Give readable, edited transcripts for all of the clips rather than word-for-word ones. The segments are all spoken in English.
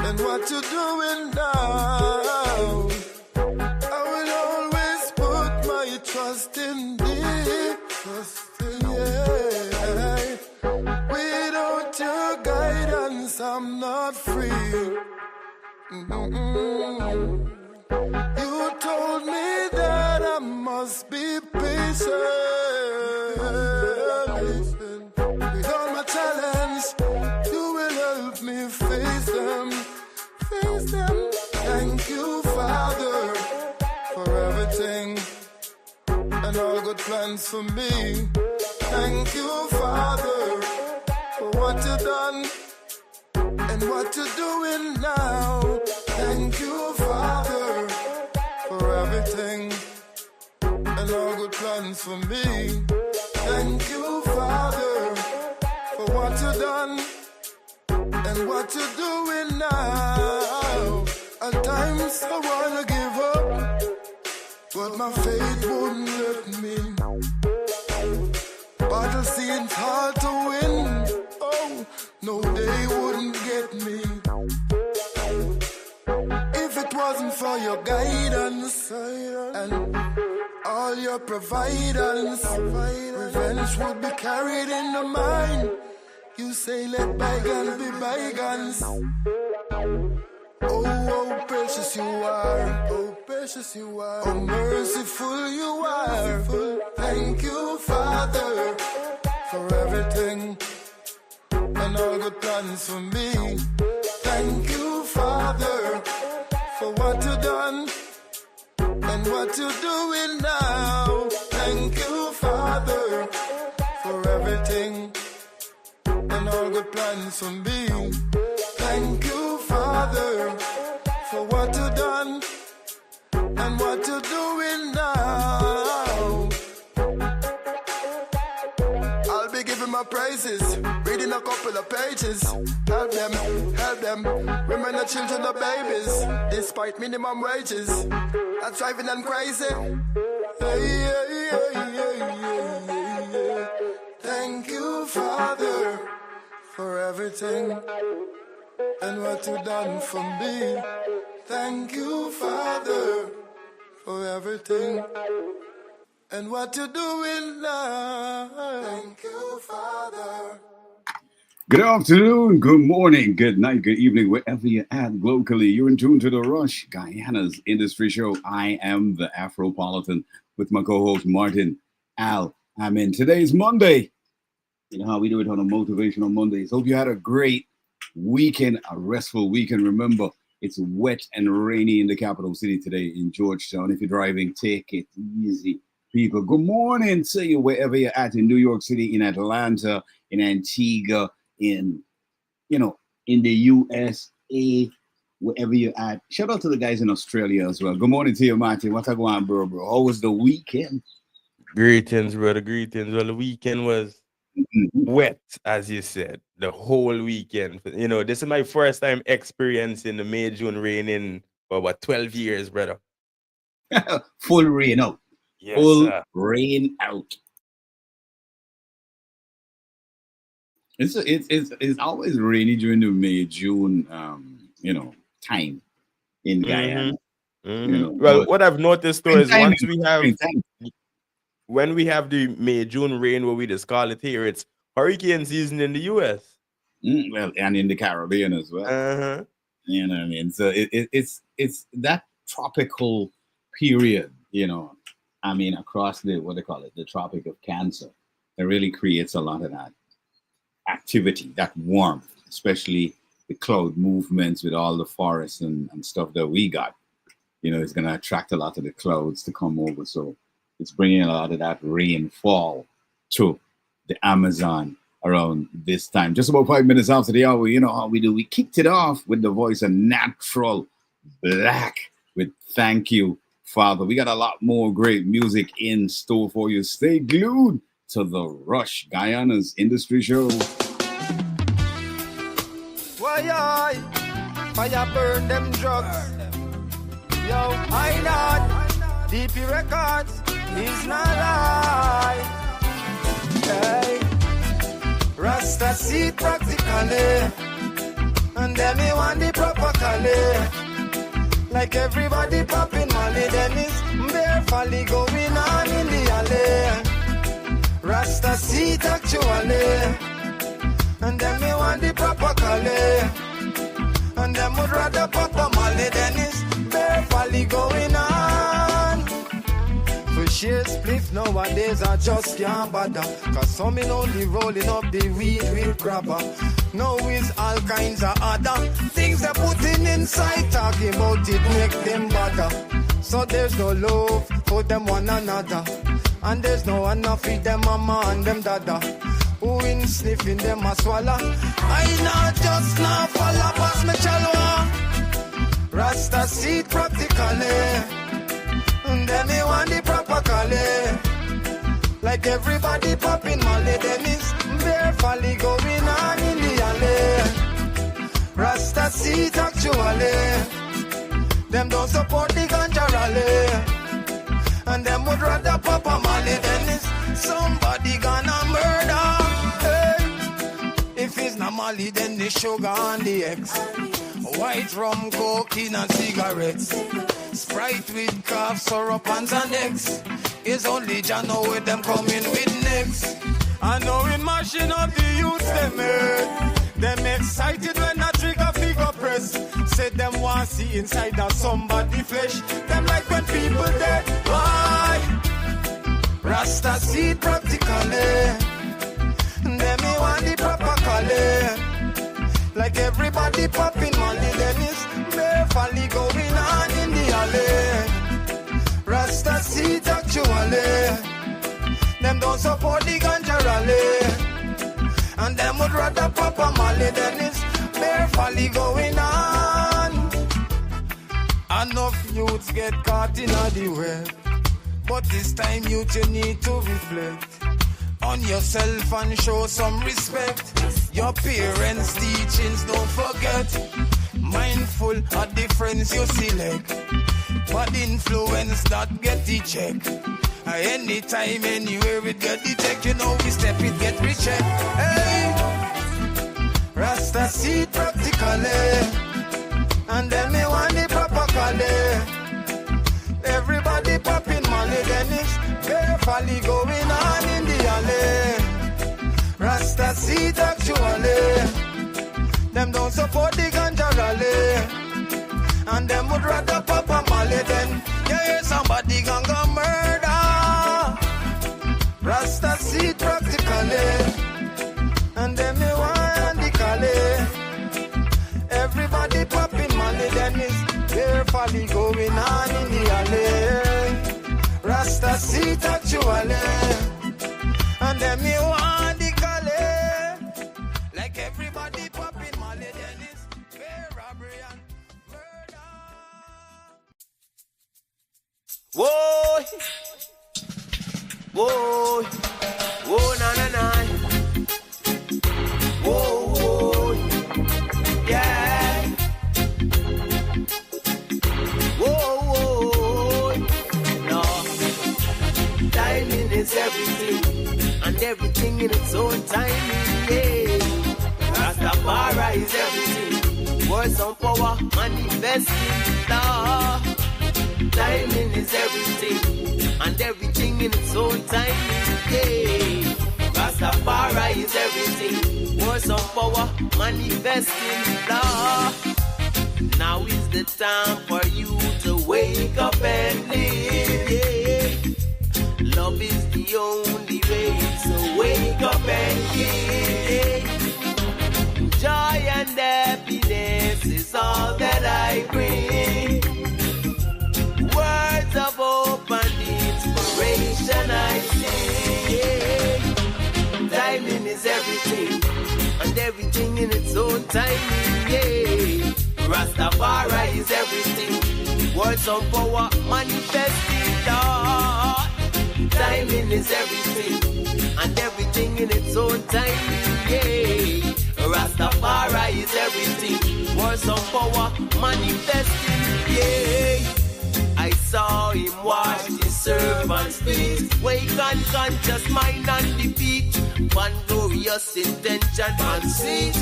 and what you're doing now. I will always put my trust in thee. Yeah. Without your guidance, I'm not free. You told me that I must be patient. With all my challenges, you will help me face them. Face them. Thank you, Father, for everything and all good plans for me. Thank you, Father, for what you've done and what you're doing now. Thank you, Father, for everything and all good plans for me. Thank you, Father, for what you've done and what you're doing now. At times I wanna give up, but my faith won't let me. Battle seems hard to win. Oh, no, they wouldn't get me. If it wasn't for your guidance and all your providence, revenge would be carried in the mind. You say let bygones be bygones. Oh, precious you are. Oh, precious you are. Oh, merciful you are. Thank you, Father, for everything and all good plans for me. Thank you, Father, for what you've done and what you're doing now. Thank you, Father, for everything and all good plans for me. Thank you, Father, for what you've done and what you're doing now. I'll be giving my praises, reading a couple of pages. Help them, women and children and babies, despite minimum wages. That's driving them crazy. Thank you, Father, for everything and what you've done for me. Thank you, Father, for everything and what you're doing now. Thank you, Father. Good afternoon, good morning, good night, good evening, wherever you're at locally. You're in tune to the Rush, Guyana's industry show. I am the Afropolitan with my co-host Martain Al-Ameen. Today's Monday. You know how we do it on a Motivational Mondays. Hope you had a great weekend, a restful weekend. Remember, it's wet and rainy in the capital city today in Georgetown. If you're driving, take it easy, people. Good morning to you wherever you're at in New York City, in Atlanta, in Antigua, in the USA, wherever you're at. Shout out to the guys in Australia as well. Good morning to you, Martin. What's going on, bro? How was the weekend? Greetings, brother. Greetings. Well, the weekend was wet, as you said, the whole weekend. You know, this is my first time experiencing the May, June rain in about 12 years, brother. Full rain out. Yes, Full sir. rain out. It's always rainy during the May, June, time in Guyana. Mm-hmm. You know, well, what I've noticed though is once we have, springtime. when we have the May, June rain, what we just call it here, it's hurricane season in the US. Well, and in the Caribbean as well. Uh-huh. You know what I mean? So it's that tropical period, across the Tropic of Cancer, that really creates a lot of that activity, that warmth, especially the cloud movements with all the forests and stuff that we got. It's going to attract a lot of the clouds to come over. So it's bringing a lot of that rainfall to the Amazon around this time. Just about 5 minutes after the hour, you know how we do. We kicked it off with the voice of Natural Black with Thank You, Father. We got a lot more great music in store for you. Stay glued to the Rush, Guyana's industry show. Why fire burn them drugs? Yo, I not DP Records is not lie. Hey, Rasta see practically, and then me want the proper proper Calais. Like everybody popping Molly, then it's bare folly going on in the alley. Rasta seat actually. And then me want the proper Calais. And them would rather pop a Molly, then it's bare folly going on. For sheer spliff nowadays I just can't bother. Cause some in only rolling up the weed with grabber. No it's all kinds of other things they're putting inside. Talking about it make them bother. So there's no love for them one another. And there's no enough for them mama and them dada. Who in sniffing them a swallow. I not just now follow past me chalwa. Rasta seed practically. And then me want the proper Calais. Like everybody popping Molly, then it's bare folly going on in the alley. Rasta seat actually. Them don't support the ganja rally. And them would rather pop a Molly, then it's somebody gonna murder. Hey. If it's not Molly, then the sugar and the eggs. White rum, cocaine and cigarettes. Sprite with cough, syrup and Xanax. It's only Jano with them coming with next. I know in mashing up the youth them head. Them excited when I trigger figure press. Say them want see inside of somebody flesh. Them like when people dead. Why? Rasta seed practically. Them me want the proper Calais. Like everybody popping Molly, then it's bare folly going on in the alley. Rasta seat actually. Them don't support the ganja rally. And them would rather pop a Molly, then it's bare folly going on. Enough youths get caught in the web. But this time youth you need to reflect on yourself and show some respect. Your parents' teachings don't forget. Mindful of the friends you select. But influence that get the check. Anytime, anywhere it get the check. You know we step it get recheck. Hey, Rasta seed practically. And then me want the proper Calais. Everybody popping Molly, then it's bare folly going on in the alley. Rasta seed actually. Them don't support the ganja rally. And them would rather pop a Molly, then yeah, somebody gonna murder. Rasta seed practically. And them me want the Calais. Everybody popping Molly, then it's bare folly going on in the alley. Rasta seed actually. And then me want the Calais. Like everybody popping Molly, then it's bare robbery and murder. Whoa, whoa, whoa, na na na. Whoa, whoa, yeah. Whoa, whoa, no. Timing is everything, and everything in its own timing, yeah. Rastafari is everything. Words on power, manifesting, no. Timing is everything, and everything in its own timing, yeah. Rastafari is everything. Words of power, manifesting law. Now is the time for you to wake up and live, yeah. Love is the only way, so wake up and give. Joy and happiness is all that I bring. Words of hope and inspiration I sing. Timing is everything, and everything in its own timing, yeah. Rastafari is everything. Words of power manifesting, Lord. Timing is everything, and everything in its own timing, yeah. Rastafari is everything. Words of power manifesting, yeah. I saw him wash his servant's feet. Wake and conscious mind and defeat. One glorious intention and seat.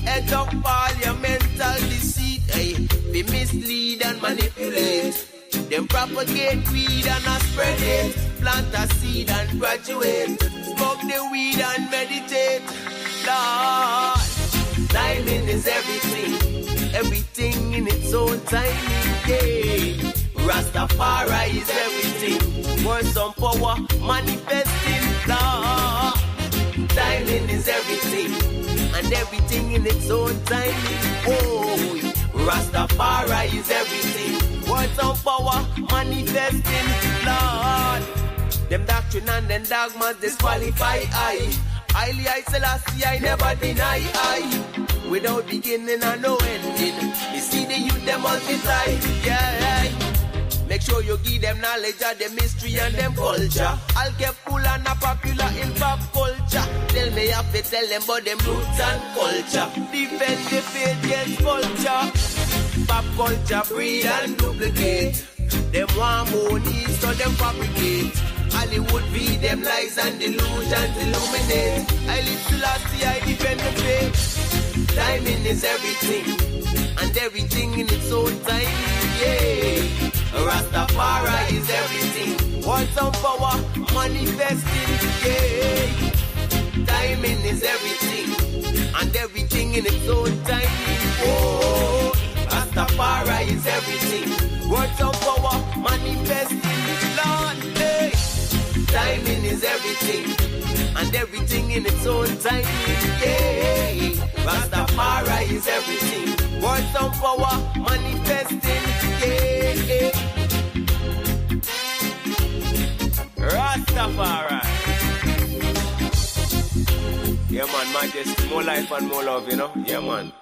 Head of parliamental deceit. Hey, mislead and manipulate. Them propagate greed and I spread it. Plant a seed and graduate. Smoke the weed and meditate. Lord, timing is everything. Everything in its own timing. Yeah. Rastafari is everything. Words on power, manifesting. Lord, timing is everything. And everything in its own timing. Oh, Rastafari is everything. Words on power, manifesting. Lord, them doctrine and them dogmas disqualify I. Highly I Selassie, I never deny I. Without beginning and no ending. You see the youth, them multiply. Yeah. Make sure you give them knowledge of the mystery and them culture. I'll get cool and not popular in pop culture. Tell me have to tell them about them roots and culture. Defend the faith against culture. Pop culture breed and duplicate. Them want money so them fabricate. Hollywood feed them lies and delusions illuminate. I live to last year, I defend the faith. Timing is everything. And everything in its own time. Yeah. Rastafari is everything. Words on power, manifesting. Yeah. Timing is everything. And everything in its own time. Oh, Rastafari is everything. Words on power, manifesting. Lord, hey. Timing is everything. And everything in its own time. Yeah. Rastafari is everything. Words on power, manifesting. Yeah. Rastafari. Yeah, man, majesty, more life and more love, you know? Yeah, man.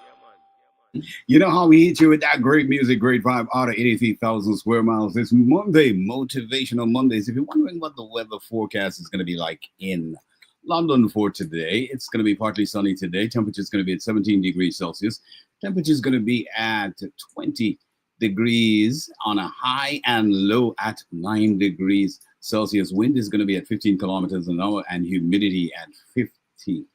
You know how we hit you with that great music, great vibe out of 83,000 square miles. It's Monday, Motivational Mondays. If you're wondering what the weather forecast is going to be like in London for today, it's going to be partly sunny today. Temperature is going to be at 17 degrees Celsius. Temperature is going to be at 20 degrees on a high and low at 9 degrees Celsius. Wind is going to be at 15 kilometers an hour and humidity at 53%.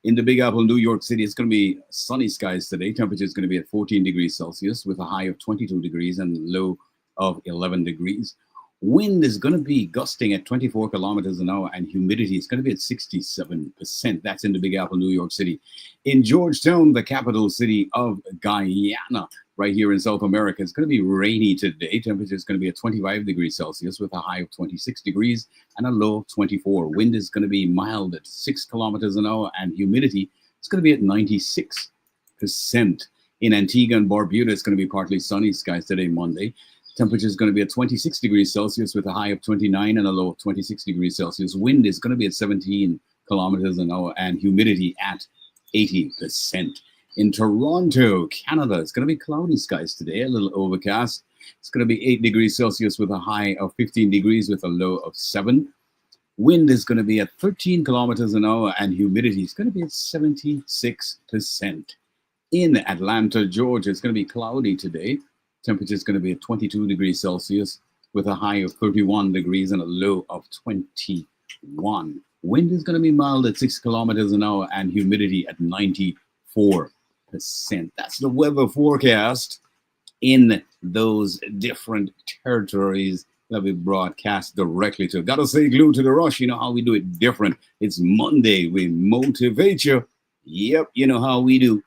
In the Big Apple, New York City, it's going to be sunny skies today. Temperature is going to be at 14 degrees Celsius with a high of 22 degrees and low of 11 degrees. Wind is going to be gusting at 24 kilometers an hour and humidity is going to be at 67%. That's in the Big Apple, New York City. In Georgetown, the capital city of Guyana, right here in South America, it's going to be rainy today. Temperature is going to be at 25 degrees Celsius with a high of 26 degrees and a low of 24. Wind is going to be mild at 6 kilometers an hour and humidity is going to be at 96%. In Antigua and Barbuda, it's going to be partly sunny skies today, Monday. Temperature is going to be at 26 degrees Celsius with a high of 29 and a low of 26 degrees Celsius. Wind is going to be at 17 kilometers an hour and humidity at 80%. In Toronto, Canada, it's going to be cloudy skies today, a little overcast. It's going to be 8 degrees Celsius with a high of 15 degrees with a low of 7. Wind is going to be at 13 kilometers an hour and humidity is going to be at 76%. In Atlanta, Georgia, it's going to be cloudy today. Temperature is going to be at 22 degrees Celsius with a high of 31 degrees and a low of 21. Wind is going to be mild at 6 kilometers an hour and humidity at 94%. That's the weather forecast in those different territories that we broadcast directly to. Gotta stay glued to the rush. You know how we do it different. It's Monday. We motivate you. Yep, you know how we do.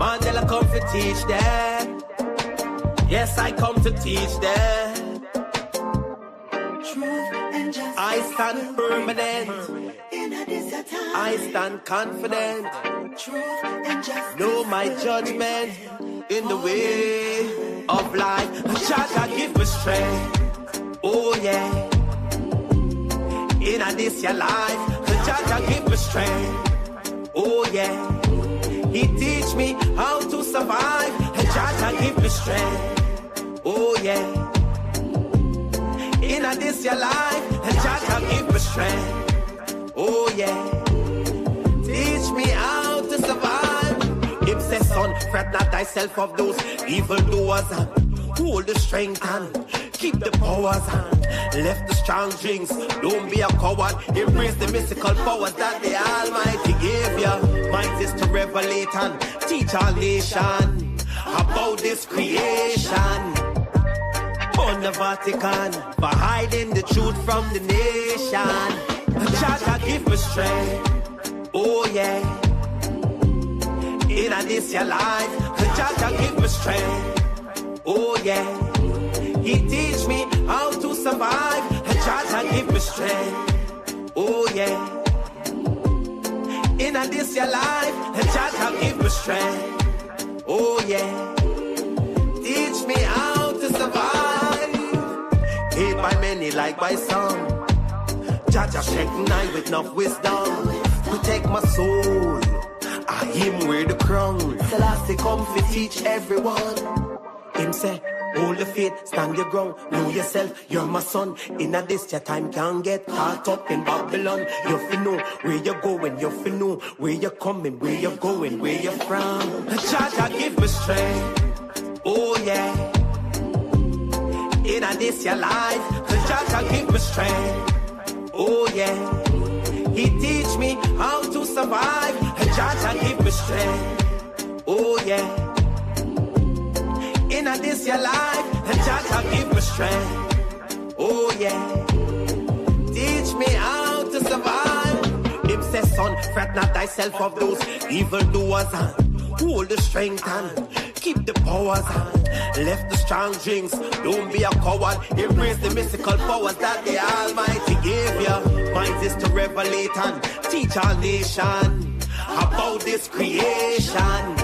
Mandela come to teach them. Yes, I come to teach them. Truth and justice. I stand permanent. I stand confident. Truth and justice. Know my judgment in the way of life. Jah give me strength. Oh yeah. In this your life, Jah give me strength. Oh yeah. He teach me how to survive. Jah give me strength. Oh yeah. In this your life, Jah give me strength. Oh yeah. Teach me how to survive. fret not thyself of those evildoers, and hold the strength and keep the powers and left the strong drinks. Don't be a coward. Embrace the mystical powers that the Almighty gave you. Might is to revelate and teach our nation about this creation. On the Vatican for hiding the truth from the nation. Jah give me strength. Oh yeah. In this your life, Jah give me strength. Oh yeah. He teach me how to survive. Jah give me strength. Oh yeah. In this your life, Jah give me strength. Oh yeah. Teach me how to survive. Hate by many, like by some. Jah strengthen I with enough wisdom. Protect my soul. I him wear the crown. Selassie come to teach everyone. Him say, hold the faith, stand your ground, know yourself, you're my son. In a this your time can't get caught up in Babylon. You fi know where you're going, you fi know where you're coming, where you're going, where you're from. Jah give me strength. Oh yeah. In a this your life, Jah give me strength. Oh yeah. He teach me how to survive. Jah give me strength. Oh yeah. In a this your life, Jah give me strength. Oh yeah. Teach me how to survive. Him say, son, fret not thyself of those evildoers, and hold the strength and keep the powers and left the strong drinks. Don't be a coward. Embrace the mystical powers that the Almighty gave you. Might is to revelate and teach our nation about this creation.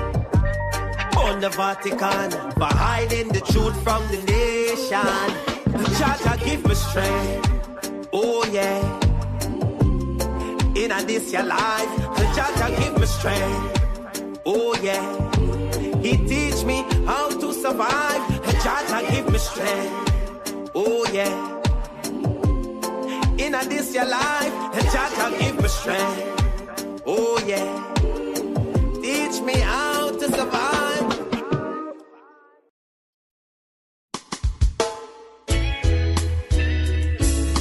On the Vatican for hiding the truth from the nation. Jah give me strength. Oh yeah. In a this your life, Jah give me strength. Oh yeah. He teach me how to survive. Jah give me strength. Oh yeah. In a this your life, Jah give me strength. Oh yeah. Teach me how to survive.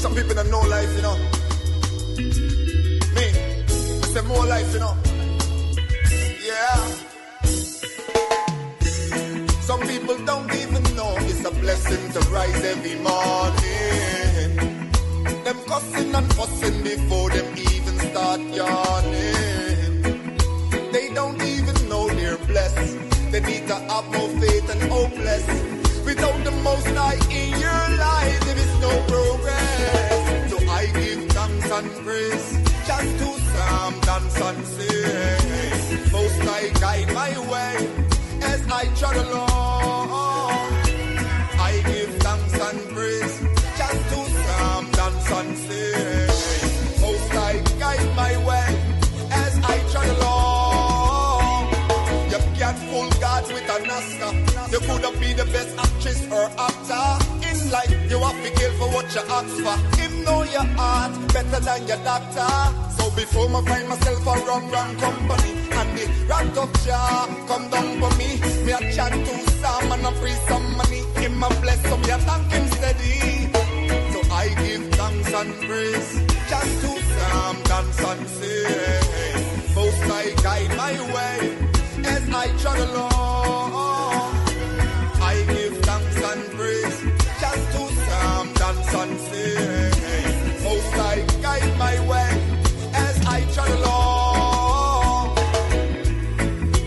Some people don't know life, you know. Me, I say more life, you know. Yeah. Some people don't even know it's a blessing to rise every morning. Them cussing and fussing before them even start yawning. They don't even know they're blessed. They need to have more faith and hopeless. Without the Most High in your life, there is no progress. So I give thanks and praise just to Psalm, dance and sing. Most High guide my way as I trot along. I give thanks and praise just to Psalm, dance and sing. Most High guide my way as I trot along. You can't fool God with a NASCAR. You could be the best actress or actor. In life, you have to be careful what you ask for. Him know your heart better than your doctor. So before I find myself a wrong company, and the rat of Jah come down for me, me a chant to Sam and a free some money. Him a bless some, me a thank him steady. So I give thanks and praise just to Sam, dance and sing. Most High guide my way as I trot along. I give thanks and praise just to Psalm, dance and sing. Most High guide my way as I trot along.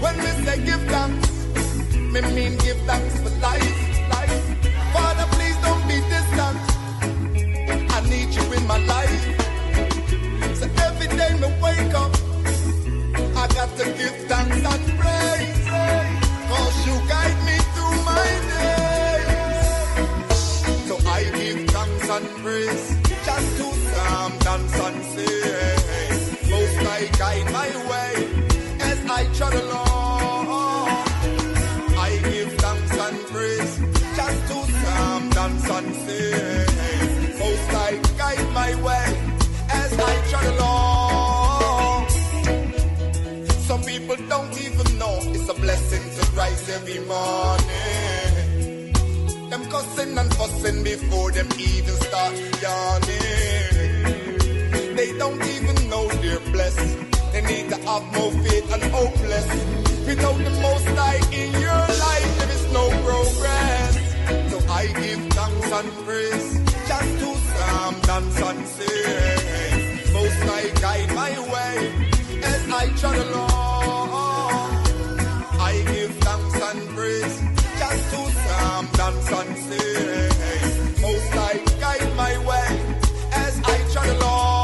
When we say give thanks, me mean give thanks for life. Father, please don't be distant. I need you in my life. So every day me wake up, I got to give thanks and praise. Cause you guide me through my days. So I give thanks and praise just to Psalm, dance and sing. Most High guide my way as I trot along. I give thanks and praise just to Psalm, dance and sing. Most High guide my way as I trot along. Some people people don't even know it's a blessing to rise every morning. Them cussing and fussing before them even start yawning. They don't even know they're blessed. They need to have more faith and hopeless. Without the Most High in your life, there is no progress. So I give thanks and praise just to Psalm, dance and sing. Most High guide my way as I trot along. I give thanks and praise just to Psalm, dance and sing. Most High guide my way as I trot along.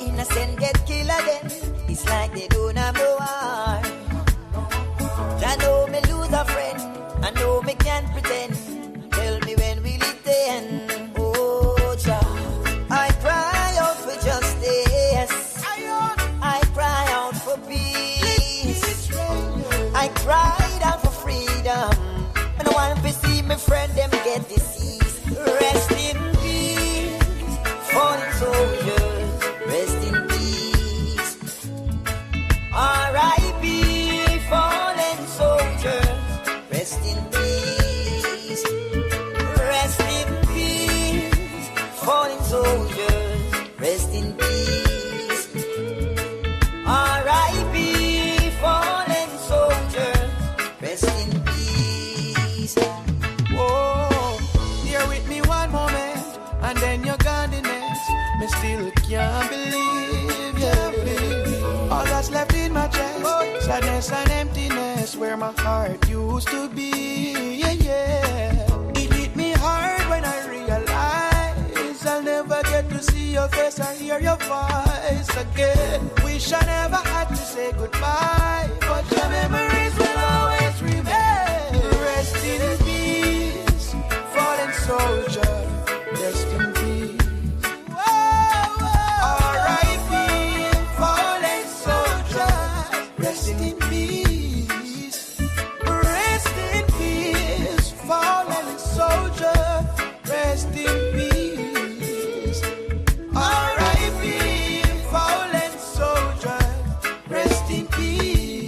Innocent get killed again. It's like they don't have no heart. I know me lose a friend. I know me can't pretend. Tell me when will it end? Oh, child, I cry out for justice. I cry out for peace. I cried out for freedom. And I want to see my friend them get disease. Rest in peace, fallen soldiers. Rest in peace. R.I.P. fallen soldiers. Rest in peace. Rest in peace. Fallen soldiers. Rest in peace. R.I.P. fallen soldiers. Rest in peace. Whoa, you're with me one moment, and then you're gone the next. Me still can't believe, yeah, baby. All that's left in my chest, sadness and emptiness, where my heart used to be, yeah, yeah. It hit me hard when I realized I'll never get to see your face or hear your voice again. Wish I never had to say goodbye, but your memories will always remain. Rest in peace, fallen soldier. Rest in peace. Rest in peace, rest in peace, fallen soldier, rest in peace. R.I.P. fallen soldier, rest in peace.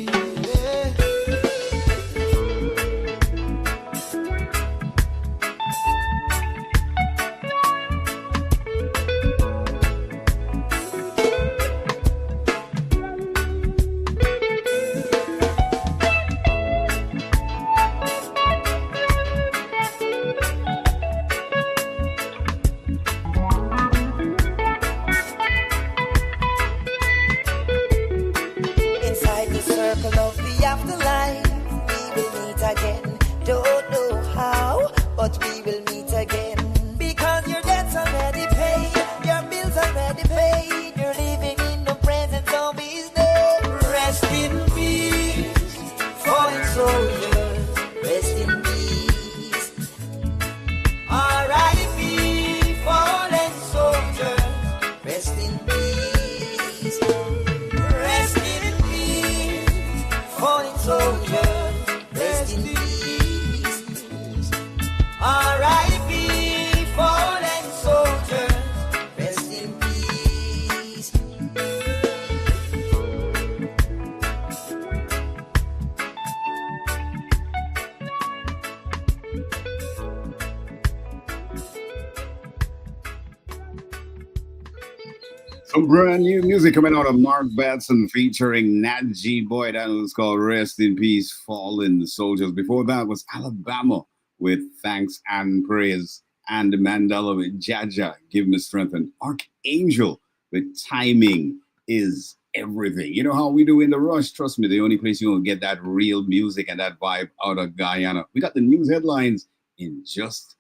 Some brand new music coming out of Mark Batson featuring Nat G. Boy. That was called Rest in Peace, Fallen Soldiers. Before that was Alabama with Thanks and Praise, and Mandela with Jaja, Give Me Strength, and Archangel with Timing Is Everything. You know how we do in the rush. Trust me, the only place you're going to get that real music and that vibe out of Guyana. We got the news headlines in just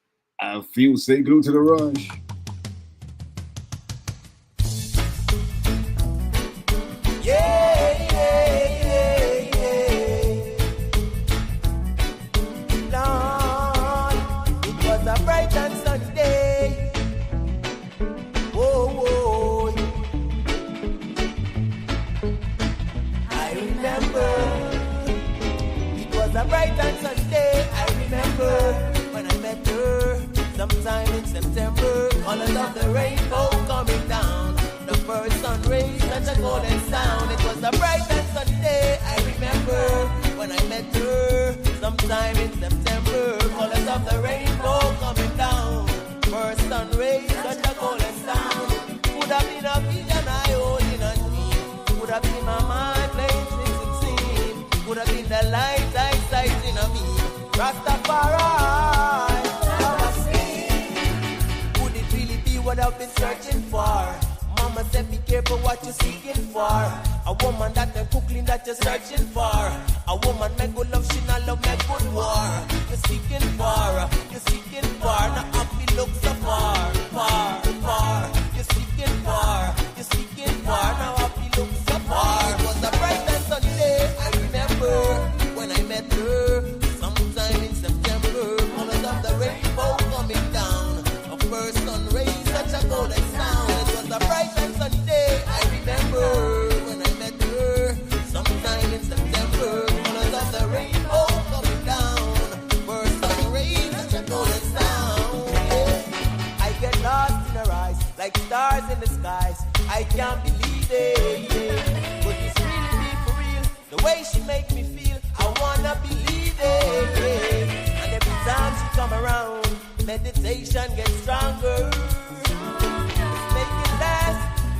I feel stay glued to the rush. Sometime in September, colors of the rainbow coming down. The first sun rays such a golden sound. It was a bright and sunny day. I remember when I met her. Sometime in September, colors of the rainbow coming down. First sun rays such a golden sound. Would have been a vision I hold in a dream. Would have been my mind playing tricks and scene. Would have been the light I sight in a me. Rastafari. What I've been searching for. Mama said be careful what you're seeking for. A woman that can cook clean that you're searching for. A woman make good love, she not love make good war. You're seeking for, you're seeking for. Now happy look so far, far, far. You're seeking for, you're seeking for. Now happy look so far. It was a bright and sunny day, I remember when I met her. Sometime in September, colors of the rainbow coming down. A first sun rays such a golden sound. It was a bright and sunny day. I remember when I met her. Sometime in September, colors of the rainbow coming down. First sun rays, such a golden sound. Yeah. I get lost in her eyes, like stars in the skies. I can't believe it. Yeah. But this really be for real. The way she make me feel, I wanna believe it. Yeah. And every time she come around, meditation gets stronger.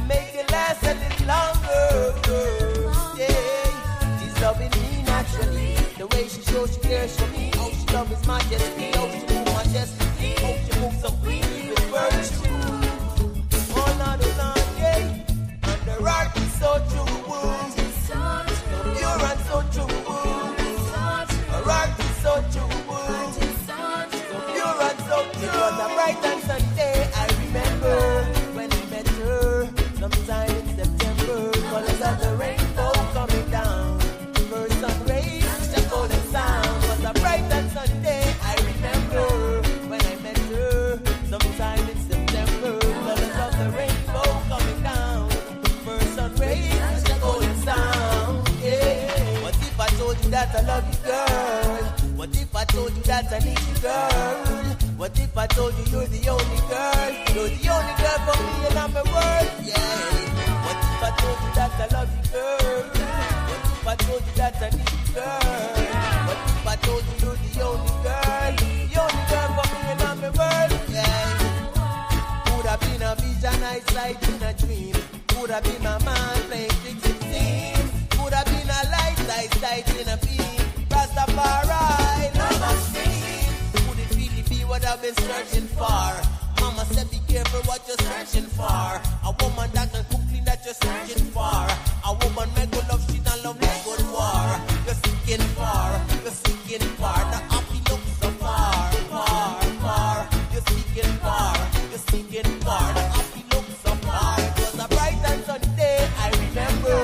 Make it last a little longer. Yeah, she's loving me naturally. The way she shows she cares for me. Oh, she loves his majesty. Oh, she moves majestically. Oh, she moves so freely with virtue. Oh, Lord, yeah. And the heart is so true. So pure and so true. Her heart is so true. So pure and so true. It was a bright and sunny day. I remember when I met her. Sometime in September, colors of the rainbow coming down. First sun rays, such a golden sound. Was a bright and sunny day. I remember when I met her. Sometime in September, colors of the rainbow coming down. First sun rays, such a golden sound. Yeah. What if I told you that I love you, girl? What if I told you that I need you, girl? What if I told you you're the only girl? You're the only girl for me and I'm a world, yeah. What if I told you that I love you, girl? What if I told you that I need you, girl? What if I told you you're the only girl for me and I'm a world, yeah. Could have been a vision I sight in a dream. Could have been my mind playing tricks it seems. Could have been a light I sight in a beam. Rastafari, love I've seen. What I've been searching for. Mama said be careful what you're searching for. A woman that can cook clean that you're searching for. A woman make good love, she don't love make good war. You're seeking for, you're seeking for. The happy look so far, far, far. You're seeking for, you're seeking for. The happy look so far. It was a bright and sunny day. I remember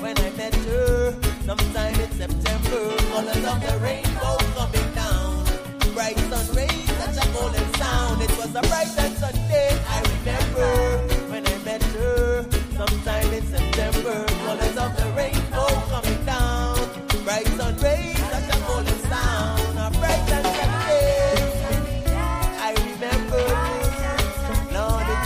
when I met her. Sometime in September, colors of the rainbow coming down. Bright sun rays, such a golden sound. It was a bright and sunny day. I remember when I met her. Sometime in September, colors of the rainbow coming down. Bright sun rays, such a golden sound. A bright and sunny day. I remember, Lord, it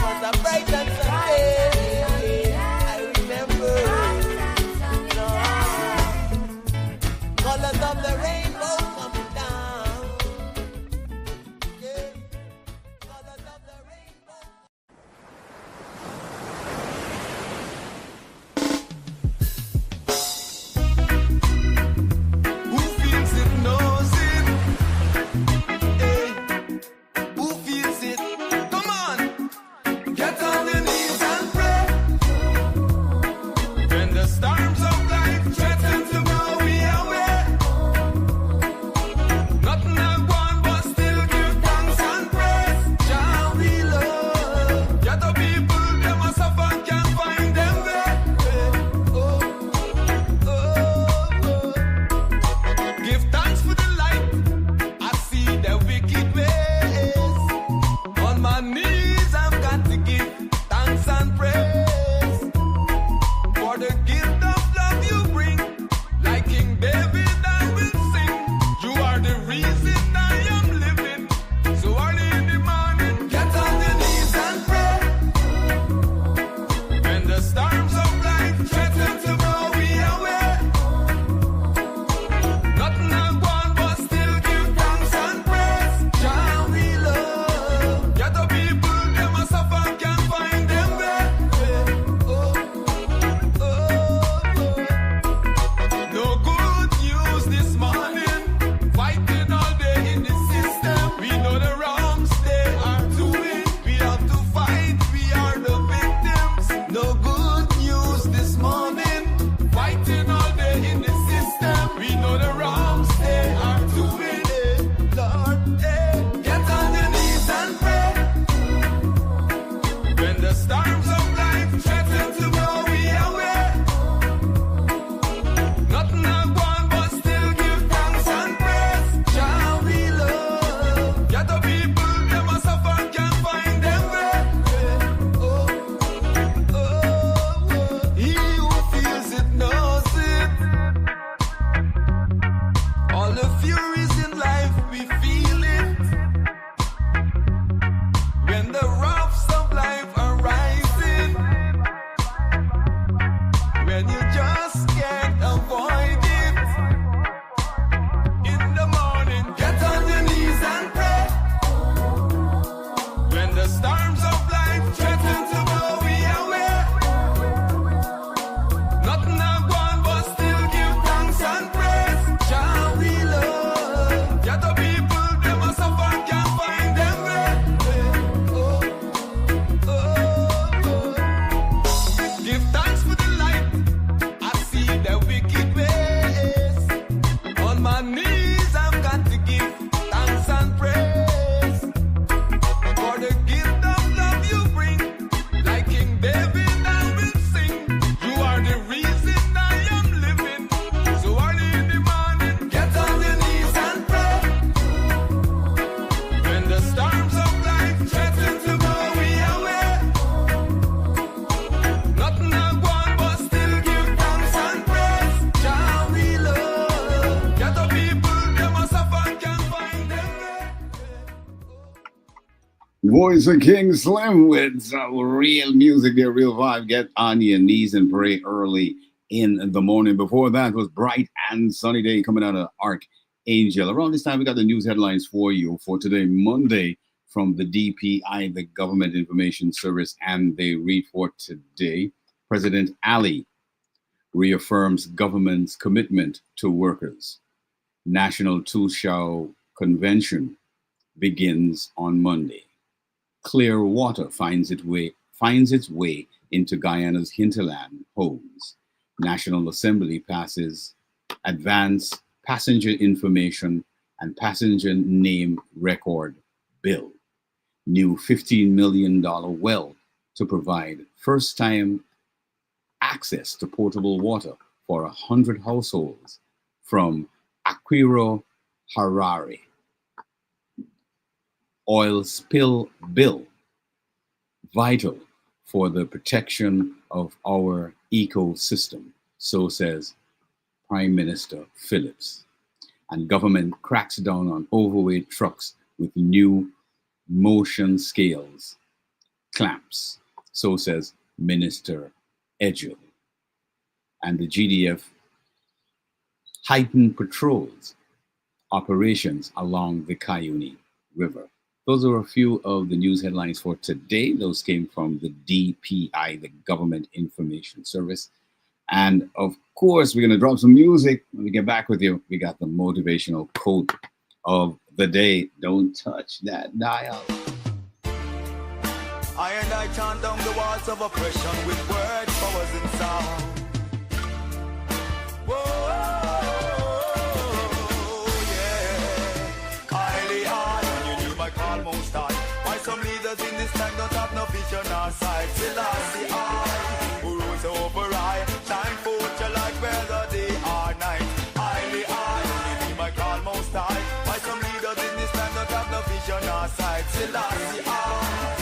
my knees, I've got to give thanks and praise for the gift of love you bring. Like King David, I will sing. You are the reason I am living. So early in the morning, get on your knees and pray. When the storms of life threaten to blow me away, nothing I want but still give thanks and praise. Shall we love? Get the people, them a suffer, can't find them way. Oh, oh, oh. No good news this morning. Fighting all day in the system. We know the wrongs they are doing. We have to fight, we are the victims. No good news this morning. Fighting all day in the system. We know the wrongs they are doing. Lord, get on your knees and pray. When the storms of life threaten to blow me away, nothing I want but still give thanks and praise. Shall we love? Get the people, them a suffer, can't find them way. Oh, oh, oh. He who feels it knows it. All the furies in life, we feel it. When the roughs of life are rising, when you just can't avoid it. In the morning, get on your knees and pray. When the storms of life threaten to blow me away, nothing I want but still give thanks and praise. Shall we love? Get the people, them a suffer, can't find them way. Oh, oh, oh. Give thanks for the light. I see the wicked ways. On my knees, I've got to give thanks and praise for the gift of love you bring. Like King David, I will sing. You are the reason I am living. So early in the morning, get on your knees and pray. When the storms of life threaten to blow me away, nothing I want but still give thanks and praise. Shall we love? Get the people, them a suffer, can't find them way. Voice of King Slim with some real music there, real vibe. Get on your knees and pray early in the morning. Before that was Bright and Sunny Day coming out of Archangel. Around this time, we got the news headlines for you for today, Monday, from the DPI, the Government Information Service, and they read for today. President Ali reaffirms government's commitment to workers. National Two-Show Convention begins on Monday. Clear water finds its way into Guyana's hinterland homes. National Assembly passes Advanced Passenger Information and Passenger Name Record Bill. New $15 million well to provide first-time access to potable water for 100 households from Aquiro Harare. Oil spill bill, vital for the protection of our ecosystem, so says Prime Minister Phillips. And government cracks down on overweight trucks with new motion scales clamps, so says Minister Edgell. And the GDF heightened patrols operations along the Cayuny River. Those are a few of the news headlines for today. Those came from the DPI, the Government Information Service. And of course, we're going to drop some music. When we get back with you, we got the motivational quote of the day. Don't touch that dial. I and I chant down the walls of oppression with words, powers, and sound. Whoa, yeah. Highly high, when you knew my call most high. Why some leaders in this time don't have no vision or sight? Still I see I, who rules over I. Time forth like whether day or night. Highly high, when you knew my call most high. Why some leaders in this time don't have no vision or sight? Still I see I.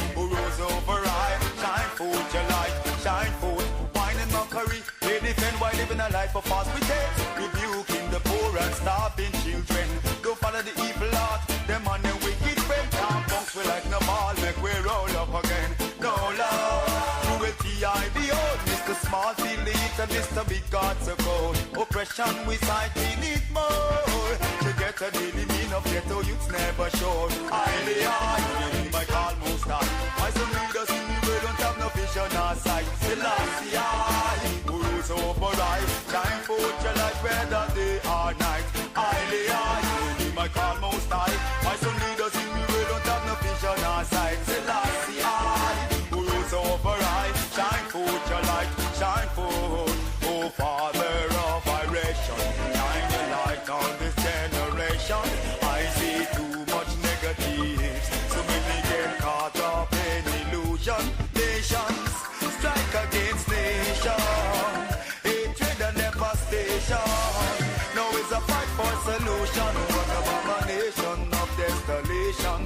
and this to be God's code. Oppression we fight, we need more. To get a daily mean of ghetto youths never short. Highly high, you might almost die. Why some leaders in the world don't have no vision or sight? Selassie I, who rules over I, shine forth your light whether day or night. Highly high, you might almost die. Why some leaders in the world don't have no vision or sight? Selassie I, who rules over I, shine forth your light, shine forth. Oh Father of direction, shine your light on this generation. I see too much negatives, so many get caught up in illusion. Nations strike against nations, hatred and devastation. Now is a fight for solution, what abomination of desolation.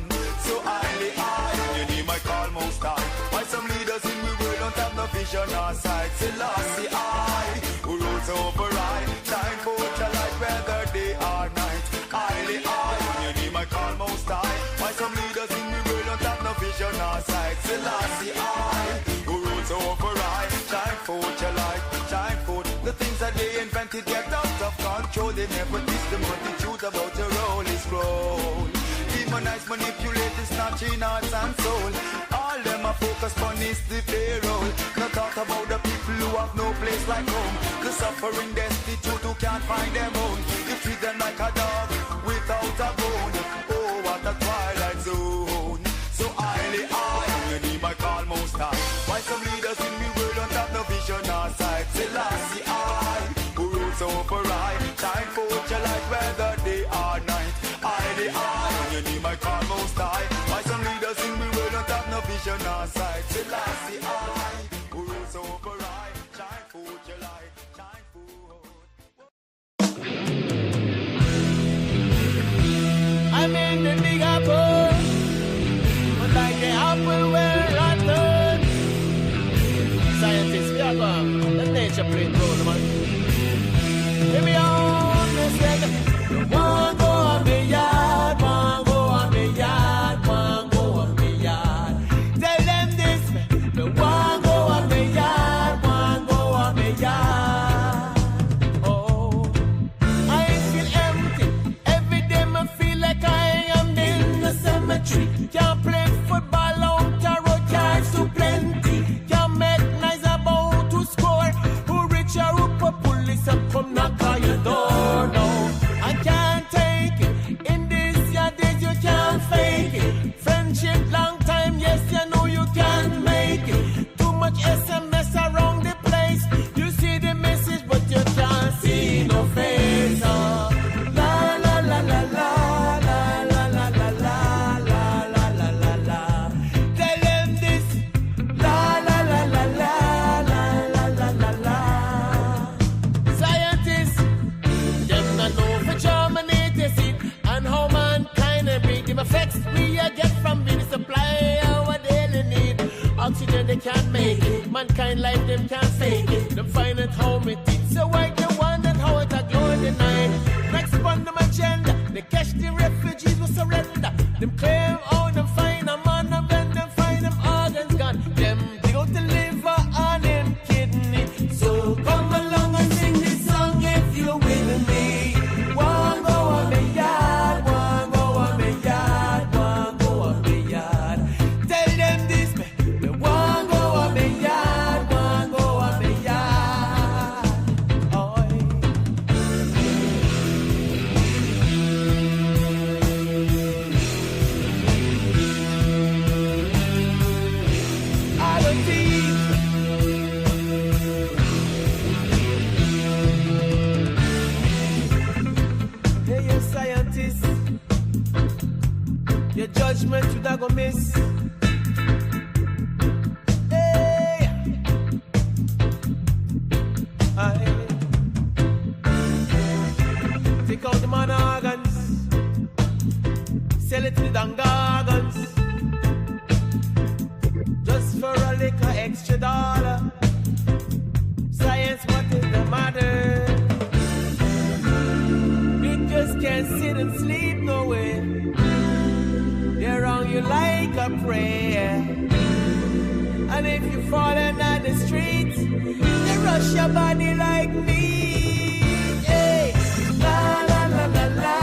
So highly high, you need my call most high. Why some leaders in the world don't have no vision or sight? Selassie I, who rules over I, shine forth your light whether day or night. Highly high, you need my call most high. Why some leaders in the world don't have no vision or sight? Selassie I, who rules over I, shine forth your light, shine forth. The things that they invented get out of control. They never teach them what the truth about your Holy Scroll. Demonize, manipulate, snatching hearts and soul. All them are focused on is the payroll. No talk about the people who have no place like home. The suffering, destitute who can't find them own. You treat them like a dog without a bone. Oh, what a twilight zone. So highly high, you need my call most high. Why some leaders in the world don't have no vision or sight? Selassie I, who rules over I, shine forth your light whether day or night. Highly high, you need my call most high. Why some leaders in the world don't have no vision or sight? Selassie I, who rules over I, shine forth your light, shine forth. I'm in the big apple, but like the apple where I turn. Scientists, we are gone. The nature play role, man. Here we are, they said, one go on the yard, one go on the yard, one go on the yard. Tell them this, the one go on the yard, one go on the yard. Oh, I feel empty. Every day I feel like I am in the cemetery. Can't play football out the road, cards too plenty. Can't make nice about to score. Who rich or who poor, police up come knock on your door. No, I can't take it. In this your days you can't fake it. Friendship long time, yes you know you can't make it. Too much SMS around the place. You see the message but you can't see no face. Oh. La la la la la la la la la la la la la la la. Tell them this. La la la la la la la la la la. Scientists, them not know for germinate the seed and how mankind and breed them effects we get from being supply our daily need. Oxygen they can't make it, mankind life them can't fake it. Them find it how me teach, so I can wonder how it a glow in the night. Next on them agenda, they catch the refugees will surrender. Them claim oh them find a man and then them find them organs gone. Them dig out the liver and them kidney. So come along and sing this song if you're with me. One go on the yard, one go on the yard, one go on the yard. Tell them this, the one go on the yard, one go on the yard. Oh, I don't think hey, you scientists, your judgment you da go miss. Hey, take out the man organs, sell it to the dangagans, just for a little extra dollar. Science, what is the matter? You just can't sit and sleep no way. They're on you like a prayer. And if you fall in that the streets. They rush your body like me. Hey, la la la la la.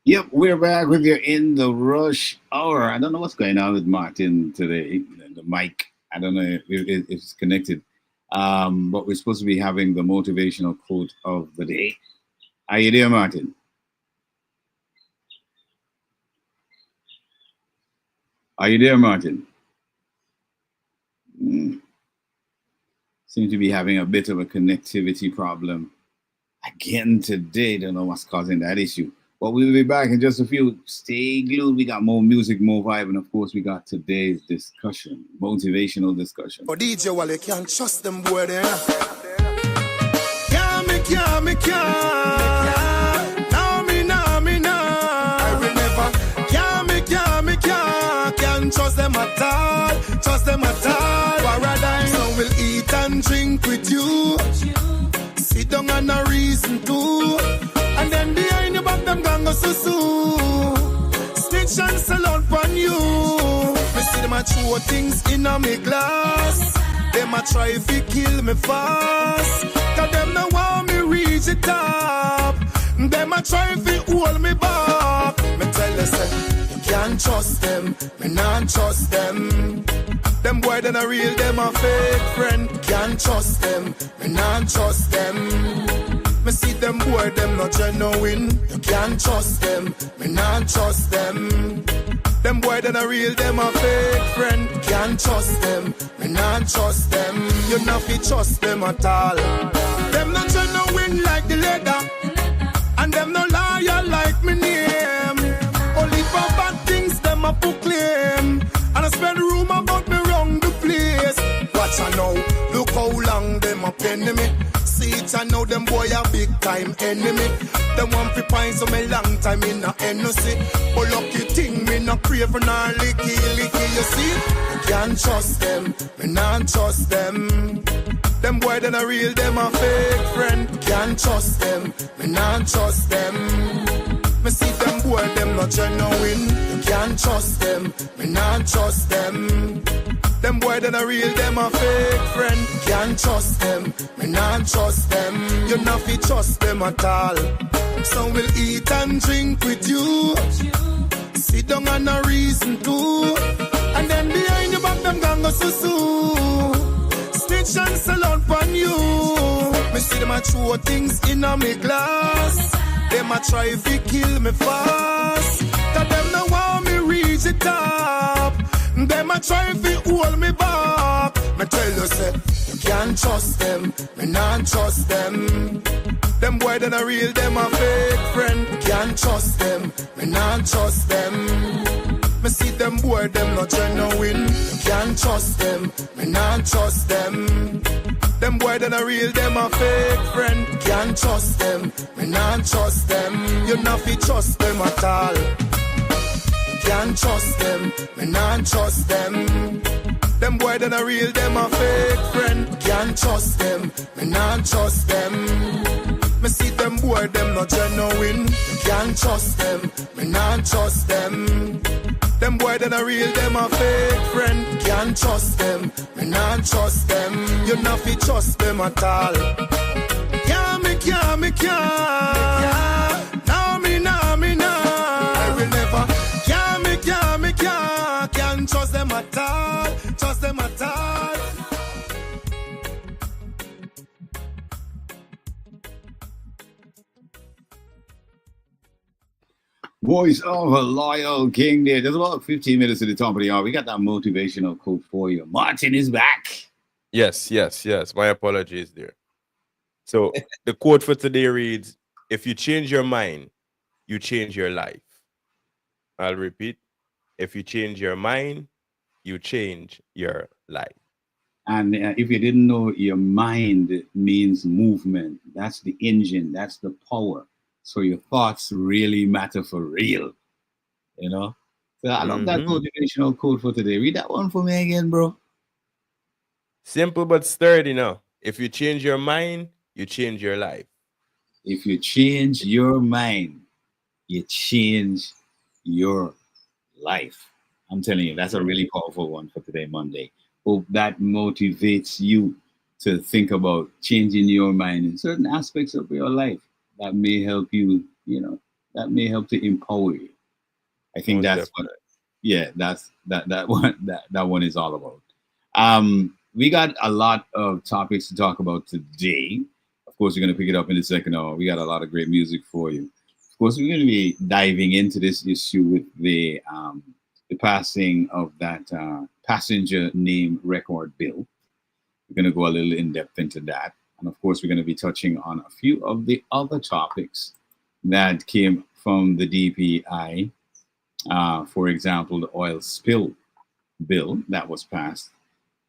Yep, we're back with you in the rush hour. I don't know what's going on with Martin today. The mic, I don't know if it's connected. But we're supposed to be having the motivational quote of the day. Are you there, Martin? Are you there, Martin? Seem to be having a bit of a connectivity problem again today. Don't know what's causing that issue. But we'll be back in just a few. Stay glued. We got more music, more vibe, and of course, we got today's discussion, motivational discussion. Oh, DJ, well, you can't trust them boy there. I will never. Can't trust them at all. Trust them at all. Paradise. So we'll eat and drink with you. Sit down and a reason to. And then behind your back, them gang go susu. Snitch and sell out on you. Me see them a throw things in a me glass. Them a try to kill me fast. Cause them no want me reach the top. Them a try to hold me back. Me tell you, say, you can't trust them. Me not trust them. Them boy, they not real, them a fake friend. Can't trust them. Me not trust them. Me see them boy, them not genuine. You can't trust them, me not trust them. Them boy, they not real, them a fake friend. Can't trust them, me not trust them. You not fi trust them at all. Them not genuine like the leather, and them no loyal like me name. Only for bad things them a proclaim, and I spread rumor about me wrong the place. Watch I know, look how long them a penny me. See it, I know them boy a big time enemy. Them want to find so me long time in a NOC. But lucky thing me no crave nor licky. You see, you can't trust them, me not trust them. Them boy they not real, them a fake friend. Can't trust them, me not trust them. Me see them boy, them not genuine. You can't trust them, me not trust them. Them boy, they not real, them a fake friend. Can't trust them, me not trust them. You not fi trust them at all. So we'll eat and drink with you. Sit down and a reason to. And then behind your back, them gang go susu. Snitch and sell out on you. Me see them a throw things in a me glass. Them a try to kill me fast. Cause them no want me reach the top. Them a try to hold me back. Me tell you, say, you can't trust them, me not trust them. Them boy, they not real, them a fake friend. Can't trust them, me not trust them. Me see them boy, them not genuine. You can't trust them, me not trust them. Them boy, they not real, them a fake friend. Can't trust them, me not trust them. You not fi trust them at all. Can't trust them, me not trust them. Them boy, they not real, them a fake friend. Can't trust them, me not trust them. Me see them boy, them not genuine. Can't trust them, me not trust them. Them boy, they not real, them a fake friend. Can't trust them, me not trust them. You not fi trust them at all. Can't. I will never. Can't trust them at all. Trust them at all. Voice of a loyal king there. There's about 15 minutes to the top of the hour. We got that motivational quote for you. Martin is back. Yes. My apologies there. So the quote for today reads, if you change your mind, you change your life. I'll repeat. If you change your mind, you change your life. And if you didn't know, your mind means movement. That's the engine. That's the power. So your thoughts really matter for real. You know? So I love that motivational quote for today. Read that one for me again, bro. Simple but sturdy now. If you change your mind, you change your life. If you change your mind, you change your life. I'm telling you, that's a really powerful one for today, Monday. Hope that motivates you to think about changing your mind in certain aspects of your life. That may help you, that may help to empower you. I think that's that one is all about. We got a lot of topics to talk about today. Of course, we're going to pick it up in the second hour. We got a lot of great music for you. Of course, we're going to be diving into this issue with the passing of that passenger name record bill. We're going to go a little in depth into that. And of course, we're going to be touching on a few of the other topics that came from the DPI. For example, the oil spill bill that was passed.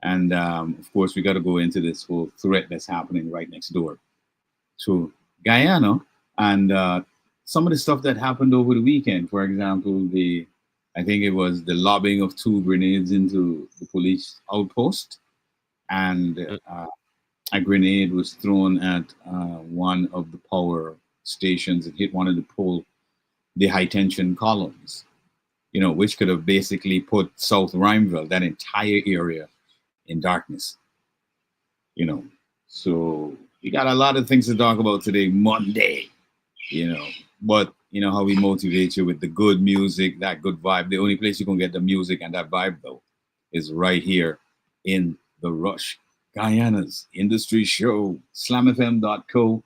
And of course, we got to go into this whole threat that's happening right next door to Guyana. And some of the stuff that happened over the weekend, for example, I think it was the lobbing of 2 grenades into the police outpost. And a grenade was thrown at one of the power stations. It hit one of the high tension columns, which could have basically put South Rhymeville, that entire area, in darkness. So we got a lot of things to talk about today, Monday, but how we motivate you with the good music, that good vibe. The only place you can get the music and that vibe, though, is right here in The Rush, Guyana's industry show, slamfm.co.uk,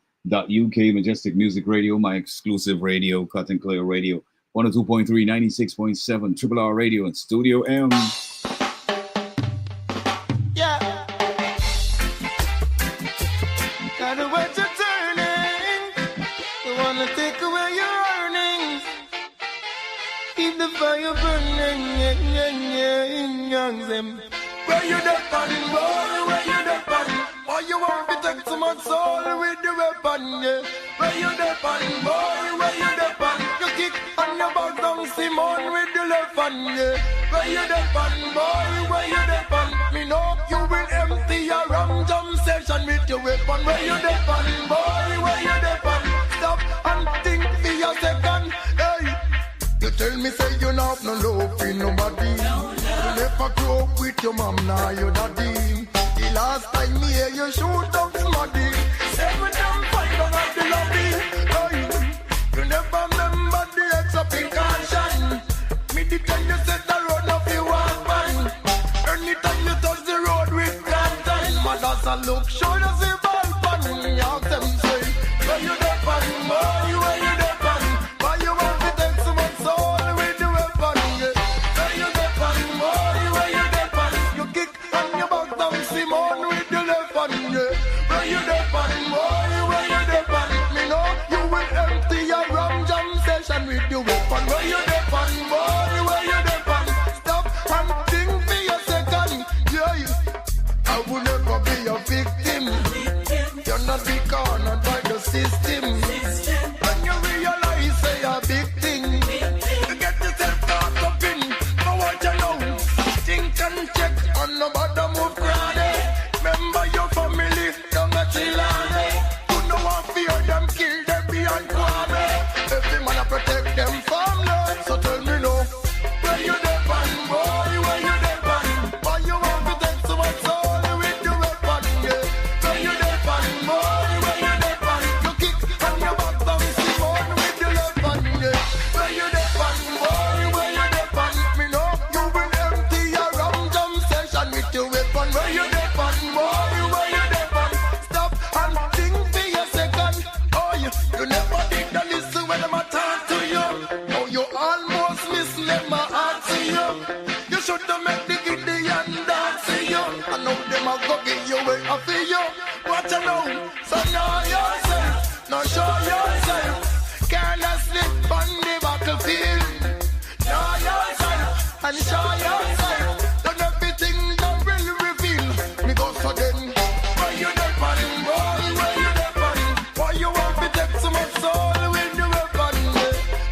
Majestic Music Radio, my exclusive radio, Cut and Clear Radio, 102.3, 96.7, Triple R Radio, and Studio M. Fire burning, where you depend, boy, where you depend? Why you want to take so much soul with the weapon, yeah? Where you depend, boy, where you depend? You kick on your back down Simon with the left hand, yeah? Where you depend, boy, where you depend? Me know you will empty your ram jam session with your weapon. Where you depend, boy, where you depend? Stop and think for your second, hey. You tell me say you not no love for nobody. You never grow up with your mom now your daddy. The last time me hear you shoot up somebody, 7 them fight on at the lobby. Hey, you never remember the extra precaution. Me the time you set the road up you walk by. Anytime you touch the road with grand time, mothers a look show you see ball pan. You ask them say, where you there pan, boy, where you there pan? Why you want to take so much soul with the weapon, yeah? Where you there pan, boy, where you there pan? You kick on your back down Simon with the left hand, yeah? Where you there pan, boy, where you there pan? Me know you will empty your ram jam session with the weapon. Where you there pan, boy, where you there pan? Stop and think for your second, yeah. I will never be a victim. You're not be cornered by the system. When you realize say a big thing, you get yourself caught up in. But what you know, think and check on the bottom of granny. Remember your family, don't get chillane. You know I fear them, kill them behind Kwame. Every man I protect them from love. So tell me no, where you there pan, boy, where you there pan? Why you want to take so much soul with the weapon, yeah? Where you there pan, boy, where you there pan? You kick Watch around, so know yourself, now show yourself. Carelessly on the battlefield. Know yourself and show yourself. Done everything that will reveal. Me go so then, where you there, buddy? Boy, where you there, buddy? Why you want to take so much soul with the weapon?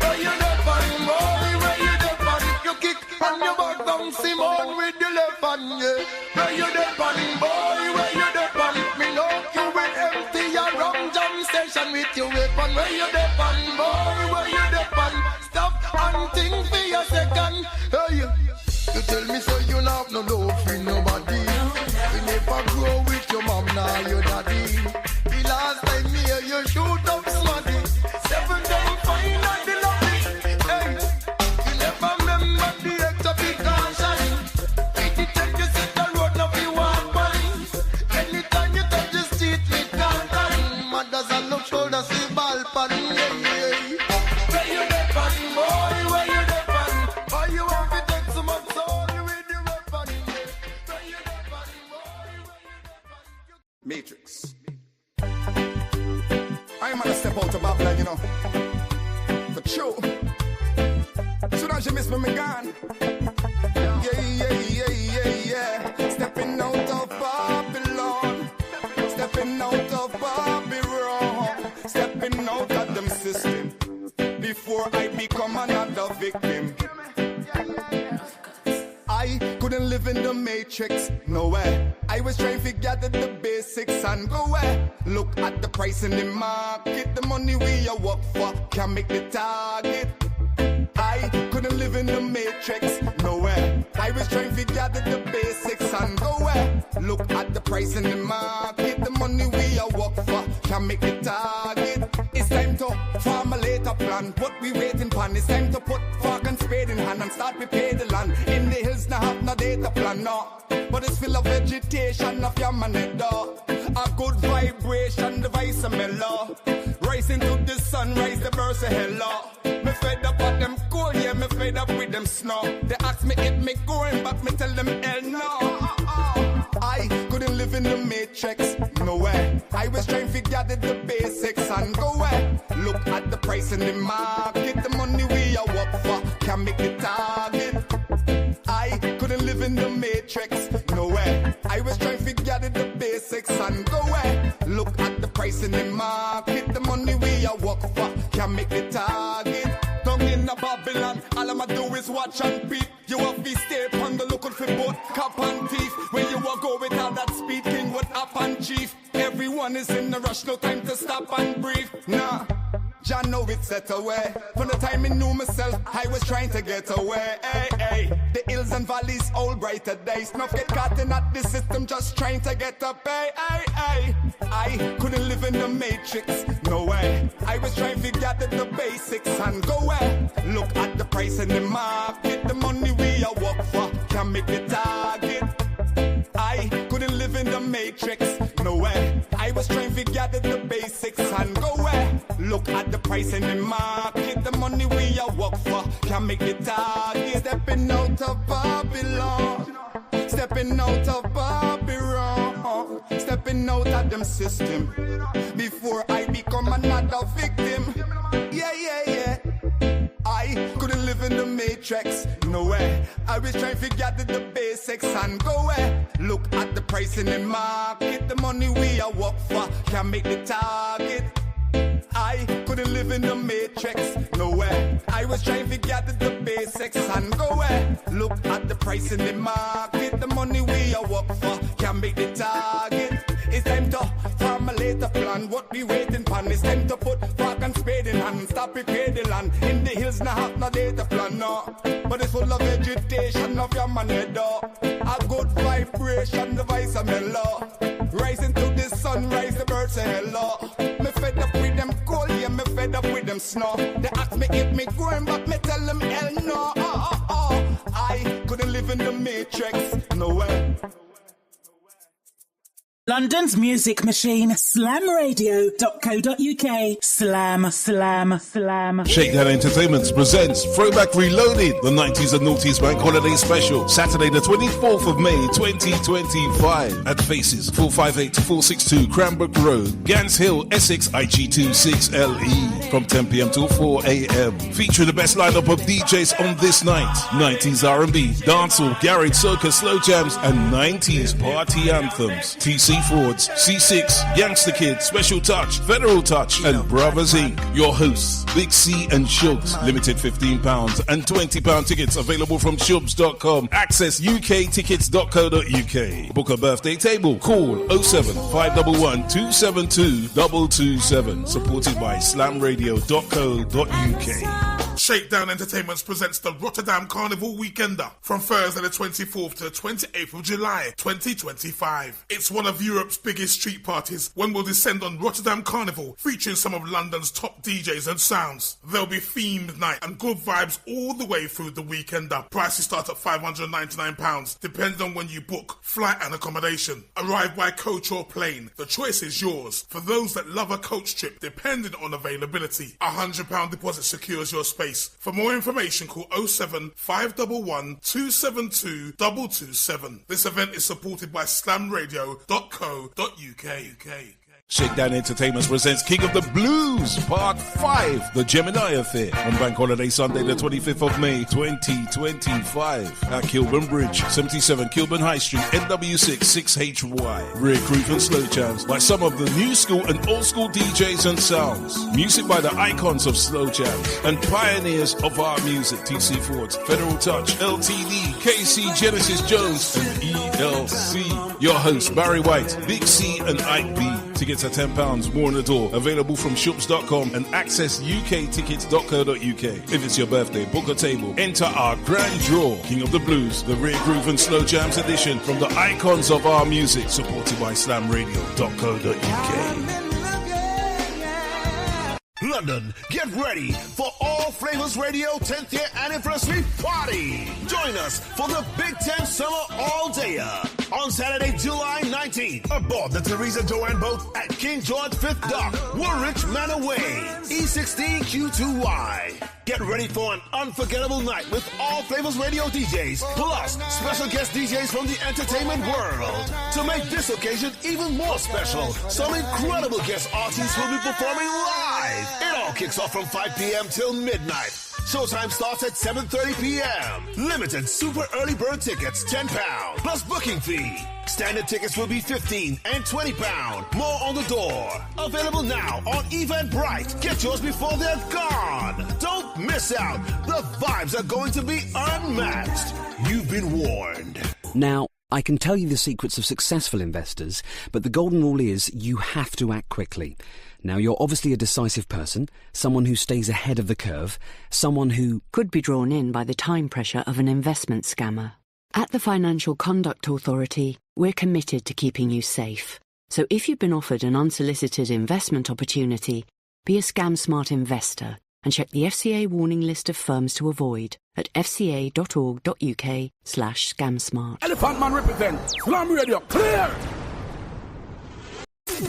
Where you there, buddy? Boy, where you there, buddy? You kick on your back down, Simone with the left hand, yeah. Where you there, buddy? Boy, where you there, buddy? Me know you will empty your rum jam station with your weapon. Where you there, buddy? Boy, where you there, buddy? Stop hunting for your second. Hey, you tell me so you not no love for nobody. You never grow with your mom, now your daddy. The last time me hear you shoot up smarty. 7 times fine at the lobby. Hey, you never remember the extra precaution. It take you sit the road, now you walk by. Anytime you touch the street, me can't time. Mothers and look shoulders, see ball pan. Where you there, pan? Boy, where you there, pan? Why you want to take so much soul with the weapon? Where you there, pan? Boy, where you there, pan? Matrix. I'm gonna step out of Babylon, you know. For true. Soon as you miss me gone. Yeah. Stepping out of Babylon. Stepping out of Babylon. Stepping out of them system. Before I become another victim. I couldn't live in the matrix, no way. I was trying to gather the basics and go away. Look at the price in the market, the money we are work for can make the target. I couldn't live in the matrix, no way. I was trying to gather the basics and go away. Look at the price in the market, the money we are work for can make the target. It's time to formulate a plan. What we waiting for? It's time to put fork and spade in hand and start prepare the land. In the hills now have no data plan, no. But it's full of vegetation of your money, dog. A good vibration, the vice of mellow. Rising to the sun, rise the birds of hello. Me fed up with them cold, yeah, me fed up with them snow. They ask me if me going back, me tell them hell no. I couldn't live in the matrix, no way. I was trying to gather the basics and go away. Look at the price in the market, the money we are work for can make the target. I couldn't live in the matrix, no way. I was trying to gather the basics and go away. Look at the price in the market, the money we are work for can make the target. Down in a Babylon, all I'ma do is watch and peep. You have to stay on the lookout for both cop and thief. Where you will go with all that speed, king what up and chief. Everyone is in a rush, no time to stop and breathe. Nah, John know it set away. From the time I knew myself, I was trying to get away. Hey. The hills and valleys, all brighter days. Not get caught in at the system, just trying to get up. Hey. I couldn't live in the matrix, no way. I was trying to gather the basics and go away. Look at the price in the market, the money we are work for can make the target. I couldn't live in the matrix, no way. I was trying to gather the basics and go away. Look at the price in the market, the money we are work for can make the target. Stepping out of Babylon, stepping out of Babylon, stepping out of them system. Before I become another victim. Yeah. I couldn't live in the matrix, no way. I was trying to gather the basics and go away. Look at the price in the market, the money we are work for can make the target. I couldn't live in the matrix, no way. I was trying to gather the basics and go away. Look at the price in the market, the money we are work for can make the target. It's time to formulate a plan. What we waiting for? It's time to put fork and spade in hand and start prepare the land. In the hills now have no data plan, no. But it's full of vegetation of your money, though. A good vibration, the vice of mellow. Rising to the sun, rise the birds say hello. Me fed up with them cold, yeah, me fed up with them snow. They ask me if me going back, me tell them hell no. I couldn't live in the matrix, no way. London's music machine, slamradio.co.uk. Slam, slam, slam. Shakedown Entertainment presents Throwback Reloaded, the 90s and Noughties Bank Holiday Special, Saturday the 24th of May 2025 at Faces, 458-462 Cranbrook Road, Gans Hill, Essex, IG26LE, from 10 p.m. till 4 a.m. Featuring the best lineup of DJs on this night: 90s R&B, dancehall, garage, soca, slow jams, and 90s party anthems. TC Fords, C6, Gangster Kid, Special Touch, Federal Touch, and Brothers Inc. Your hosts, Big C and Shubs. Limited £15 and £20 tickets available from shubs.com. Access uktickets.co.uk. Book a birthday table. Call 07 511 272 227. Supported by slamradio.co.uk. Shakedown Entertainment presents the Rotterdam Carnival Weekender from Thursday the 24th to the 28th of July 2025. It's one of Europe's biggest street parties when we'll descend on Rotterdam Carnival, featuring some of London's top DJs and sounds. There'll be themed night and good vibes all the way through the Weekender. Prices start at £599, depending on when you book, flight and accommodation. Arrive by coach or plane. The choice is yours. For those that love a coach trip, depending on availability, £100 deposit secures your space. For more information, call 07 511 272 227. This event is supported by slamradio.co.uk. Shakedown Entertainment presents King of the Blues Part 5, the Gemini Affair, on Bank Holiday Sunday the 25th of May 2025 at Kilburn Bridge, 77 Kilburn High Street, NW6 6HY. Rear groove and slow jams by some of the new school and old school DJs and sounds. Music by the icons of slow jams and pioneers of our music: TC Fords, Federal Touch, LTD, KC, Genesis Jones, and ELC. Your host Barry White, Big C, and Ike B. Tickets are £10, more on the door. Available from shubs.com and access uktickets.co.uk. If it's your birthday, book a table. Enter our grand draw, King of the Blues, the Rare Groove and Slow Jams edition from the icons of our music, supported by slamradio.co.uk. London, get ready for All Flavors Radio 10th year anniversary party. Join us for the Big Ten Summer All-Dayer on Saturday, July 19th, aboard the Theresa Joanne boat at King George 5th Dock, Woolwich Manor Way, E16Q2Y. Get ready for an unforgettable night with All Flavors Radio DJs, plus special guest DJs from the entertainment world. To make this occasion even more special, some incredible guest artists will be performing live. It all kicks off from 5 p.m. till midnight. Showtime starts at 7:30 p.m. Limited super early bird tickets, £10, plus booking fee. Standard tickets will be £15 and £20. More on the door. Available now on Eventbrite. Get yours before they're gone. Don't miss out. The vibes are going to be unmatched. You've been warned. Now, I can tell you the secrets of successful investors, but the golden rule is you have to act quickly. Now, you're obviously a decisive person, someone who stays ahead of the curve, someone who could be drawn in by the time pressure of an investment scammer. At the Financial Conduct Authority, we're committed to keeping you safe. So if you've been offered an unsolicited investment opportunity, be a scam-smart investor and check the FCA warning list of firms to avoid at fca.org.uk/scamsmart. Elephant Man represent Slam Radio clear.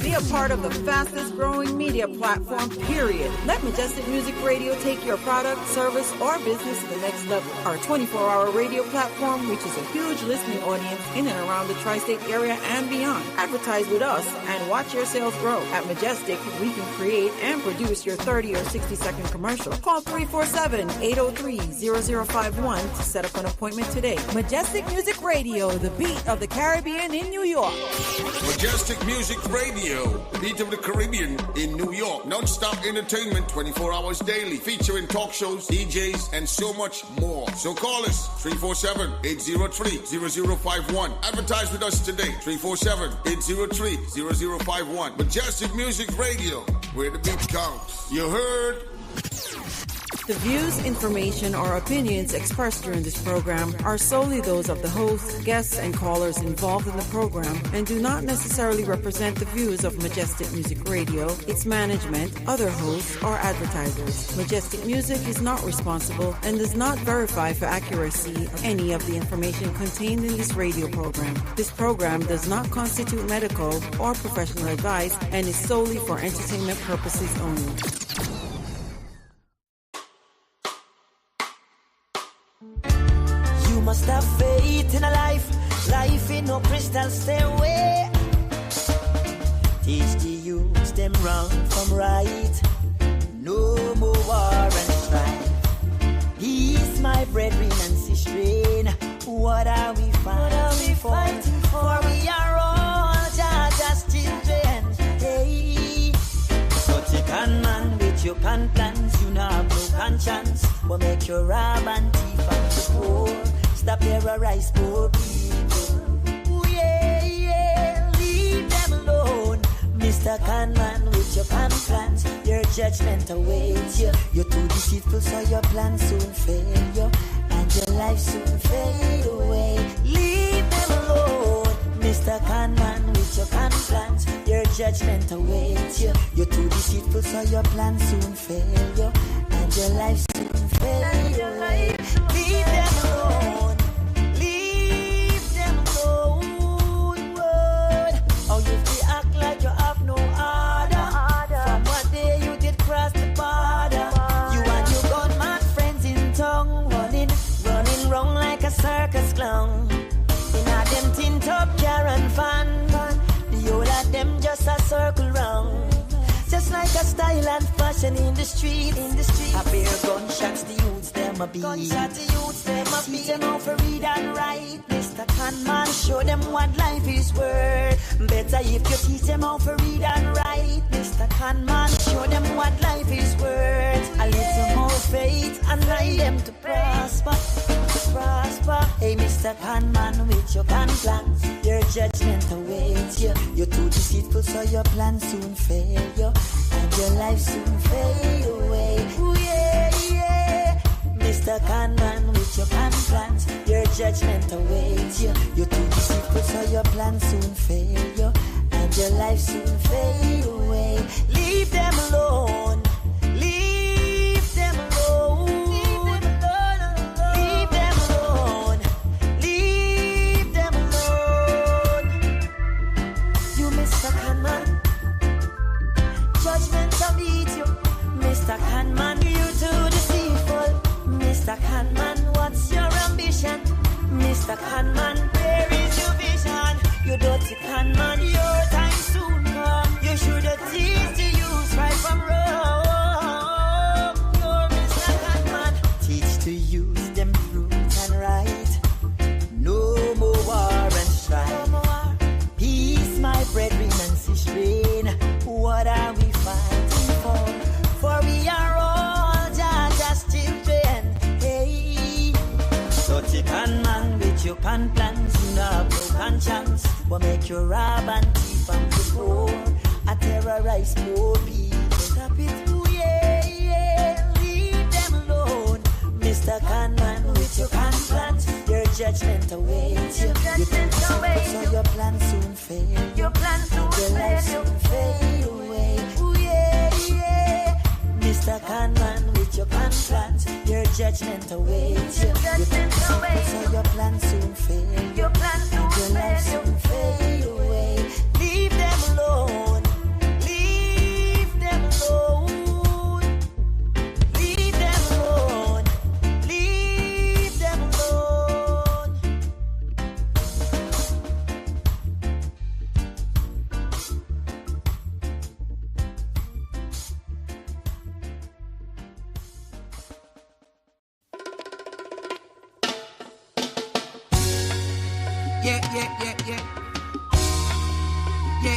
Be a part of the fastest growing media platform, period. Let Majestic Music Radio take your product, service, or business to the next level. Our 24-hour radio platform reaches a huge listening audience in and around the tri-state area and beyond. Advertise with us and watch your sales grow. At Majestic, we can create and produce your 30 or 60-second commercial. Call 347-803-0051 to set up an appointment today. Majestic Music Radio, the beat of the Caribbean in New York. Majestic Music Radio, beat of the Caribbean in New York. Non-stop entertainment 24 hours daily, featuring talk shows, DJs, and so much more. So call us 347-803-0051. Advertise with us today. 347-803-0051. Majestic Music Radio, where the beat counts. You heard? The views, information, or opinions expressed during this program are solely those of the host, guests, and callers involved in the program and do not necessarily represent the views of Majestic Music Radio, its management, other hosts, or advertisers. Majestic Music is not responsible and does not verify for accuracy of any of the information contained in this radio program. This program does not constitute medical or professional advice and is solely for entertainment purposes only. You must have faith in a life in no crystal stairway. Teach the youths them wrong from right. No more war and strife. Peace, my brethren and sister. What are we fighting for? For we are all Jaja's children. Hey, so take on man with your can plans. You know have no conscience. But make your rob and thief and the poor. Stop terrorize poor people. Ooh, yeah, leave them alone. Mr. Conman with your can plans. Your judgment awaits you. You're too deceitful, so your plans soon fail you. And your life soon fade away. Leave them alone. Mr. Conman with your can plans. Your judgment awaits you. You're too deceitful, so your plans soon fail you. And your life soon fade away. Leave them alone. Leave them alone. Oh, you feel act like you have no order. From what day you did cross the border. You and your gunman friends in tongue. Running wrong like a circus clown. In a them tint up car and van. The whole of them just a circle round. Just like a style and fashion in the street. A pair of gunshots, the youths them a beat. Teach them how to read and write. Mr. Conman, show them what life is worth. Better if you teach them how to read and write. Mr. Conman, show them what life is worth. A little more faith and guide them to prosper. Hey, Mr. Conman, with your can plans, your judgment awaits you. You're too deceitful, so your plans soon fail you. And your life soon fade away. Ooh, yeah. Mr. Conman with your can plans. Your judgment awaits you. You're too deceitful, so your plans soon fail you. And your life soon fade away. Leave them alone. Leave them alone. Leave them alone. Leave them alone. You, Mr. Conman. Judgment will meet you, Mr. Conman. You too deceitful, Mr. Conman. What's your ambition, Mr. Conman? Where is your vision? You dirty Conman. Your time soon come. You should have teach the youth right from wrong. You're Mr. Conman. Teach the youth them fruit and right. No more war and strife. Peace, my brethren and sister. What are we fighting for we are all Jaja's children. Hey, so take on man with your can plans. You know have no conscience. What make you rob and thief and the poor. I terrorize poor people. Stop it, ooh, yeah. Leave them alone. Mr. Conman with your can plans. Your judgment awaits you. You think so your plans soon fail. Your plans soon fail. Your life soon fade away. Ooh, yeah. Mr. Conman with your can plans. Your judgment awaits you. You think so your plans soon fail. Your plans soon fail. Your life soon fade away. Leave them alone. Leave them alone. Leave them alone. Leave them alone.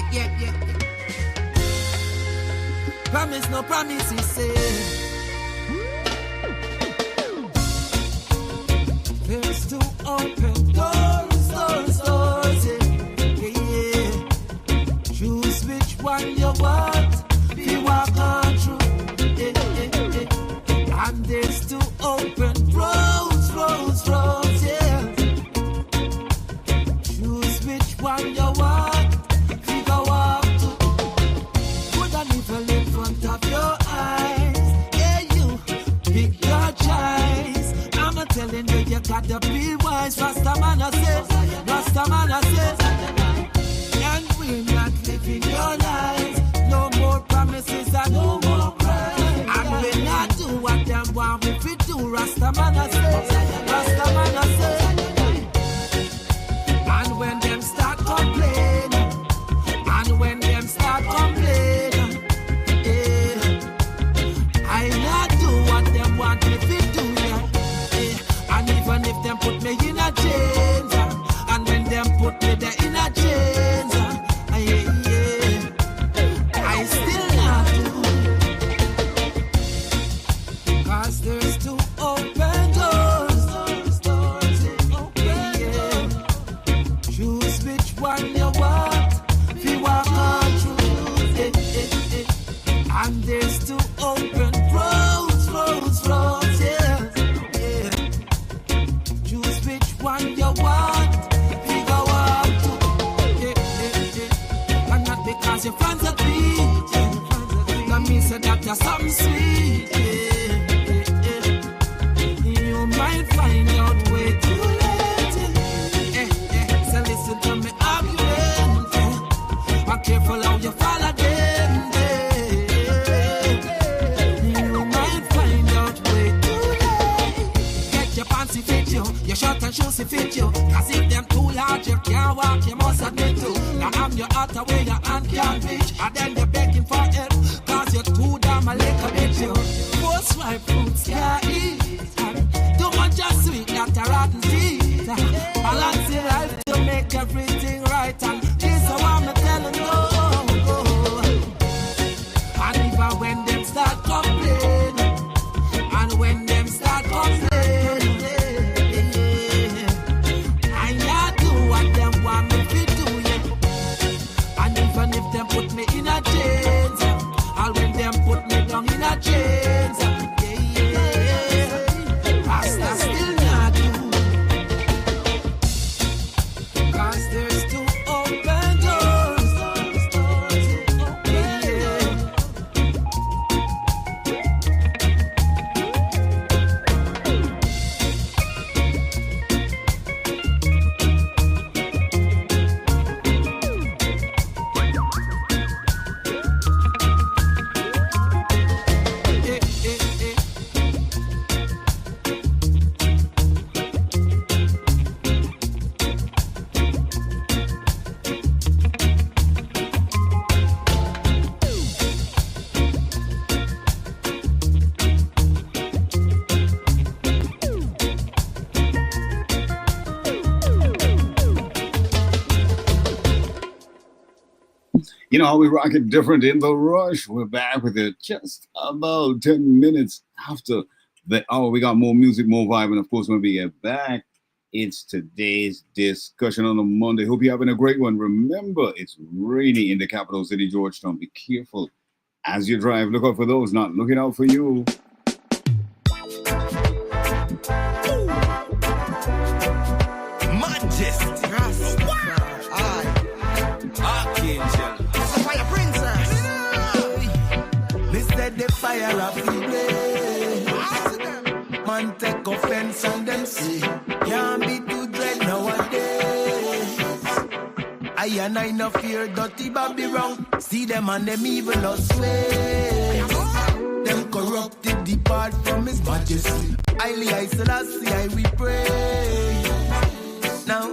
Yeah. Promise, no promise, he said. There's to open doors, yeah. Choose which one you want, you walk on through, yeah. And there's open roads, yeah. Choose which one you want, figure out to. Good and evil in front of your eyes, yeah, you pick your choice. I'm not telling you, you gotta be wise. Rastaman I say, and we're not living your lives. No more promises and no more crime. And we're not do what them want if we do. Rastaman I say. And when them start complaining, yeah, I not do what them want if we do, yeah. And even if them put me in a chains, and when them put me there in a chains, I still not do. Cause there's two open doors, yeah. Choose which one you want, if you walk on through, and there's two open roads, yeah. Choose which one you want, figure out to, and not because your friends are beat, that means that you're something sweet, you might find out way too late, so listen to me argument, be careful how you fall again, you might find out way too late. Get your pants fit you, your shirt and shoes fit you, cause if them too large you can't walk, you must admit to. Now I'm your out away your hand can't reach, and then you're begging for help, cause you're too damn a little bit you. Most ripe fruits can't eat, too much just sweet that a rotten teeth. Balance your life to make everything right, and this is how I'm telling you. And even when them start complaining, I not do what them want me to do, yeah. And even if them put me in a chains, and when them put me down in a chains, Rasta still not do. Cause there's two open doors, yeah. You know how we rock it different in the rush. We're back with it just about 10 minutes after the hour. We got more music, more vibe, and of course, when we get back, it's today's discussion on a Monday. Hope you're having a great one. Remember, it's rainy in the capital city, Georgetown. Be careful as you drive. Look out for those not looking out for you. Majesty, Archangel, Fire Princess. This said the fire of the blaze. Man take offense and them say, can't be too dread nowadays. I and I no fear dirty Bobby wrong. See them and them evil no sway. Them corrupted depart from his majesty. Highly I Selassie I we pray. Now,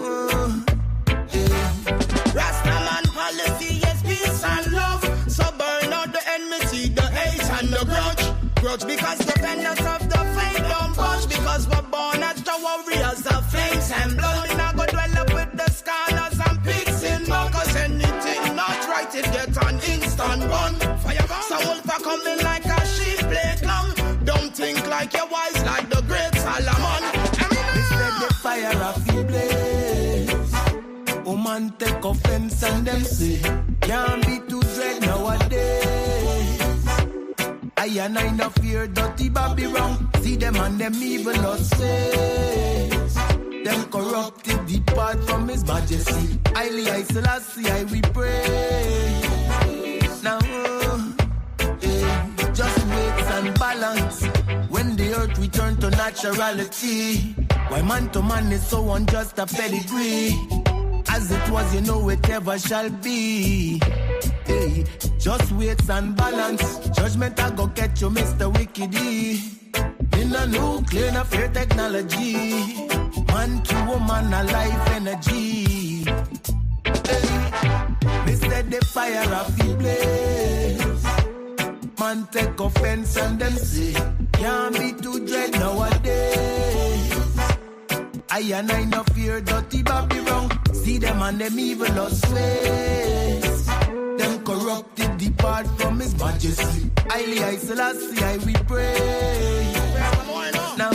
Rastaman policy is peace and love. So burn out the enmity, the hate and the grudge because the vendors of the faith don't budge. Because we're born as the warriors of flames and blood. We not go dwell up with the scholars and pigs in mud. Cause anything not right, it get an instant run. So wolf are coming like a sheep play clown. Don't think like you're wise like the great Solomon. This let the fire of the blaze. Woman take offense and them say, can't be too dread nowadays. I and I no fear dirty Babylon. See them and them evil ways. Them corrupted depart from his majesty. Highly I Selassie, I we pray. Now, just weights and balance. When the earth return to naturality. Why man to man is so unjust a pedigree. As it was, you know it ever shall be. Hey, just weights and balance. Judgment I go get you, Mr. Wickedy. In a nuclear, no fear technology. Man to woman, a life energy. Hey, they said the fire of the blaze. Man take offense and them say, can't be too dread nowadays. I and I no fear dirty Babylon. See them and them evil ways. Them corrupted depart from his majesty. Highly I Selassie, I we pray. Now,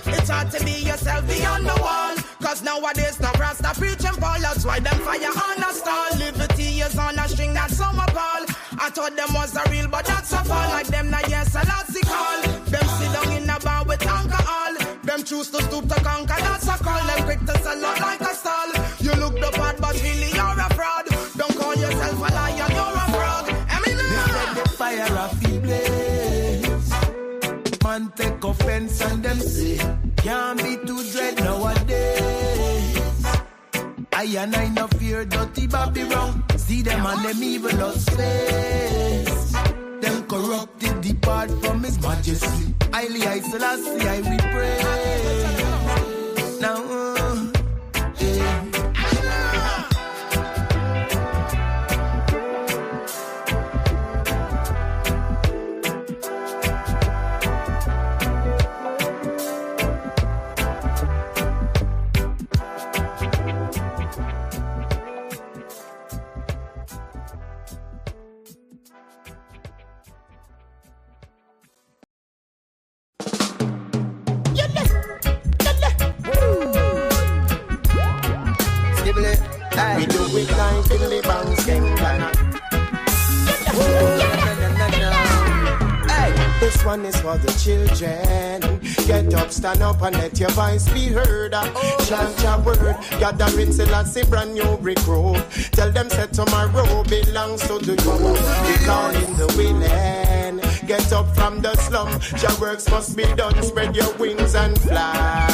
it's hard to be yourself beyond the wall. Cause nowadays no Rasta preaching Paul. That's why them fire on a stall. Liberty is on a string, that's some Paul. I thought them was a real, but that's a fall. Like them not yes, Selassie call. Them sit down in a bar with alcohol. Them choose to stoop to conquer, that's a call. Them quick to sell out like a stall. You look the part, but really you're a fraud. Don't call yourself a liar, you're a fraud. They said the fire of the blaze. Man take offense and them say, can't be too dread nowadays. I and I no fear dirty Babylon. See them and them evil ways. Them corrupted depart from his majesty. Highly I Selassie, I we pray. Now, we do it like Billy Banks Guyana. Hey, this one is for the children. Get up, stand up, and let your voice be heard. Chant your word, gathering Selassie, brand new recruit. Tell them say tomorrow belongs to the youth. We call in the willing. Get up from the slum. Your works must be done. Spread your wings and fly.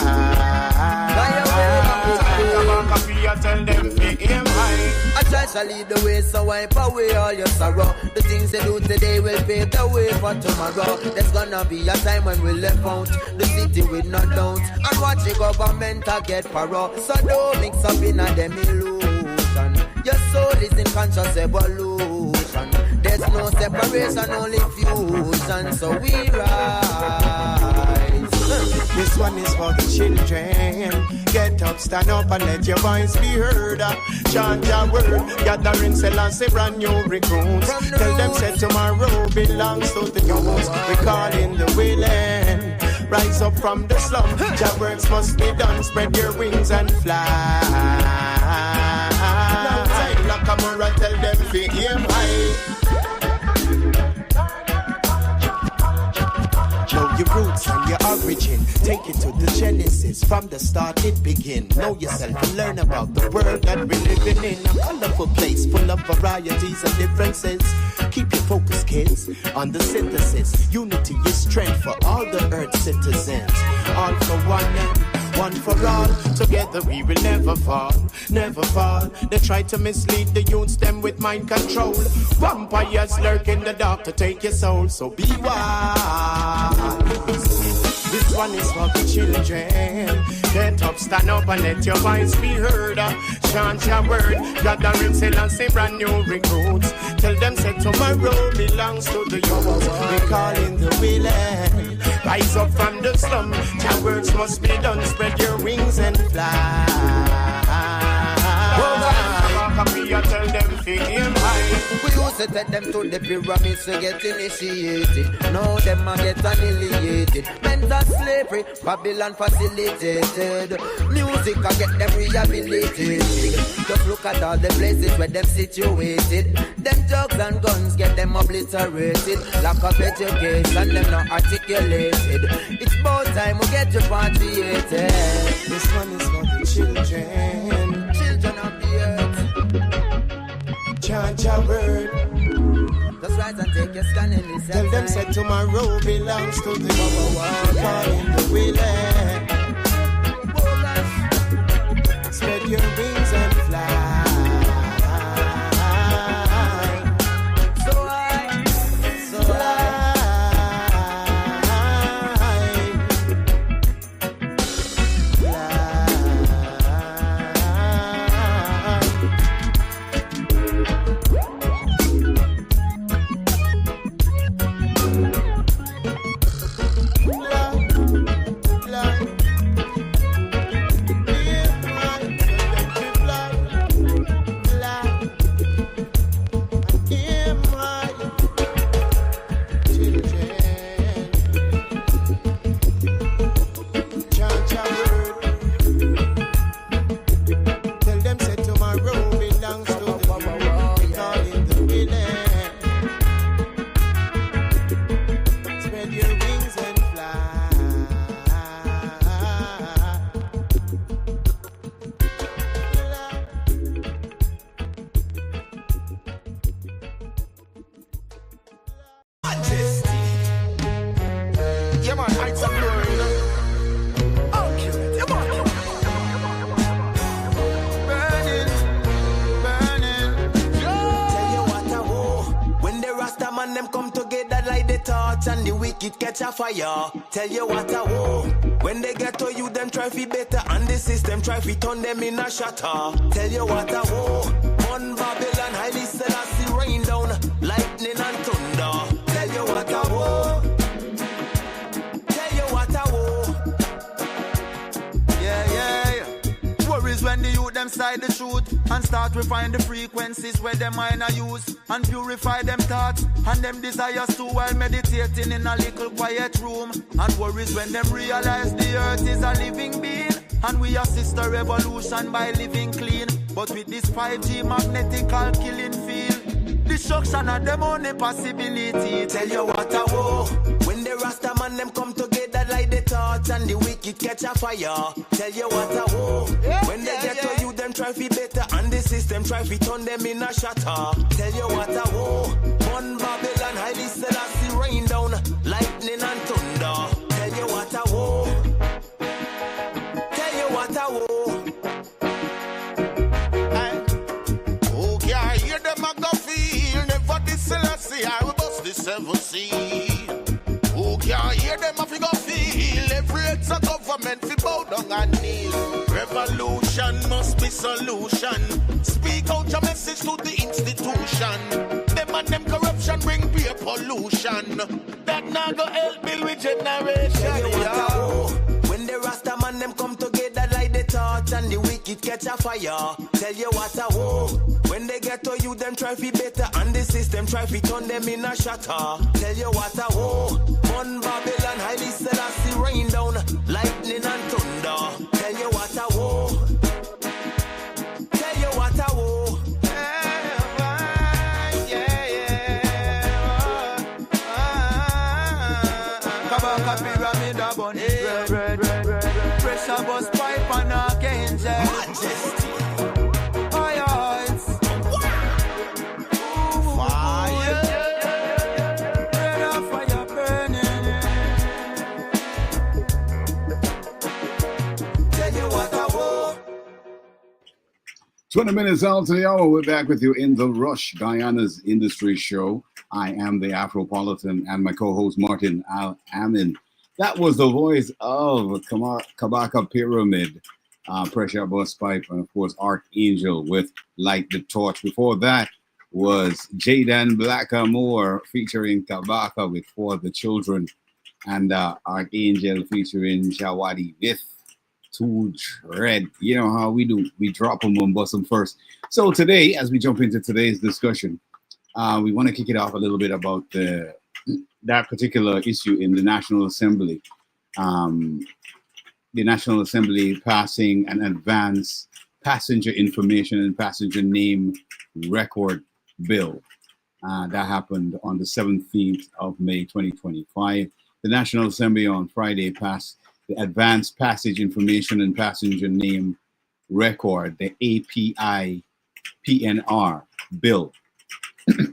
Tell them pick him high. I try to lead the way, so wipe away all your sorrow. The things they do today will pave the way for tomorrow. There's gonna be a time when we left out the city with no doubt and watch the government get paro. So don't mix up in a them illusion. Your soul is in conscious evolution. There's no separation, only fusion. So we rise. This one is for the children. Get up, stand up, and let your voice be heard. Chant your word, gathering Selassie, brand new recruits. Tell them say tomorrow belongs to the youth. We call in the willing. Rise up from the slum. Your works must be done. Spread your wings and fly. Now time like a mirror, tell them to aim high. Know your roots and your origin. Take it to the genesis. From the start it begin. Know yourself and learn about the world that we're living in. A colorful place full of varieties and differences. Keep your focus, kids, on the synthesis. Unity is strength for all the earth citizens. All for one and one for all. Together we will never fall, never fall. They try to mislead the youths, them with mind control. Vampires lurk in the dark to take your soul, so be wise. This one is for the children. Get up, stand up, and let your voice be heard. Chant your word, gathering Selassie, brand new recruits. Tell them say tomorrow belongs to the youth. We call in the willing. Rise up from the slum. Your words must be done. Spread your wings and fly. Tell them feel him high. We use say take them to the pyramids to get initiated. Now them a get annihilated. Mental slavery, Babylon facilitated. Music a get them rehabilitated. Just look at all the places where them situated. Them drugs and guns get them obliterated. Lack of education, them not articulated. It's about time we get repatriated. This one is for the children. Children of the earth. Chant your word. Just rise and take your stand in this. Tell them say tomorrow belongs to the Lord. Calling the willing. Spread your wings and fly. Fire. Tell you what I want. When they get to you, them try fi better, and the system try fi turn them in a shatter. Tell you what I want. One Babylon, highly Selassie rain down, lightning and thunder. Tell you what I want. Tell you what I want. Yeah. Worries when the youth them side the truth and start refine the frequencies where them mind are use and purify them thoughts and them desires too while meditating in a little quiet room. And worries when them realize the earth is a living being and we assist the revolution by living clean. But with this 5G magnetical killing field, destruction of them only possibility. Tell you what I want. When the Rasta man them come together like the torch and the wicked catch a fire. Tell you what I want. When they get to you, them try fi better, and the system try fi turn them in a shatter. Tell you what I want. One Babylon, highly Selassie rain down, lightning and thunder. Tell you what I want. Tell you what I want. Oh, yeah, hear them a go feel. Never this Selassie, I will bust the 7 sea. Oh, yeah, hear them a fi go feel. Every it's a government fi bow down and kneel. Revolution must be solution. Speak out your message to the institution. Them and them corruption bring beer pollution. That now go help build with generation. When the Rasta man them come together like the torch and the wicked catch a fire. Tell you what I want. When they get to you, them try fi better, and the system try fi turn them in a shatter. Tell you what I want. One Babylon, highly Selassie rain down, lightning and thunder. Tell you what I want. Tell you what I want. Kabaka pyramid a bun red. Pressure bus pipe and archangel. Majesty. Fire. Red fire burning. Tell you what I want. 20 minutes out to the hour. We're back with you in the Rush, Guyana's industry show. I am the Afropolitan and my co-host Martain Al-Ameen. That was the voice of Kabaka Pyramid, Pressure Bus Pipe, and of course Archangel with Light the Torch. Before that was Jaden Blackamore featuring Kabaka with For the Children, and Archangel featuring Shawadi with To Dread. You know how we do. We drop them and bust them first. So today, as we jump into today's discussion, we want to kick it off a little bit about that particular issue in the National Assembly. The National Assembly passing an advanced passenger information and passenger name record bill. That happened on the 17th of May 2025. The National Assembly on Friday passed the Advanced Passage Information and Passenger Name Record, the API PNR bill,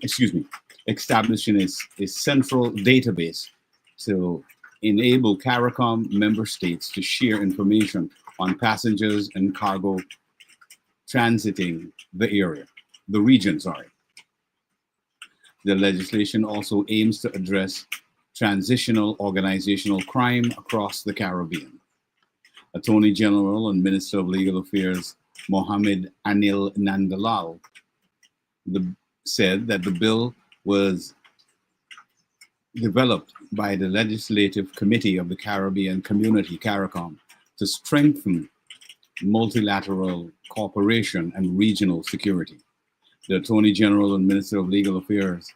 excuse me, establishing a central database to enable CARICOM member states to share information on passengers and cargo transiting the region. The legislation also aims to address transitional organizational crime across the Caribbean. Attorney General and Minister of Legal Affairs Mohammed Anil Nandalal said that the bill was developed by the Legislative Committee of the Caribbean Community, CARICOM, to strengthen multilateral cooperation and regional security. The Attorney General and Minister of Legal Affairs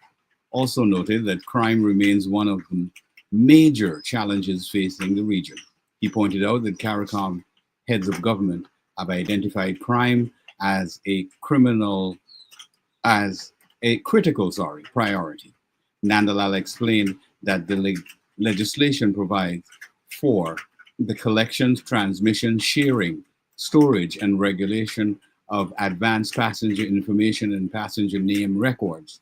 also noted that crime remains one of the major challenges facing the region. He pointed out that CARICOM heads of government have identified crime as a critical priority. Nandalal explained that the legislation provides for the collection, transmission, sharing, storage, and regulation of advanced passenger information and passenger name records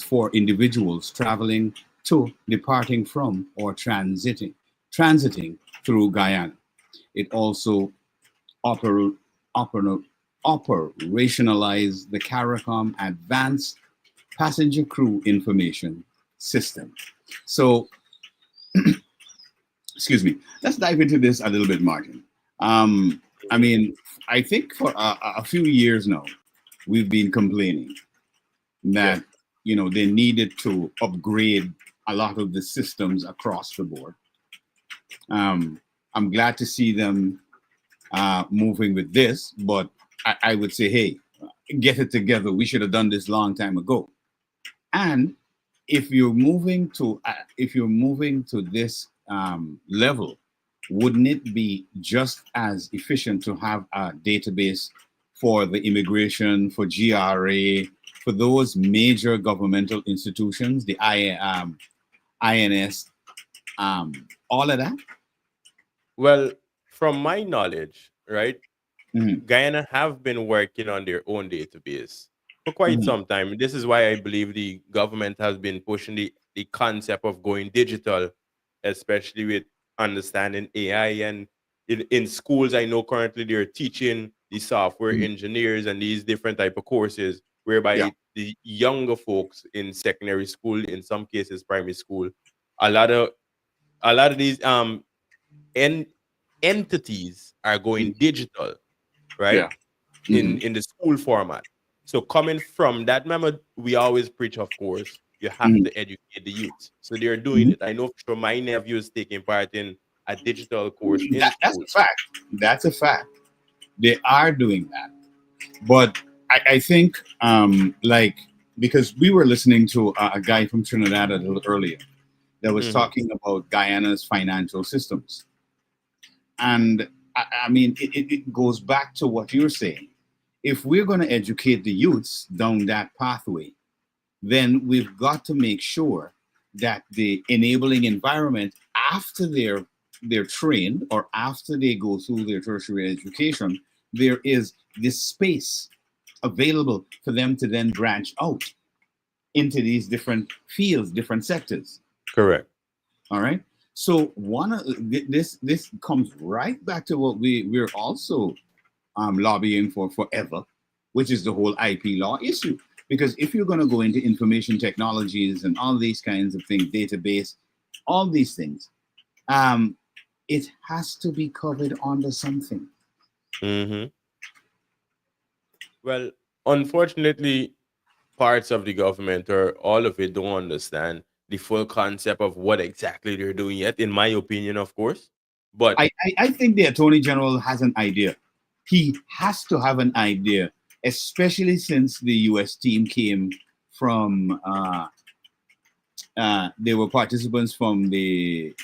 for individuals traveling to, departing from, or transiting through Guyana. It also operationalized the CARICOM Advanced Passenger Crew Information System. So, excuse me, let's dive into this a little bit, Martin. I mean, I think for a few years now, we've been complaining that, you know, they needed to upgrade a lot of the systems across the board. I'm glad to see them moving with this, but I would say, hey, get it together. We should have done this long time ago. And if you're moving to this level, wouldn't it be just as efficient to have a database for the immigration, for GRA, for those major governmental institutions, the INS, all of that? Well, from my knowledge, right, Guyana have been working on their own database for quite some time. This is why I believe the government has been pushing the concept of going digital, especially with understanding AI. And in schools, I know currently they're teaching the software engineers and these different type of courses, whereby the younger folks in secondary school, in some cases primary school, a lot of these entities are going digital, right? In the school format. So coming from that, remember, we always preach, of course, you have to educate the youth. So they're doing it. I know for my nephew is taking part in a digital course in school. That's a fact. That's a fact. They are doing that. But I think, because we were listening to a guy from Trinidad a little earlier that was talking about Guyana's financial systems. And I mean, it goes back to what you're saying. If we're going to educate the youths down that pathway, then we've got to make sure that the enabling environment after they're trained or after they go through their tertiary education, there is this space available for them to then branch out into these different fields, different sectors. Correct. All right. So this comes right back to what we're also lobbying for forever, which is the whole IP law issue. Because if you're going to go into information technologies and all these kinds of things, database, all these things, it has to be covered under something. Well, unfortunately, parts of the government or all of it don't understand the full concept of what exactly they're doing yet, in my opinion, of course. But I think the Attorney General has an idea. He has to have an idea especially since the U.S. team came from, they were participants from the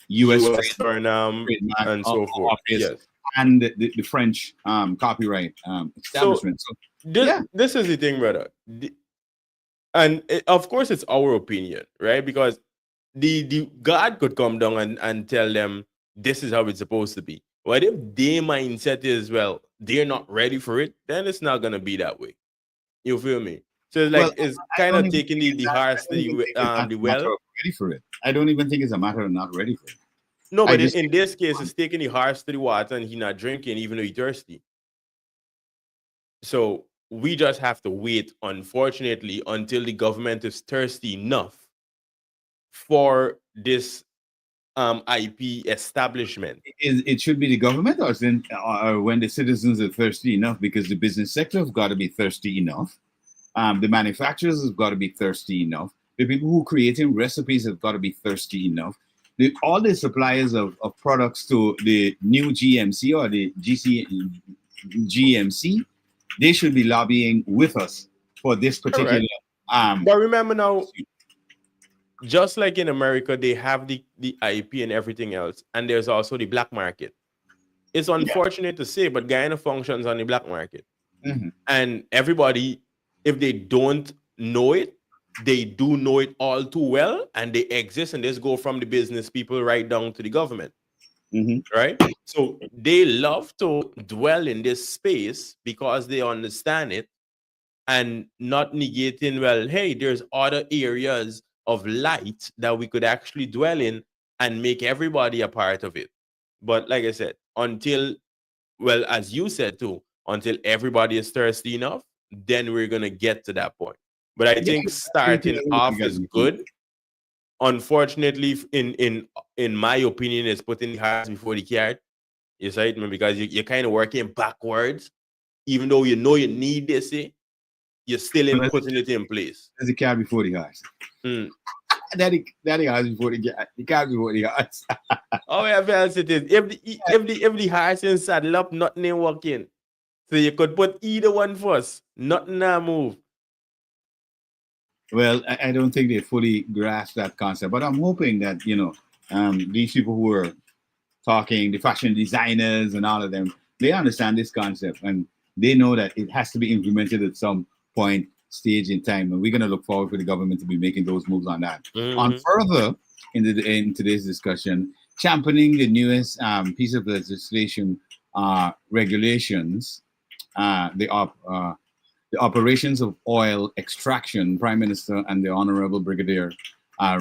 U.S. Burnham and so forth. office Yes. and the French copyright establishment. So, this is the thing, brother. Of course, it's our opinion, right? Because the God could come down and tell them this is how it's supposed to be. But if their mindset is, well, they're not ready for it, then it's not gonna be that way. You feel me? So it's like it's kind of taking the hearts to the well. Ready for it. I don't even think it's a matter of not ready for it. No, but in this case, it's taking the hearts to the water and he's not drinking even though he's thirsty. So we just have to wait, unfortunately, until the government is thirsty enough for this IP establishment. It should be the government, or when the citizens are thirsty enough, because the business sector have got to be thirsty enough. The manufacturers have got to be thirsty enough. The people who are creating recipes have got to be thirsty enough. All the suppliers of products to the new GMC or the GMC, they should be lobbying with us for this particular. But remember now, just like in America, they have the IP and everything else, and there's also the black market. It's unfortunate to say, but Guyana functions on the black market. Mm-hmm. And everybody, if they don't know it, they do know it all too well, and they exist, and this go from the business people right down to the government. Mm-hmm. Right? So they love to dwell in this space because they understand it and not negating, well, hey, there's other areas of light that we could actually dwell in and make everybody a part of it. But like I said, until, well, as you said too, until everybody is thirsty enough, then we're going to get to that point. But I think starting off is good. Unfortunately, in my opinion, it's putting the horse before the cart. You see it, man, because you're kind of working backwards. Even though you know you need this, you're still putting it in place. There's the cart before the horse. Daddy horse before the cart before the horse. Oh, yeah, else it is. If the horse in saddle up, nothing ain't working. So you could put either one first. Nothing now move. Well, I don't think they fully grasp that concept, but I'm hoping that, these people who are talking, the fashion designers and all of them, they understand this concept and they know that it has to be implemented at some point, stage in time. And we're going to look forward for the government to be making those moves on that. Mm-hmm. On further, in today's discussion, championing the newest piece of legislation, regulations, the operations of oil extraction, Prime Minister and the Honorable Brigadier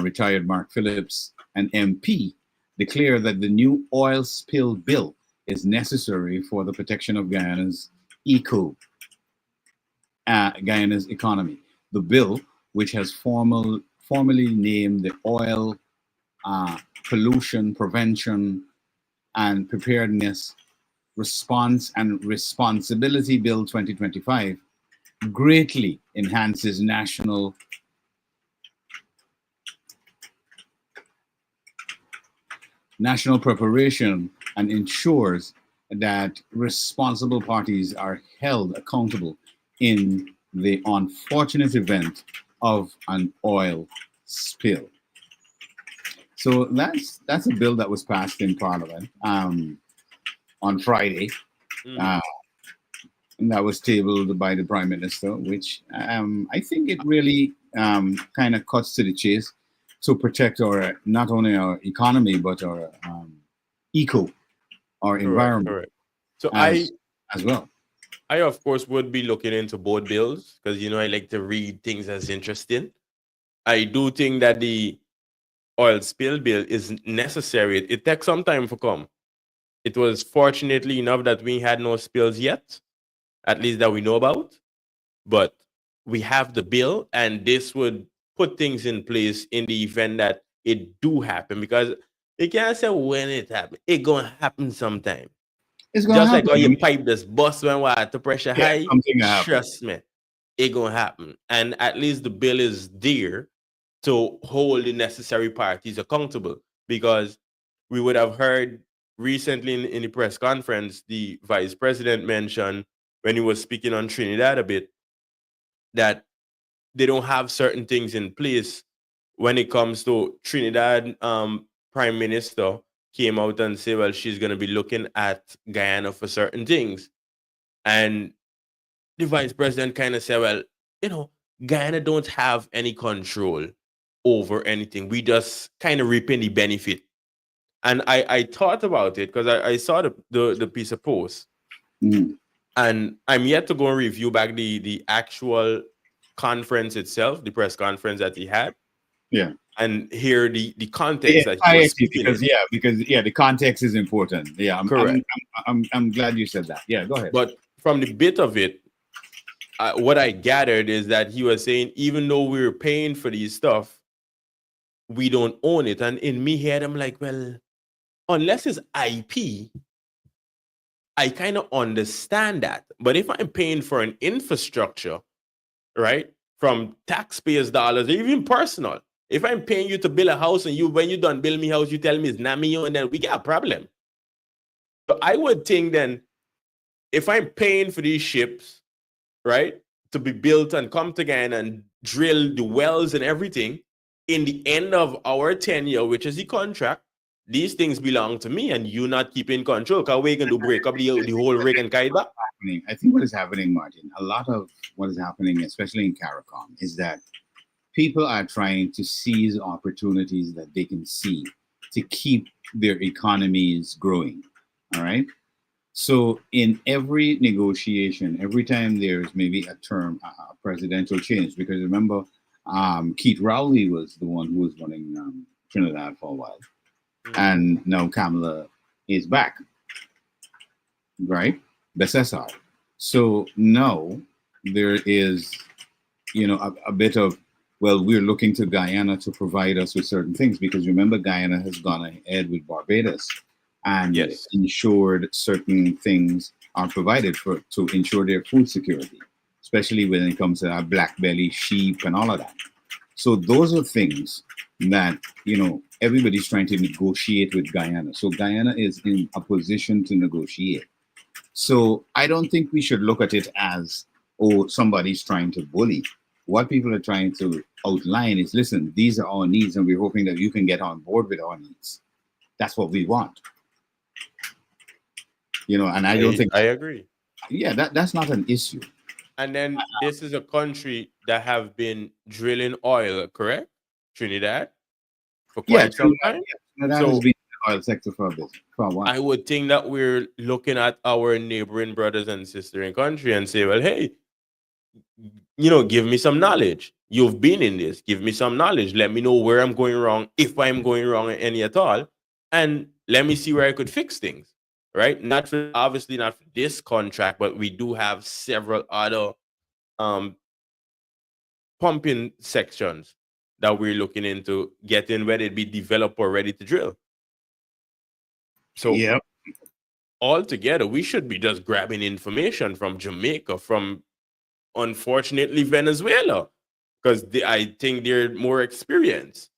retired Mark Phillips, an MP, declared that the new oil spill bill is necessary for the protection of Guyana's economy. The bill, which has formally named the Oil Pollution Prevention and Preparedness Response and Responsibility Bill 2025, greatly enhances national preparation and ensures that responsible parties are held accountable in the unfortunate event of an oil spill. So that's a bill that was passed in Parliament on Friday. And that was tabled by the Prime Minister, which I think it really kind of cuts to the chase to protect not only our economy, but our environment. Correct. So as well. I, of course, would be looking into both bills because, I like to read things as interesting. I do think that the oil spill bill is necessary. It takes some time to come. It was fortunately enough that we had no spills yet, at least that we know about. But we have the bill, and this would put things in place in the event that it do happen. Because you can't say when it happens. It's going to happen sometime. It's going to happen. Just like how you pipe this bus when water pressure high, trust me, it's going to happen. And at least the bill is there to hold the necessary parties accountable. Because we would have heard recently in the press conference, the vice president mentioned when he was speaking on Trinidad a bit, that they don't have certain things in place when it comes to Trinidad. Prime Minister came out and said, well, she's going to be looking at Guyana for certain things. And the vice president kind of said, well, Guyana don't have any control over anything. We just kind of reaping the benefit. And I thought about it because I saw the piece of post. And I'm yet to go and review back the actual conference itself, the press conference that he had. Yeah. And hear the context that he was speaking because the context is important. Yeah, correct. I'm glad you said that. Yeah, go ahead. But from the bit of it, what I gathered is that he was saying, even though we're paying for these stuff, we don't own it. And in me head, I'm like, well, unless it's IP, I kind of understand that. But if I'm paying for an infrastructure, right, from taxpayers' dollars, or even personal, if I'm paying you to build a house and when you done build me house, you tell me it's not me, and then we got a problem. So I would think then, if I'm paying for these ships, right, to be built and come to Guyana and drill the wells and everything, in the end of our tenure, which is the contract, these things belong to me and you not keeping control. Because we can do break up the whole rig and kite back. I think what is happening, Martin, a lot of what is happening, especially in CARICOM, is that people are trying to seize opportunities that they can see to keep their economies growing. All right. So in every negotiation, every time there's maybe a presidential change, because remember, Keith Rowley was the one who was running Trinidad for a while. And now Kamala is back, right? Besessar. So now there is, a bit of, well, we're looking to Guyana to provide us with certain things, because remember, Guyana has gone ahead with Barbados and ensured certain things are provided to ensure their food security, especially when it comes to our black belly sheep and all of that. So those are things that, everybody's trying to negotiate with Guyana. So Guyana is in a position to negotiate. So I don't think we should look at it as, somebody's trying to bully. What people are trying to outline is, listen, these are our needs, and we're hoping that you can get on board with our needs. That's what we want. And I don't think... I agree. Yeah, that's not an issue. And then this is a country that have been drilling oil, correct? Trinidad? For quite some time. Trinidad has been in the oil sector for a bit. For a while. I would think that we're looking at our neighboring brothers and sisters in country and say, well, hey, give me some knowledge. You've been in this. Give me some knowledge. Let me know where I'm going wrong, if I'm going wrong any at all. And let me see where I could fix things. Right? Obviously not for this contract, but we do have several other pumping sections that we're looking into getting, whether it be developed or ready to drill. So altogether, we should be just grabbing information from Jamaica, from, unfortunately, Venezuela, because I think they're more experienced.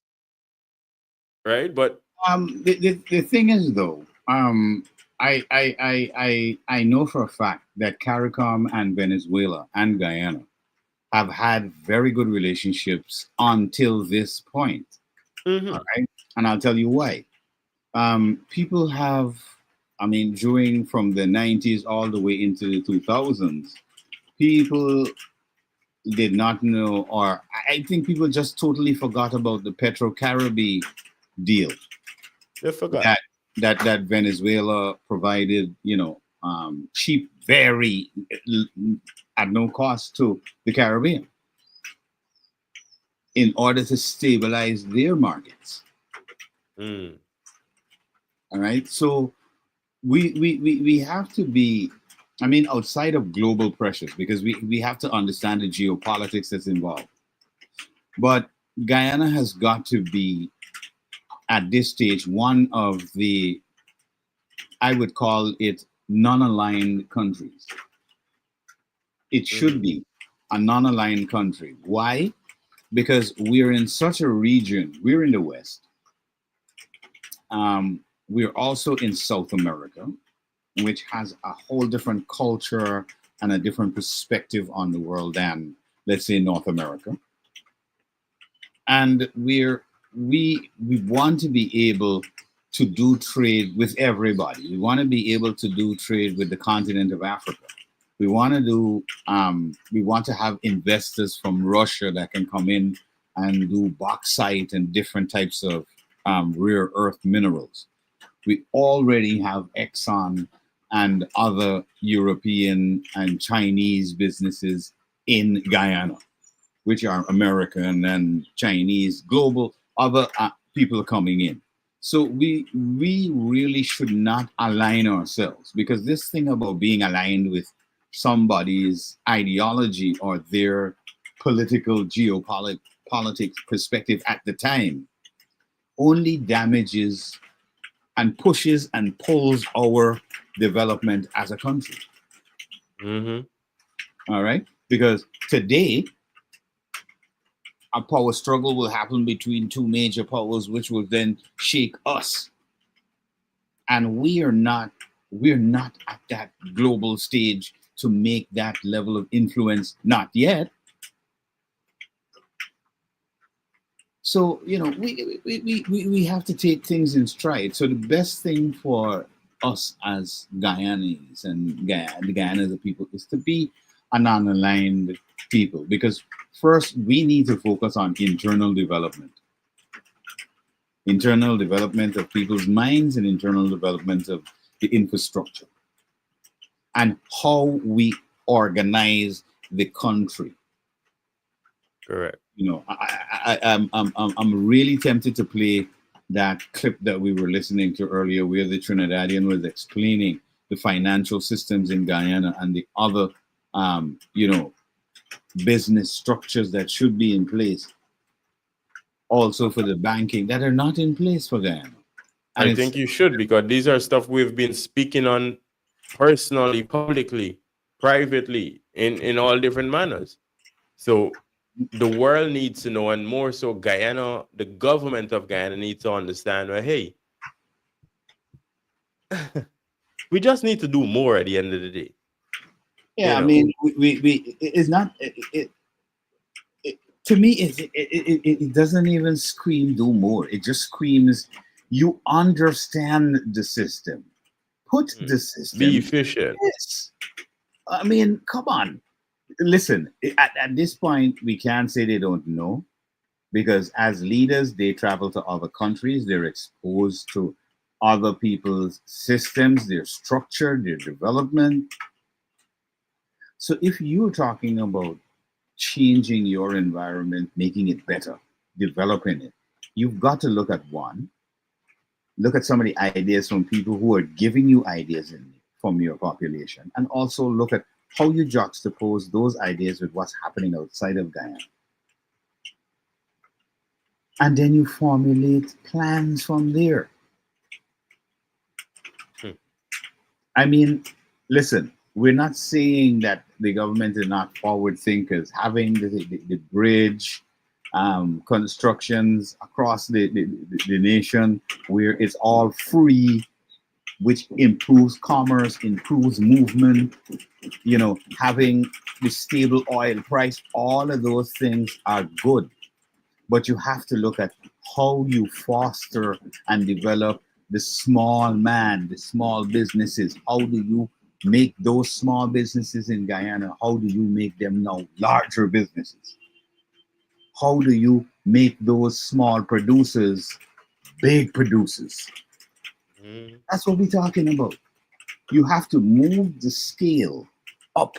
Right? But the thing is, though, I know for a fact that CARICOM and Venezuela and Guyana have had very good relationships until this point. All right? And I'll tell you why. People have, during from the 90s all the way into the 2000s, people did not know, or I think people just totally forgot about the Petro-Caribbean deal. They forgot. That Venezuela provided, cheap, very at no cost to the Caribbean in order to stabilize their markets. All right. So we have to be, outside of global pressures, because we have to understand the geopolitics that's involved. But Guyana has got to be, at this stage, one of the, I would call it, non-aligned countries. It should be a non-aligned country. Why? Because we're in such a region. We're in the West. We're also in South America, which has a whole different culture, and a different perspective on the world than, let's say, North America. And we want to be able to do trade with everybody. We want to be able to do trade with the continent of Africa. We want to have investors from Russia that can come in and do bauxite and different types of rare earth minerals. We already have Exxon and other European and Chinese businesses in Guyana, which are American and Chinese, global, other people coming in. So we really should not align ourselves, because this thing about being aligned with somebody's ideology or their political geopolitics perspective at the time only damages and pushes and pulls our development as a country. All right? Because today, a power struggle will happen between two major powers, which will then shake us. And we're not at that global stage to make that level of influence, not yet. So, you know, we have to take things in stride. So the best thing for us as Guyanese and Guyana as a people is to be a non-aligned people, because first we need to focus on internal development of people's minds and internal development of the infrastructure and how we organize the country. Correct. You know, I'm really tempted to play that clip that we were listening to earlier, where the Trinidadian was explaining the financial systems in Guyana and the other, business structures that should be in place, also for the banking, that are not in place for Guyana. And I think you should, because these are stuff we've been speaking on personally, publicly, privately, in all different manners. So the world needs to know, and more so Guyana, the government of Guyana needs to understand, well, hey, we just need to do more at the end of the day. Yeah, I mean, we it's not. To me, it doesn't even scream do more. It just screams you understand the system. Put the system. Be efficient. Yes. I mean, come on. Listen, at this point, we can't say they don't know, because as leaders, they travel to other countries. They're exposed to other people's systems, their structure, their development. So if you're talking about changing your environment, making it better, developing it, you've got to look at look at some of the ideas from people who are giving you ideas from your population, and also look at how you juxtapose those ideas with what's happening outside of Guyana. And then you formulate plans from there. I mean, listen, we're not saying that the government is not forward thinkers. Having the bridge constructions across the nation where it's all free, which improves commerce, improves movement, you know, having the stable oil price, all of those things are good. But you have to look at how you foster and develop the small man, the small businesses. How do you make those small businesses in Guyana, how do you make them now larger businesses? How do you make those small producers big producers? That's what we're talking about. You have to move the scale up.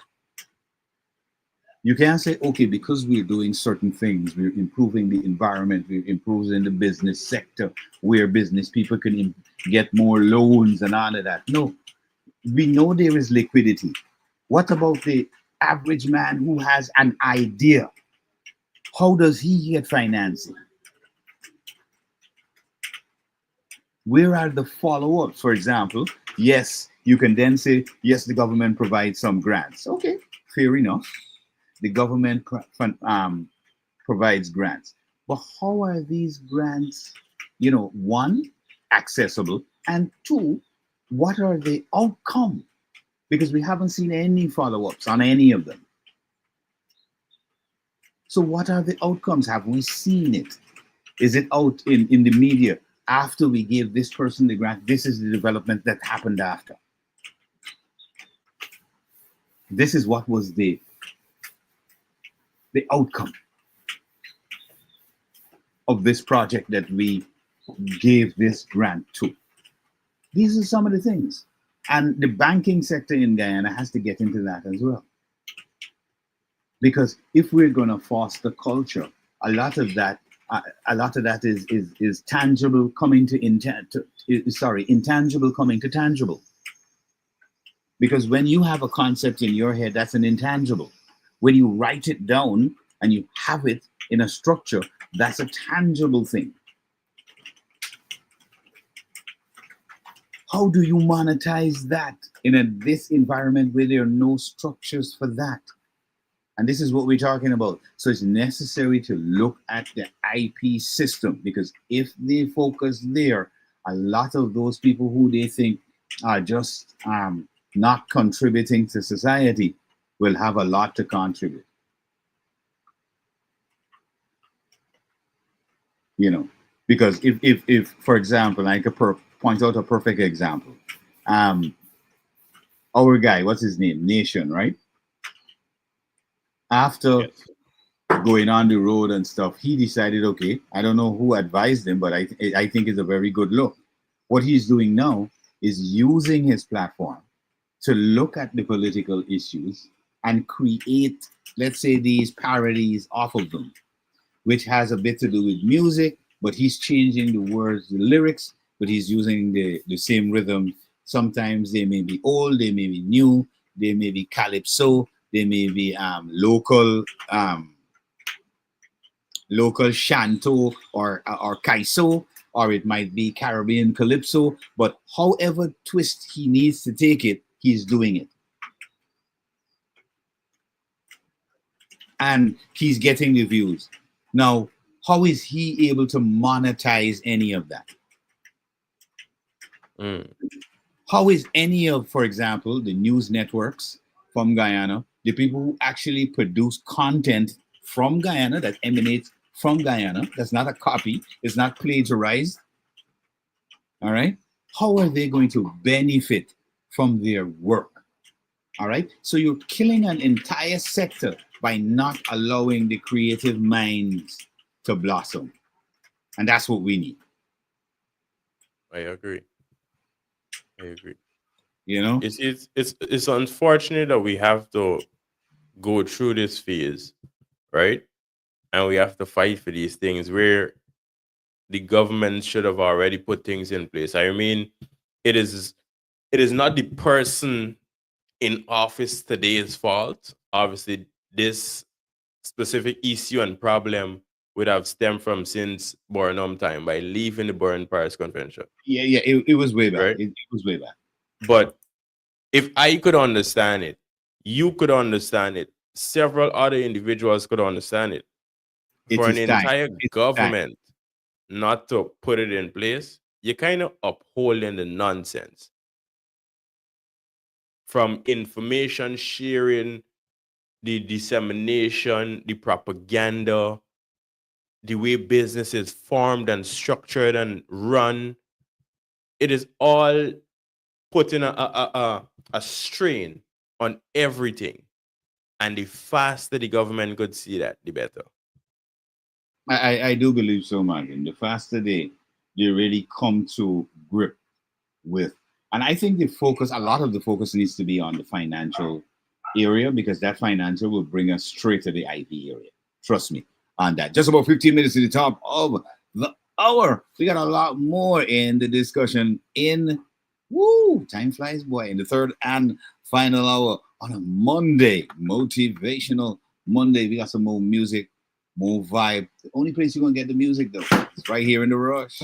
You can't say, okay, because we're doing certain things, we're improving the environment, we're improving the business sector, where business people can get more loans and all of that. No, we know there is liquidity. What about the average man who has an idea? How does he get financing? Where are the follow-ups? For example, yes, you can then say, yes, the government provides some grants. Okay, fair enough. The government provides grants. But how are these grants, you know, one, accessible, and two, what are the outcome? because we haven't seen any follow-ups on any of them. So what are the outcomes? Have we seen it? Is it out in the media? After we gave this person the grant, this is the development that happened after. This is what was the outcome of this project that we gave this grant to. These are some of the things. And the banking sector in Guyana has to get into that as well. Because if we're going to foster culture, a lot of that is tangible coming to intangible coming to tangible. Because when you have a concept in your head, that's an intangible. When you write it down and you have it in a structure, that's a tangible thing. How do you monetize that in this environment where there are no structures for that? And this is what we're talking about. So it's necessary to look at the IP system, because if they focus there, a lot of those people who they think are just not contributing to society will have a lot to contribute. You know, because if for example, I could point out a perfect example. Our guy, what's his name? Nation, right? After going on the road and stuff, he decided, okay, I don't know who advised him, but I think it's a very good look. What he's doing now is using his platform to look at the political issues and create, let's say, these parodies off of them, which has a bit to do with music, but he's changing the words, the lyrics, but he's using the same rhythm. Sometimes they may be old, they may be new, they may be calypso, they may be local shanto or kaiso, or it might be Caribbean calypso. But however twist he needs to take it, he's doing it. And he's getting the views. Now, how is he able to monetize any of that? How is any of, for example, the news networks from Guyana, the people who actually produce content from Guyana that emanates from Guyana, that's not a copy, it's not plagiarized, all right? How are they going to benefit from their work? All right? So you're killing an entire sector by not allowing the creative minds to blossom. And that's what we need. I agree. You know, it's unfortunate that we have to go through this phase, right? And we have to fight for these things where the government should have already put things in place. I mean, it is not the person in office today's fault. Obviously, this specific issue and problem would have stemmed from since Burnham time by leaving the Bern Paris Convention. Yeah, it was way back. Right? It was way back. But if I could understand it, you could understand it, several other individuals could understand it. For an entire government not to put it in place, you're kind of upholding the nonsense. From information sharing, the dissemination, the propaganda, the way business is formed and structured and run, it is all putting a strain on everything. And the faster the government could see that, the better. I do believe so, Martin. The faster they really come to grip with, and I think a lot of the focus needs to be on the financial area, because that financial will bring us straight to the IP area. Trust me on that. Just about 15 minutes to the top of the hour. We got a lot more in the discussion time flies, boy, in the third and final hour on a Monday, motivational Monday. We got some more music, more vibe. The only place you're gonna get the music though is right here in the Rush.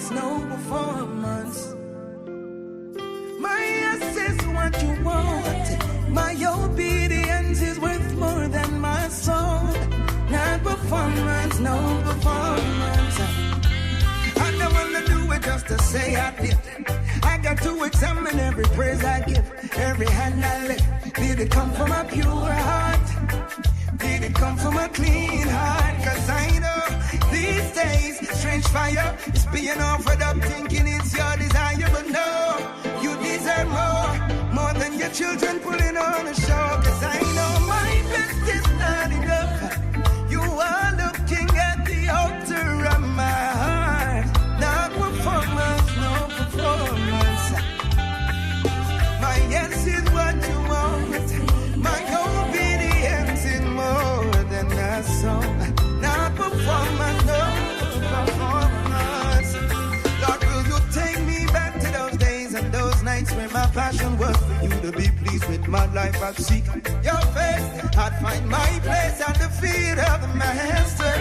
No performance. what you want. My obedience is worth more than my song. Not performance, no performance. I don't wanna do it just to say I did. I got to examine every praise I give, every hand I lift. Did it come from a pure heart? Did it come from a clean heart? Cause I know these days strange fire is being offered up, thinking it's your desire. But no, you deserve more than your children putting on a show. Cause I know my best is not enough. You are looking at the altar of my heart. Not performance, no performance. My yes is what you want. My obedience is more than a song. Not performance, no performance. Lord, will you take me back to those days and those nights when my passion was for you to be pleased with my life? I'd seek your face. I'd find my place at the feet of the Master.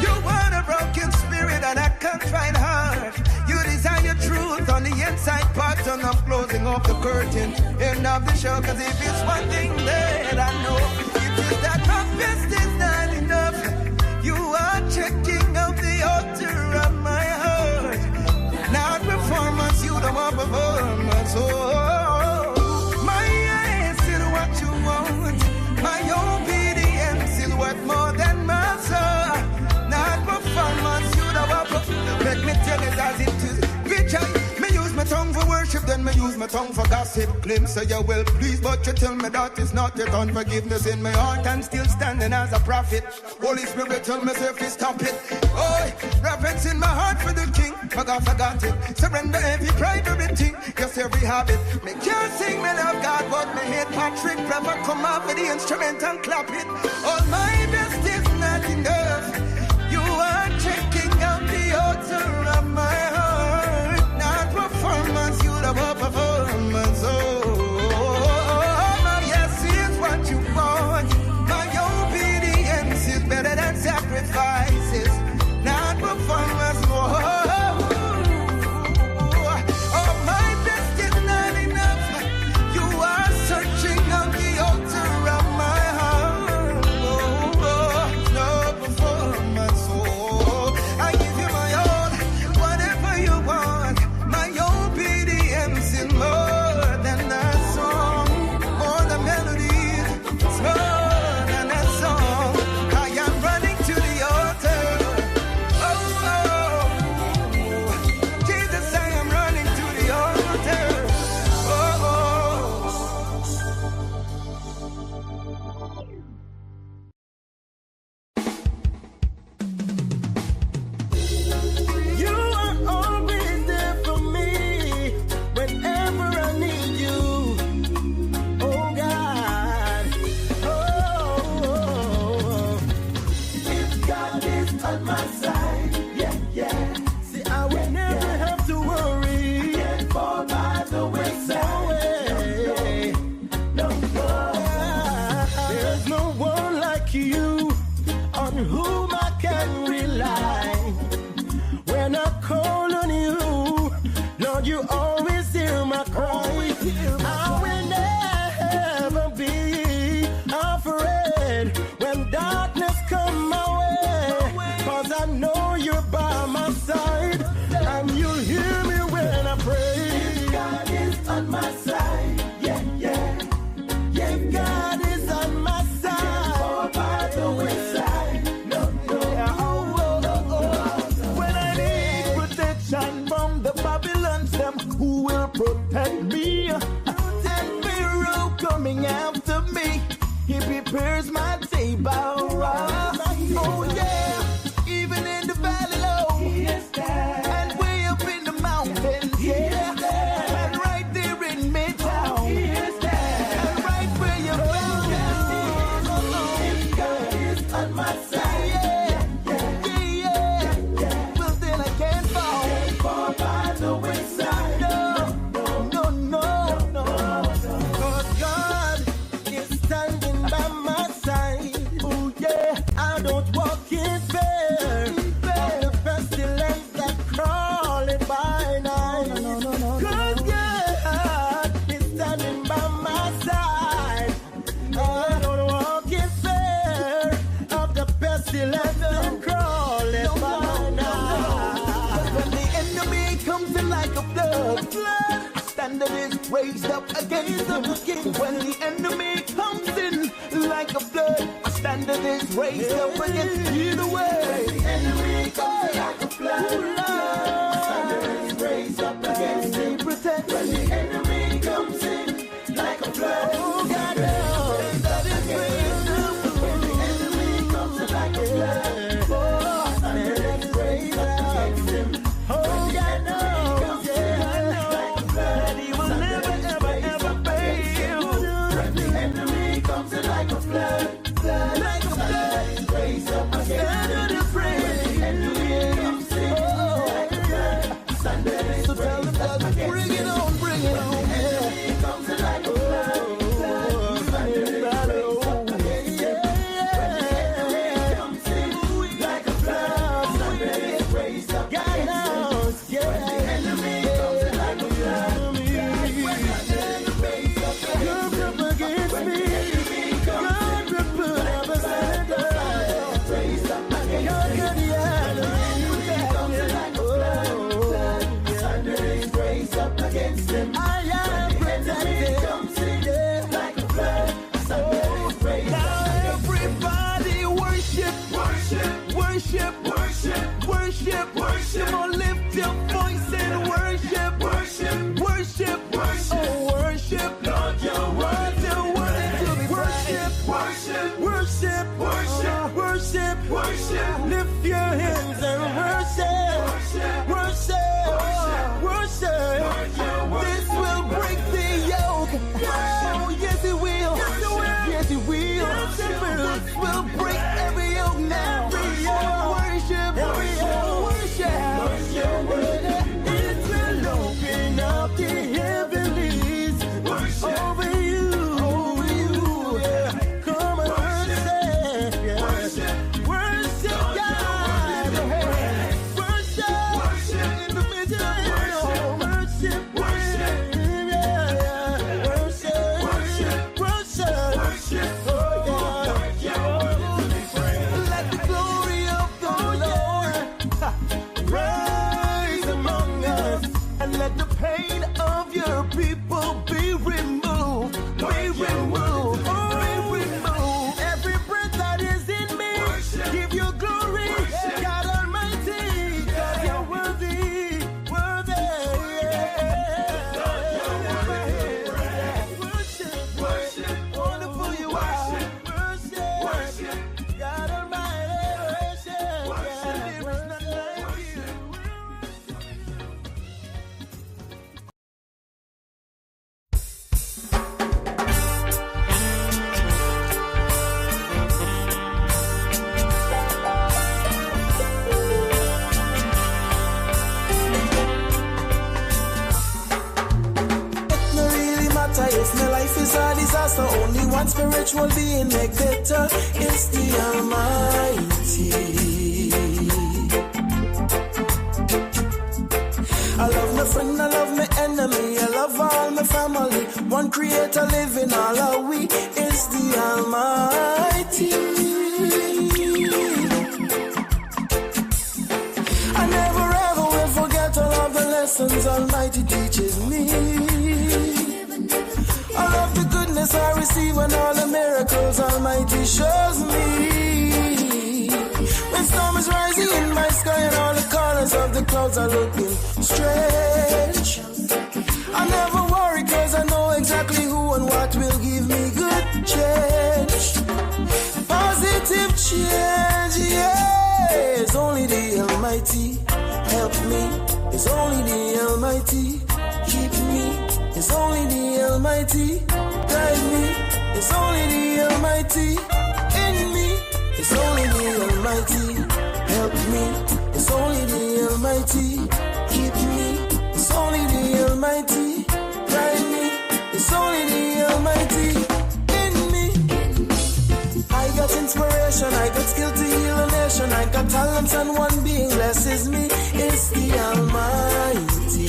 You want a broken spirit and a contrite heart. You desire truth on the inside part. And I'm closing off the curtain, end of the show. Cause if it's one thing that I know, it is that my best is not enough. You are checking out the altar of my heart. Not performance, you don't want performance. Oh, my yes is what you want. My obedience is worth more than my soul. Not performance, you don't want performance. Let me tell it as it is. Bitch, me use my tongue for worship, then me use my tongue for gossip. Claim say you will please, but you tell me that is not yet unforgiveness in my heart. I'm still standing as a prophet. Holy Spirit tell myself to stop it. Oh, reverence in my heart for the King. I forgot it. Surrender every pride, everything, just every habit. Me can't sing, me love God, but me hate Patrick. Prefer come off with the instrument and clap it. All my best is not enough. You are checking out the altar of my heart. Not performance, you love a performance. Oh, my yes is what you want. My obedience is better than sacrifices. Not performance, oh, my best is not enough. You are searching out the altar of my heart. against him. When the enemy comes in like a flood, a standard is raised up against either way. When the enemy comes like a flood, a standard is raised up against him. Protect. When the enemy comes in like a flood, oh God, that is raised up. When the enemy comes like a flood, oh, a standard is raised up against him. Oh God, no. Like a flood, like a flood, raise up again. Standard is raised. When the enemy comes in, like a flood, standard is raised up again. Bring it on, bring it on. When the enemy comes in like a flood, standard is raised up again. When the enemy comes in like a flood, standard is raised up again. When the enemy comes in like a flood, standard is raised up against me. Against him. I am protected. Like a flood, now everybody worship, worship, worship, worship, worship, worship. Come on, lift your voice and worship, worship, worship, worship. Oh, worship, Lord, you're worthy to be worship, worship, worship, worship, worship, worship. Lift your hands and worship, worship, worship, worship. This will break the yoke. Oh, yes it will. Yes it will. This will break every yoke now. Worship, worship, worship. It will open up the heavenlies over you. Come and worship, worship God. Worship in the midst of it. Worship, worship, worship, oh God. Let the glory of the Lord rise among us, and let the pain of your people be removed, be removed, be removed. Every breath that is in me, give your glory, God Almighty, God, you're worthy, worthy. Worship, wonderful you are. Worship, God Almighty. Worship, there is none like you. It no really matter if my life is a disaster. Only one spiritual being make better. It's the Almighty. I love my friend, I love my enemy, I love all my family. One creator living, all are we. It's the Almighty. I never ever will forget all of the lessons Almighty teaches me. All of the goodness I receive and all the miracles Almighty shows me. When storm is rising in my sky and all the colors of the clouds are looking strange, I never worry cause I know exactly who and what will give me good change. Positive change, yes. Only the Almighty help me. It's only the Almighty keep me. It's only the Almighty guide me. It's only the Almighty in me. It's only the Almighty help me. It's only the Almighty keep me. It's only the Almighty guide me. It's only the Almighty in me. I got inspiration, I got skill to heal a nation. I got talents and one being blesses me. It's the Almighty.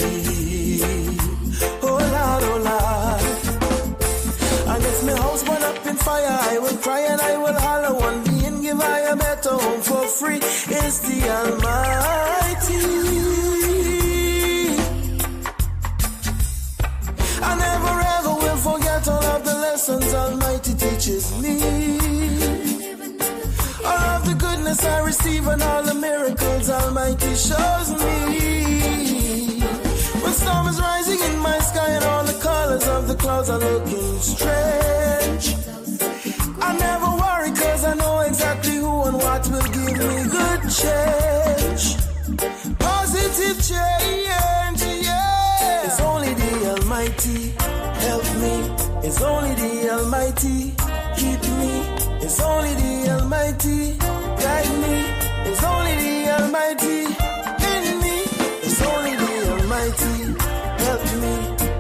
Oh Lord, oh Lord. And if my house burn up in fire, I will cry and I will holler. One being give I a better home for free. It's the Almighty. I never ever blessings I receive and all the miracles Almighty shows me. When storm is rising in my sky and all the colors of the clouds are looking strange, I never worry cause I know exactly who and what will give me good change. Positive change, yeah. It's only the Almighty help me. It's only the Almighty keep me. It's only the Almighty guide me. It's only the Almighty in me. It's only the Almighty help me.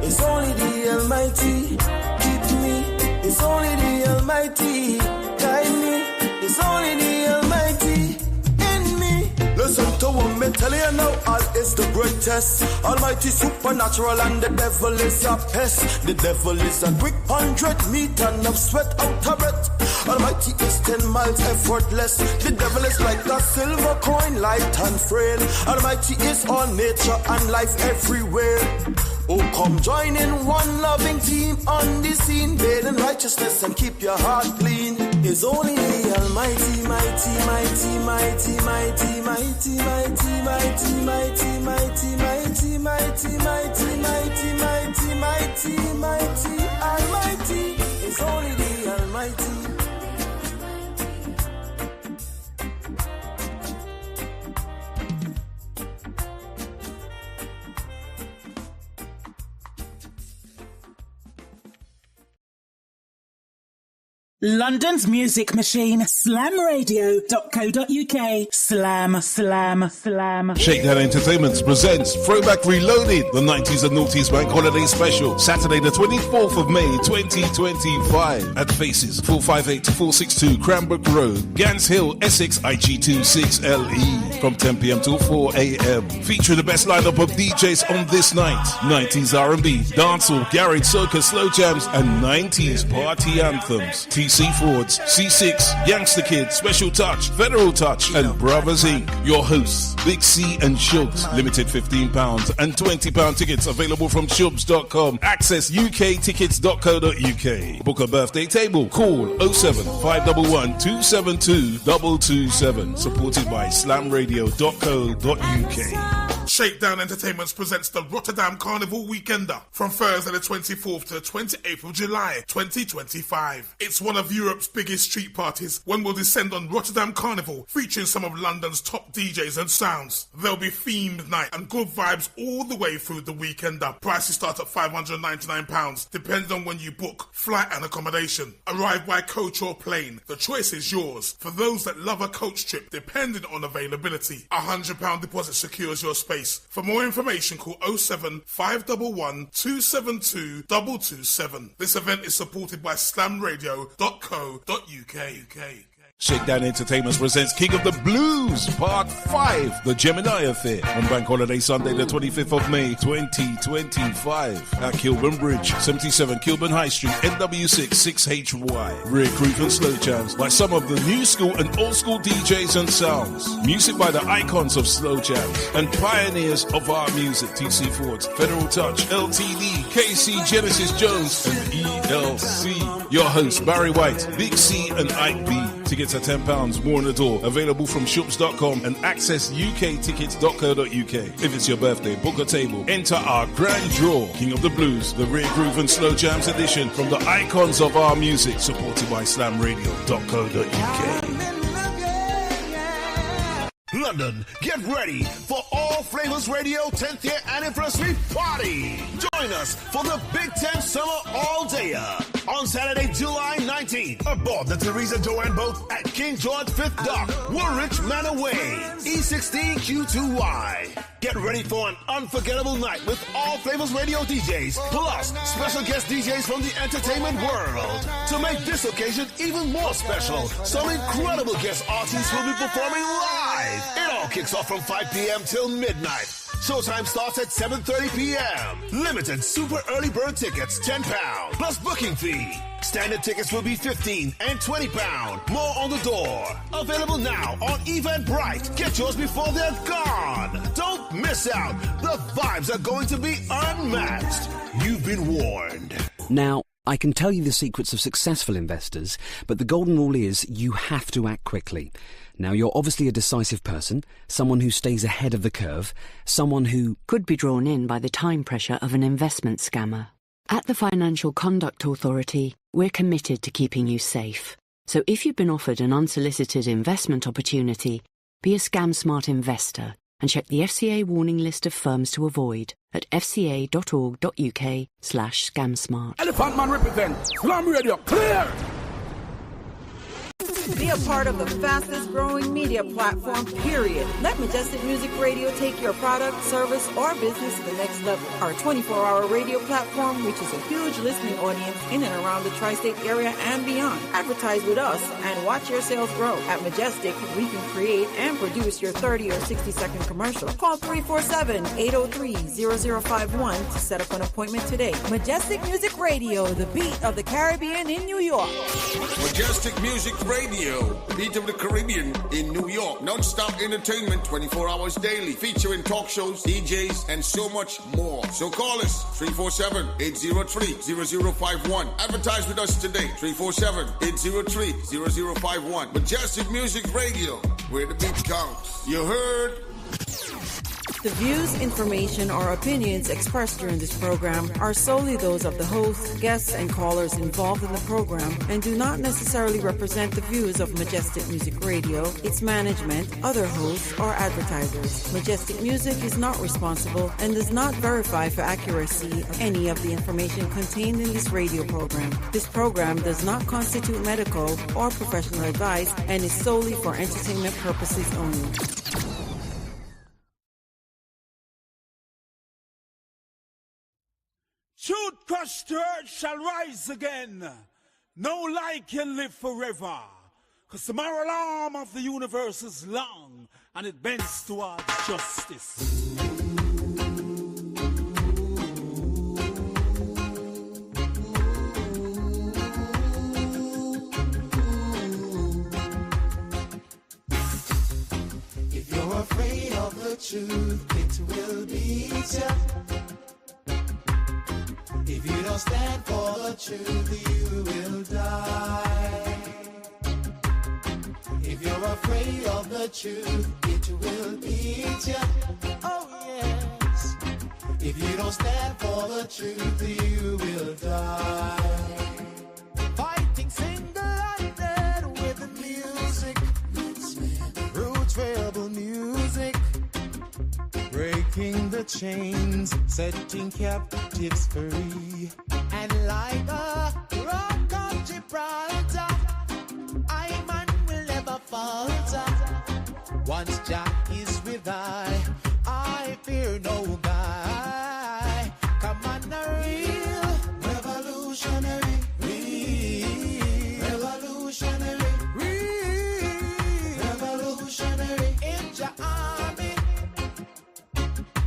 It's only the Almighty keep me. It's only the Almighty guide me. It's only the Almighty in me. Listen to what me tell you now, all is the greatest. Almighty supernatural and the devil is a pest. The devil is a quick 100 meter of sweat out of it. Almighty is 10 miles effortless. The devil is like a silver coin, light and frail. Almighty is all nature and life everywhere. Oh, come join in one loving team on the scene. Bathe in righteousness and keep your heart clean. It's only the Almighty, mighty, mighty, mighty, mighty, mighty, mighty, mighty, mighty, mighty, mighty, mighty, mighty, mighty, mighty, mighty, mighty, Almighty. It's only the Almighty. London's music machine, slamradio.co.uk. Slam, slam, slam. Shakedown Entertainment presents Throwback Reloaded, the 90s and Noughties Bank Holiday Special, Saturday the 24th of May 2025 at Faces, 458-462 Cranbrook Road, Gans Hill, Essex, IG26LE, from 10 p.m. till 4 a.m. Featuring the best lineup of DJs on this night: 90s R&B, dancehall, garage, soca, slow jams, and 90s party anthems. TC Fords, C6, Youngster Kid, Special Touch, Federal Touch, and Brothers Inc. Your hosts, Big C and Shubs. Limited £15 and £20 tickets available from shubs.com. Access uktickets.co.uk. Book a birthday table. Call 07 511 272 227. Supported by slamradio.co.uk. Shakedown Entertainment presents the Rotterdam Carnival Weekender from Thursday the 24th to the 28th of July 2025. It's one of Europe's biggest street parties when we'll descend on Rotterdam Carnival, featuring some of London's top DJs and sounds. There'll be themed night and good vibes all the way through the Weekender. Prices start at £599, depending on when you book, flight and accommodation. Arrive by coach or plane. The choice is yours. For those that love a coach trip, depending on availability, £100 deposit secures your space. For more information, call 07 511 272 227. This event is supported by slamradio.co.uk. Shakedown Entertainment presents King of the Blues Part 5, the Gemini Affair, on Bank Holiday Sunday the 25th of May 2025 at Kilburn Bridge, 77 Kilburn High Street, NW6 6HY. Rare groove and slow jams by some of the new school and old school DJs and sounds. Music by the icons of slow jams and pioneers of our music: TC Fords, Federal Touch, LTD, KC, Genesis Jones, and ELC. Your host Barry White, Big C, and Ike B. Tickets are £10, more on the door. Available from shubs.com and access uktickets.co.uk. If it's your birthday, book a table. Enter our grand draw, King of the Blues, the Rare Groove and Slow Jams edition from the icons of our music, supported by slamradio.co.uk. London, get ready for All Flavors Radio 10th year anniversary party. Join us for the Big Ten Summer All-Dayer on Saturday, July 19th, aboard the Theresa Joanne boat at King George 5th Dock, Woolwich Manor Way, E16Q2Y. Get ready for an unforgettable night with All Flavors Radio DJs, plus special guest DJs from the entertainment world. To make this occasion even more special, some incredible guest artists will be performing live. It all kicks off from 5 p.m. till midnight. Showtime starts at 7:30 p.m. Limited super early bird tickets, £10, plus booking fee. Standard tickets will be £15 and £20. More on the door. Available now on Eventbrite. Get yours before they're gone. Don't miss out. The vibes are going to be unmatched. You've been warned. Now, I can tell you the secrets of successful investors, but the golden rule is you have to act quickly. Now, you're obviously a decisive person, someone who stays ahead of the curve, someone who could be drawn in by the time pressure of an investment scammer. At the Financial Conduct Authority, we're committed to keeping you safe. So if you've been offered an unsolicited investment opportunity, be a scam-smart investor and check the FCA warning list of firms to avoid at fca.org.uk/scamsmart. Elephant Man represent Slam Radio, clear! Be a part of the fastest growing media platform, period. Let Majestic Music Radio take your product, service, or business to the next level. Our 24-hour radio platform reaches a huge listening audience in and around the tri-state area and beyond. Advertise with us and watch your sales grow. At Majestic, we can create and produce your 30 or 60-second commercial. Call 347-803-0051 to set up an appointment today. Majestic Music Radio, the beat of the Caribbean in New York. Majestic Music Radio, beat of the Caribbean in New York. Non-stop entertainment 24 hours daily, featuring talk shows, DJs, and so much more. So call us 347-803-0051. Advertise with us today, 347-803-0051. Majestic Music Radio, where the beat counts. You heard? The views, information, or opinions expressed during this program are solely those of the host, guests, and callers involved in the program and do not necessarily represent the views of Majestic Music Radio, its management, other hosts, or advertisers. Majestic Music is not responsible and does not verify for accuracy of any of the information contained in this radio program. This program does not constitute medical or professional advice and is solely for entertainment purposes only. Truth crushed to earth shall rise again. No lie can live forever. Cause the moral arm of the universe is long and it bends towards justice. If you're afraid of the truth, it will beat you. If you don't stand for the truth, you will die. If you're afraid of the truth, it will beat you. Oh yes. If you don't stand for the truth, you will die. Fighting single-handed with the music, roots rebel music. Breaking the chains, setting captives free. And like a rock of Gibraltar, I man will never falter. Once Jack is with I fear no guy. Come on, a real revolutionary, real revolutionary, real revolutionary in your army.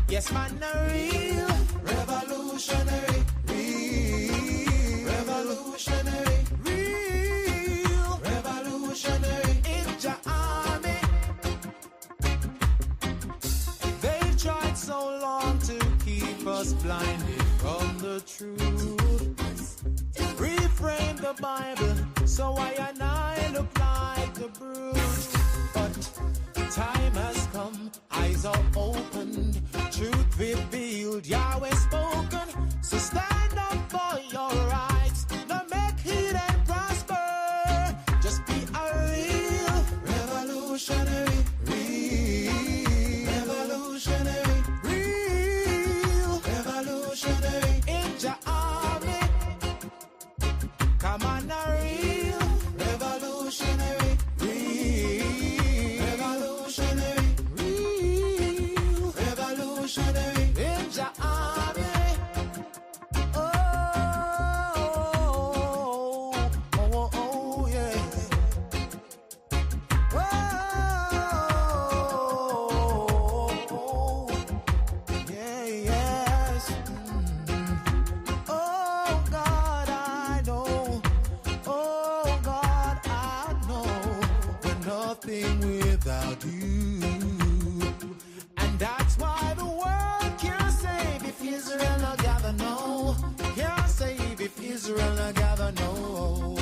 Yes, man, a real revolutionary, real revolutionary, real revolutionary in your army. They've tried so long to keep us blinded from the truth. Reframe the Bible so I and I look like the brute. But time has come, eyes are opened, truth revealed, Yahweh spoken. So stand up for your rights, now make heed and prosper. Just be a real revolutionary, real revolutionary, real revolutionary in your army. Come on, a real revolutionary, real revolutionary, real revolutionary in your army. Oh, oh, oh, oh, yeah. Oh, yeah, yes. Oh, God, I know. Oh, God, I know. We're nothing without you. And that's why the world can't save if Israel not gather. No, can't save if Israel Israel together, no.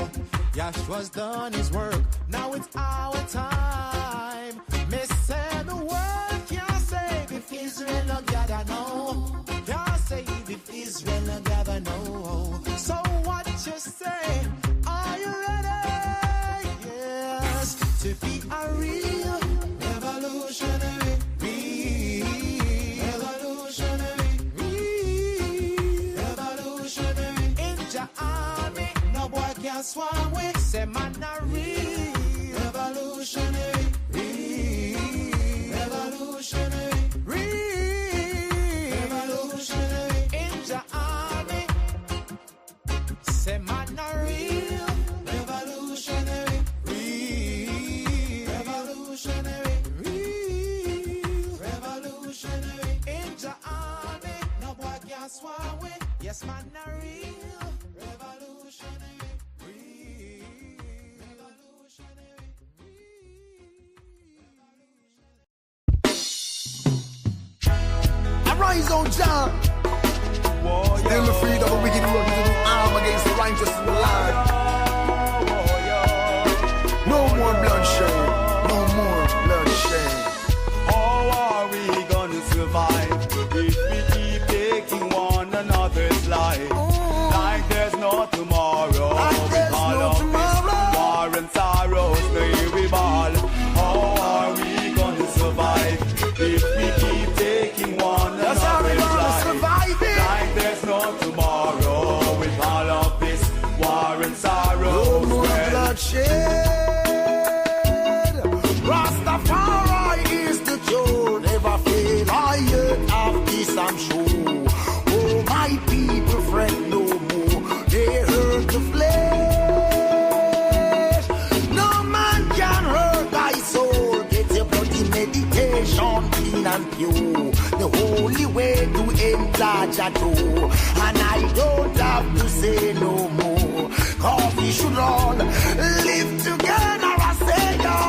Yahshua's done his work, now it's our time. Me say the world can't save if Israel together, no. Can't save if Israel together, no. So what you say? Are you ready? Yes, to be a real revolutionary. Army, no boy can swam with. Say man a real revolutionary, revolutionary, revolutionary. In the army, say man a real revolutionary, revolutionary, revolutionary. In the army, no boy can swam with. Yes, man a real. Rise on John. Still the freedom of wicked work is an arm against the righteous in the land. No more bloodshed. No more bloodshed. How are we gonna survive if we keep taking one another's life? Like there's no tomorrow. All of this war and sorrows, may we ball. How are we gonna survive if we keep taking one another's life? Like there's no tomorrow with all of this war and sorrow. No more bloodshed. Rastafari is the cure. Never fail. I heard of this, I'm sure. Oh, my people fret no more. They hurt the flesh. No man can hurt thy soul. Get your bloody meditation clean and pure. The only way to enter Jado. And I don't have to say no more. Cause we should all live together, I say no.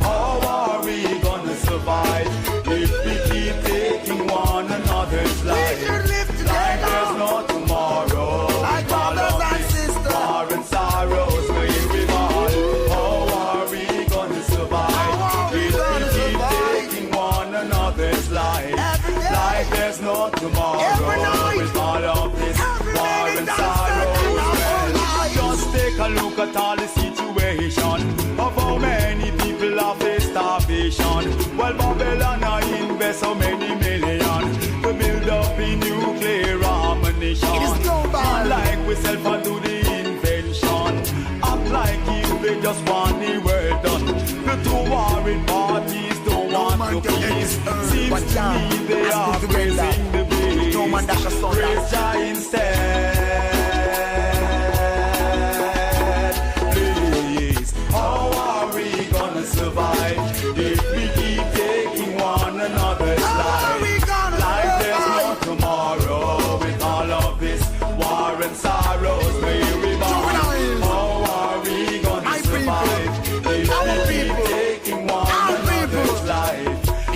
How are we gonna survive if we keep taking one another's life? We should live together. Like there's no tomorrow. Like brothers and sisters. War and sorrows, may we all. How are we gonna survive if we keep taking one another's life? Like there's no tomorrow with all of this war and sorrows. Well, just take a look at all the situation of how many people have faced starvation. Well, Babylon invest so many million to build up a nuclear ammunition. It is global. Like we self and do the invention. Act like if they just want the world done. The two warring parties don't want to peace. Seems to me they are praising the beast. Praise Jah instead. Please, how are we gonna survive if we keep taking one another's life? Like there's no tomorrow with all of this war and sorrows, may we bow. How are we gonna survive if we keep taking one another's life?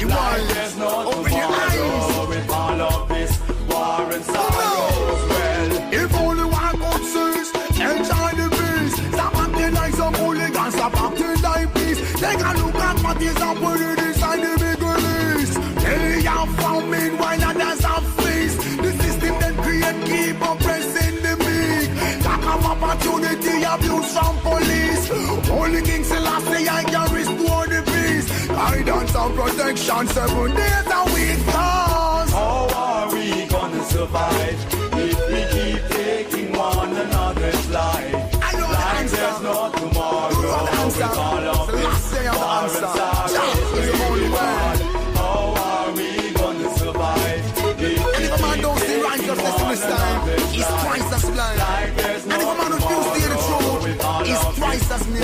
Like there's no tomorrow with all of this war and sorrows. Well, if only one could cease, enjoy the peace. Stop acting like some hooligans, stop acting like peace. Take a look at what is happening inside the Middle East. They are famine while others are fleas. The system that create keep oppressing the meek. Lack of opportunity, abuse from police. Only King Selassie I can restore the peace. Guidance and protection 7 days a week. Cause how are we gonna survive if we keep taking one another's life? Like there's no tomorrow with all of this war and sorrows. How are we gonna survive if we keep taking one another's life? He's twice as blind. And if a man refuses to hear the truth, he's twice as near.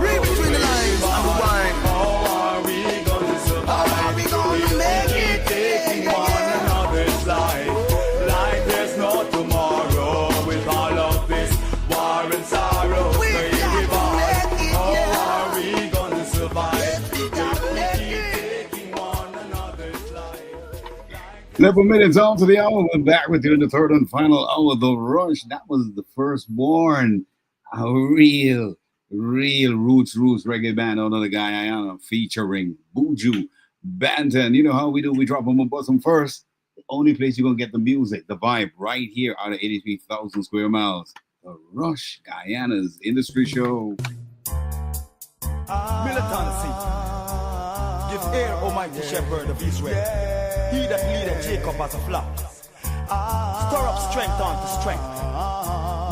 Read between the lines and the wine. How are we gonna survive? How are we gonna make it? Taking one another's life. Like 11 minutes on to the hour. We're back with you in the third and final hour. The Rush. That was the Firstborn. A real roots reggae band out of the Guyana featuring Buju Banton. You know how we do. We drop them and bust them first. The only place you're going to get the music, the vibe, right here out of 83,000 square miles. The Rush, Guyana's industry show. Militancy. Give ear, Almighty Shepherd of Israel. He that leadeth Jacob as a flock. Stir up strength unto strength.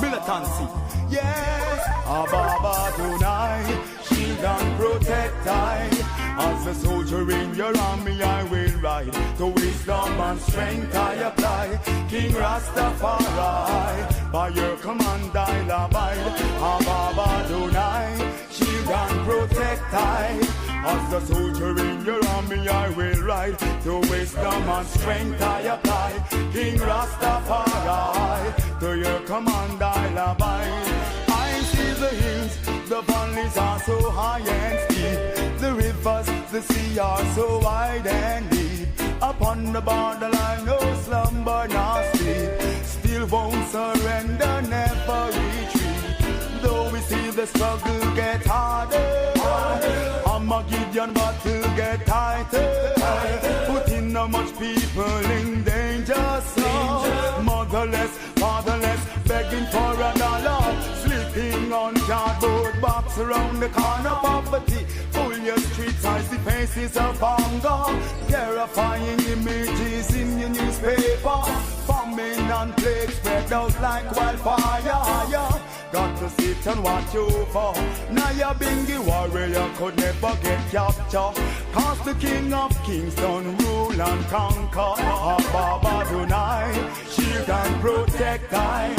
Militancy. Yes, Ababa tonight. Shield and protect I. As a soldier in your army I will ride. To wisdom and strength I apply. King Rastafari. By your command I'll abide. Ababa tonight. Shield and protect I. As a soldier in your army I will ride. To wisdom and strength I apply. King Rastafari. To your command I'll abide. I see the hills, the valleys are so high and steep. The rivers, the sea are so wide and deep. Upon the borderline, no slumber nor sleep. Still won't surrender, never retreat. Though we see the struggle get harder, Armageddon battle get tighter. Putting so much people in danger, so motherless, fatherless, begging for a dollar. Sleeping on cardboard box around the corner. Poverty, full your streets as the faces of hunger. Terrifying images in your newspaper. Famine and plague spread out like wildfire. Got to sit and watch over. Now you're being the warrior could never get captured. Cause the King of Kings don't rule and conquer. Baba tonight, shield and protect I.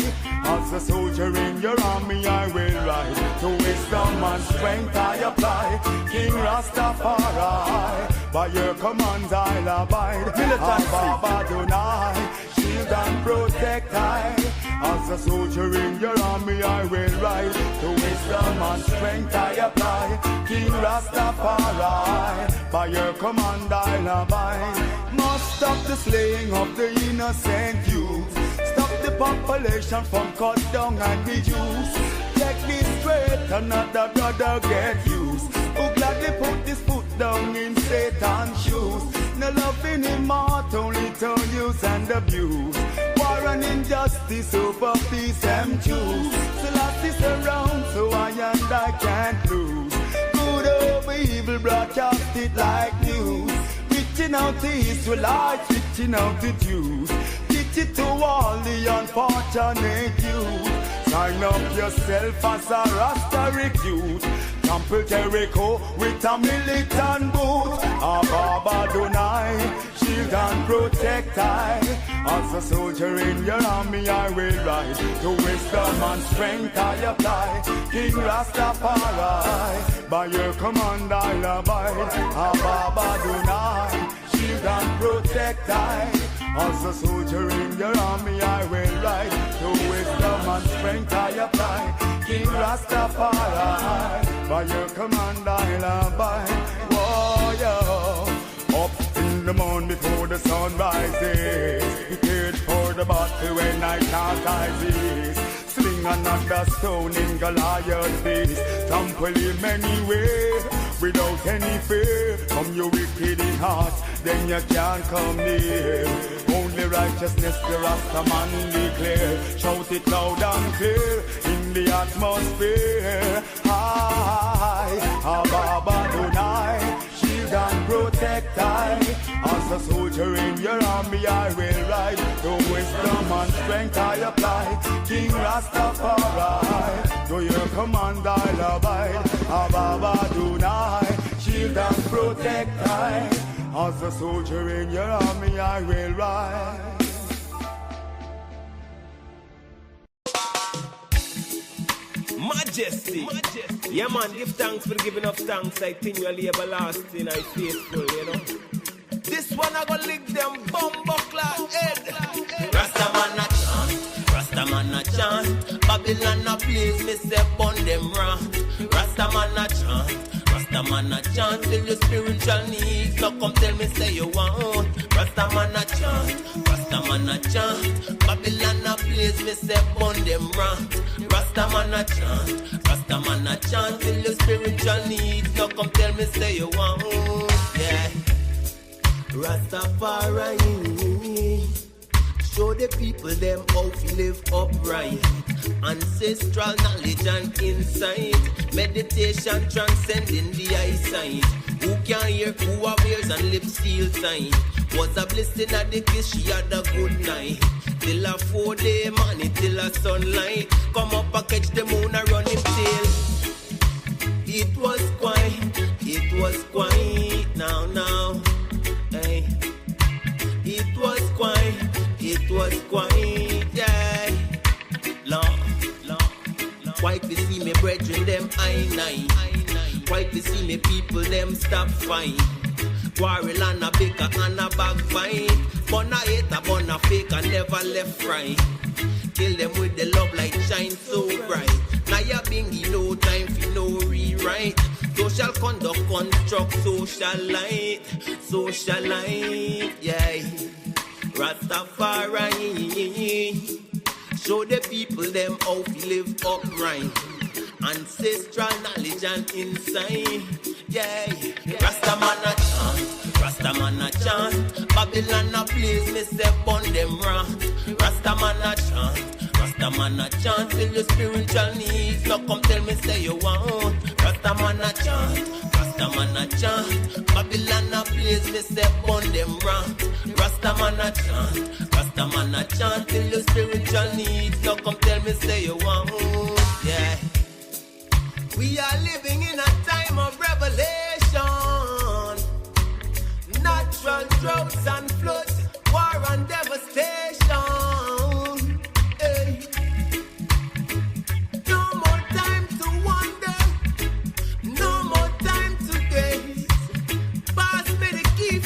As a soldier in your army I will ride. To wisdom and strength I apply. King Rastafari, by your commands I'll abide. Baba tonight, shield and protect I. As a soldier in your army I will ride. To wisdom and strength I apply. King Rastafari, by your command I'll abide. Must stop the slaying of the innocent youth. Stop the population from cut down and reduce. Take me straight, another brother get used. Who gladly put his foot down in Satan's shoes. No loving him out, only to use and abuse. War and injustice over peace and choose. So last is around, so I and I can't lose. Good over evil, broadcast it like news. Reaching out to Israelites, reaching out to Jews. Teach it to all the unfortunate youth. Sign up yourself as a Rasta recruit. Trample Jericho with a militant boot. Baba Dunai, shield and protect I. As a soldier in your army I will ride. To wisdom and strength I apply. King Rastafari, by your command I'll abide. Baba Dunai, shield and protect I. As a soldier in your army I will ride. To wisdom and strength I apply. King Rastafari, by your command I'll abide. Warrior, up in the morning before the sun rises. Prepared for the battle when I can't rise. Sling another stone in Goliath's face. Trample him anywhere, without any fear. From your wicked in heart, then you can't come near. Only righteousness the Rastaman declare. Shout it loud and clear in the atmosphere. High, Baba Dunai, shield and protect I. As a soldier in your army I will ride. To wisdom and strength I apply. King Rastafari, to your command I'll abide. Baba Dunai, shield and protect I. As a soldier in your army I will ride. Majesty. Yeah man, give thanks for giving up thanks. I think you're everlasting, I faithful, you know. This one I gonna lick them bumbuckler head. Rastaman a chant, Rastaman Rastaman a chant, Babylon a place, me say burn them rant. Rastaman a chant, Rastaman a chant, till your spiritual needs. Now come tell me say you want. Rastaman a chant, Rastaman a chant, Babylon a place, me say burn them rant. Rastaman a chant, Rastaman a chant, till your spiritual needs. Now come tell me say you want. Yeah. Rastafari, show the people them how to live upright. Ancestral knowledge and insight, meditation transcending the eyesight. Who can hear, who have ears and lips still tight. Was a blessing at the kiss, she had a good night. Till a 4-day money, till a sunlight. Come up and catch the moon and run him tail. It was quiet, now. Hey. It was quiet, yeah. Long. Quite to see me brethren them I. Quite to see me people them stop fight. Quarrel and a bicker and a backfight. But I hate a bun a fake and never left right. Kill them with the love light shine so bright. Now ya bingy no time for no rewrite. Social conduct construct socialite, yeah. Rastafari, show the people them how to live upright. Ancestral knowledge and insight, yeah. Rastaman a chant, Babylon a place, me say burn them rant. Rastaman a chant, till your spiritual needs. Now come tell me say you want. Rastaman a chant, Babylon a place, me say burn them rant. Rastaman a chant, till your spiritual needs. Now come tell me say you want. Yeah. We are living in a time of revelation. Natural droughts and floods, war and devastation. Hey. No more time to wonder, no more time to gaze. Pass me the key,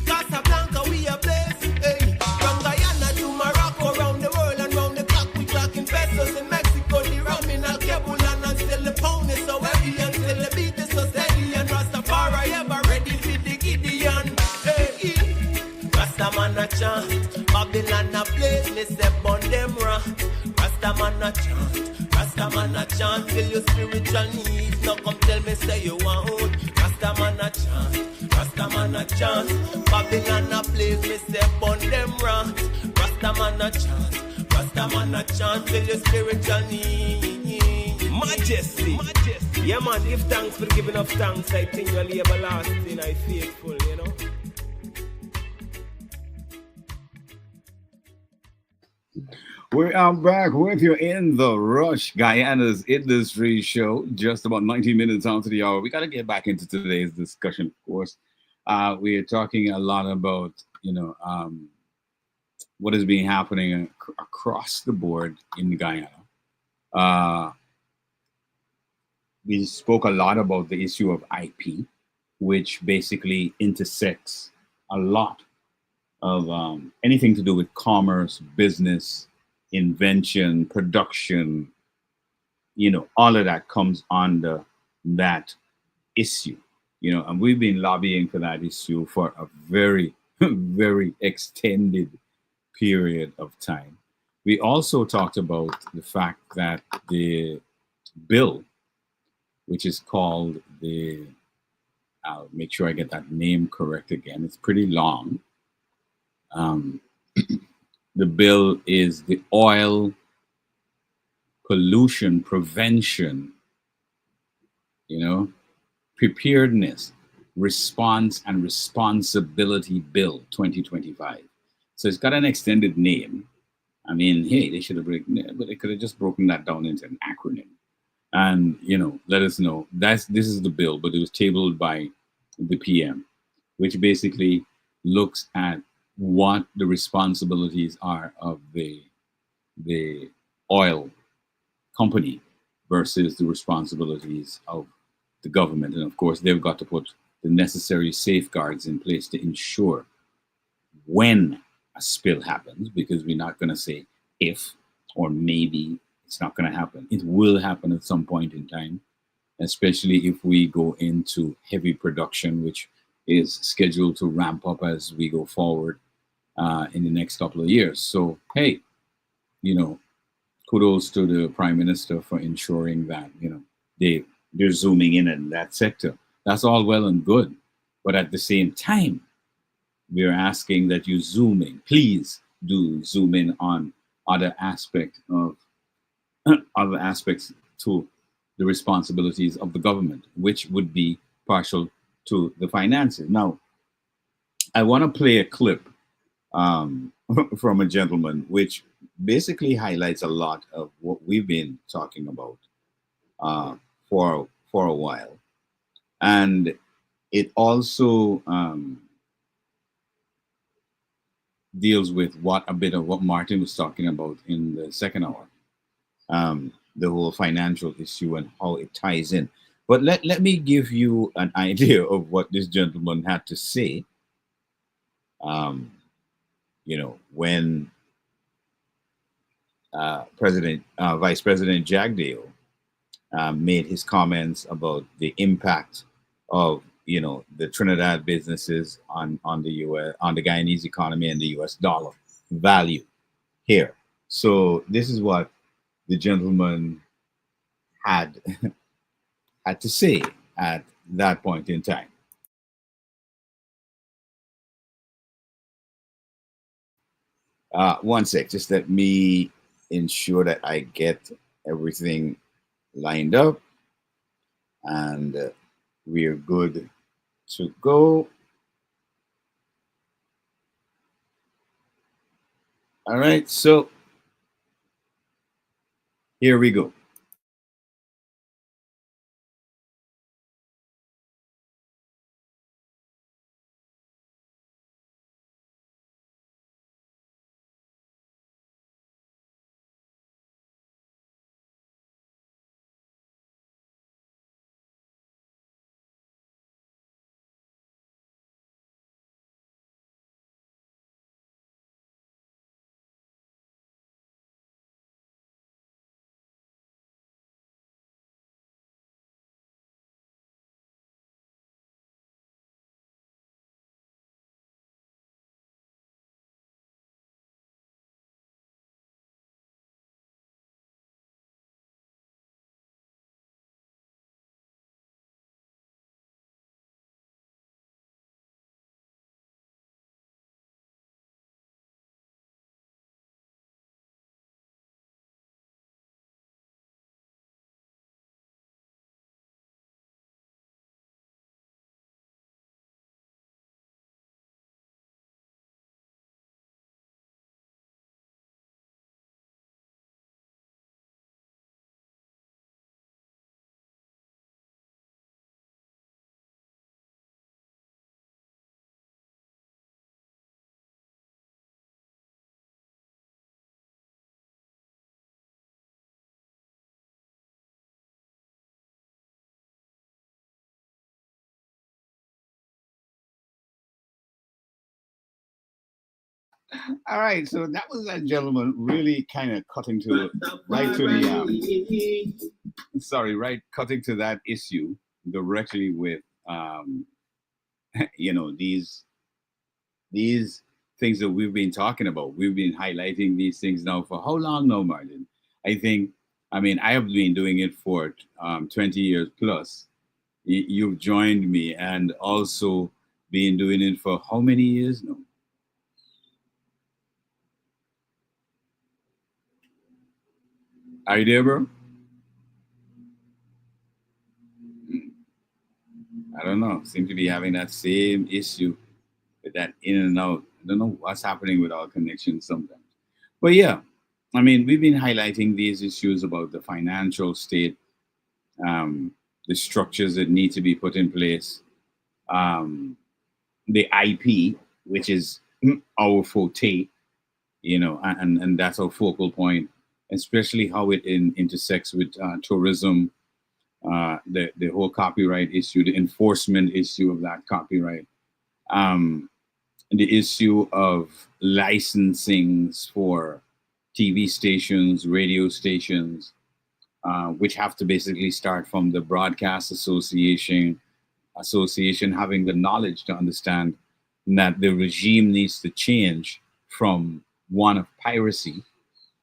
Casablanca we are blessed. Hey. From Guyana to Morocco, round the world and round the clock we clocking pesos. In Mexico, the rum in Al-Kabul and still the pound is so heavy and still the beat is so steady. And Rastafari ever ready for the Gideon. Hey. Rastaman a chant, Babylon a place, me say burn them rant. Rastaman a chant, till your spiritual needs. Now come tell me say you want. Rastaman a chant, Babylon a place, me say burn them rant. Rastaman a chant, till your spiritual needs. Majesty. Yeah man, give thanks for giving up thanks. I think you're everlasting, I faithful, you know. We are back with you in the Rush, Guyana's Industry Show. Just about 90 minutes after the hour. We got to get back into today's discussion, of course. We are talking a lot about, what has been happening across the board in Guyana. We spoke a lot about the issue of IP, which basically intersects a lot of anything to do with commerce, business, invention, production, all of that comes under that issue, and we've been lobbying for that issue for a very, very extended period of time. We also talked about the fact that the bill, which is called I'll make sure I get that name correct again. It's pretty long. The bill is the Oil Pollution Prevention, Preparedness, Response and Responsibility Bill 2025. So it's got an extended name. I mean, hey, they should have but they could have just broken that down into an acronym. And, let us know. This is the bill, but it was tabled by the PM, which basically looks at what the responsibilities are of the oil company versus the responsibilities of the government. And of course, they've got to put the necessary safeguards in place to ensure when a spill happens, because we're not going to say if or maybe it's not going to happen. It will happen at some point in time, especially if we go into heavy production, which is scheduled to ramp up as we go forward in the next couple of years. So, hey, kudos to the Prime Minister for ensuring that, they're zooming in that sector. That's all well and good. But at the same time, we're asking that you zoom in. Please do zoom in on other aspects to the responsibilities of the government, which would be partial to the finances. Now, I want to play a clip from a gentleman, which basically highlights a lot of what we've been talking about for a while, and it also deals with a bit of what Martin was talking about in the second hour, the whole financial issue and how it ties in. But let me give you an idea of what this gentleman had to say. When Vice President Jagdeo made his comments about the impact of the Trinidad businesses on the US, on the Guyanese economy and the US dollar value here. So this is what the gentleman had to say at that point in time. One sec, just let me ensure that I get everything lined up and we're good to go. All right, so here we go. All right, so that was that gentleman really kind of cutting to cutting to that issue directly with these things that we've been talking about. We've been highlighting these things now for how long now, Martin? I have been doing it for 20 years plus. You've joined me and also been doing it for how many years now? Are you there, bro? I don't know. Seem to be having that same issue with that in and out. I don't know what's happening with our connection sometimes. But yeah, we've been highlighting these issues about the financial state, the structures that need to be put in place, the IP, which is our forte, and that's our focal point, especially how it intersects with tourism, the whole copyright issue, the enforcement issue of that copyright, the issue of licensings for TV stations, radio stations, which have to basically start from the broadcast association having the knowledge to understand that the regime needs to change from one of piracy,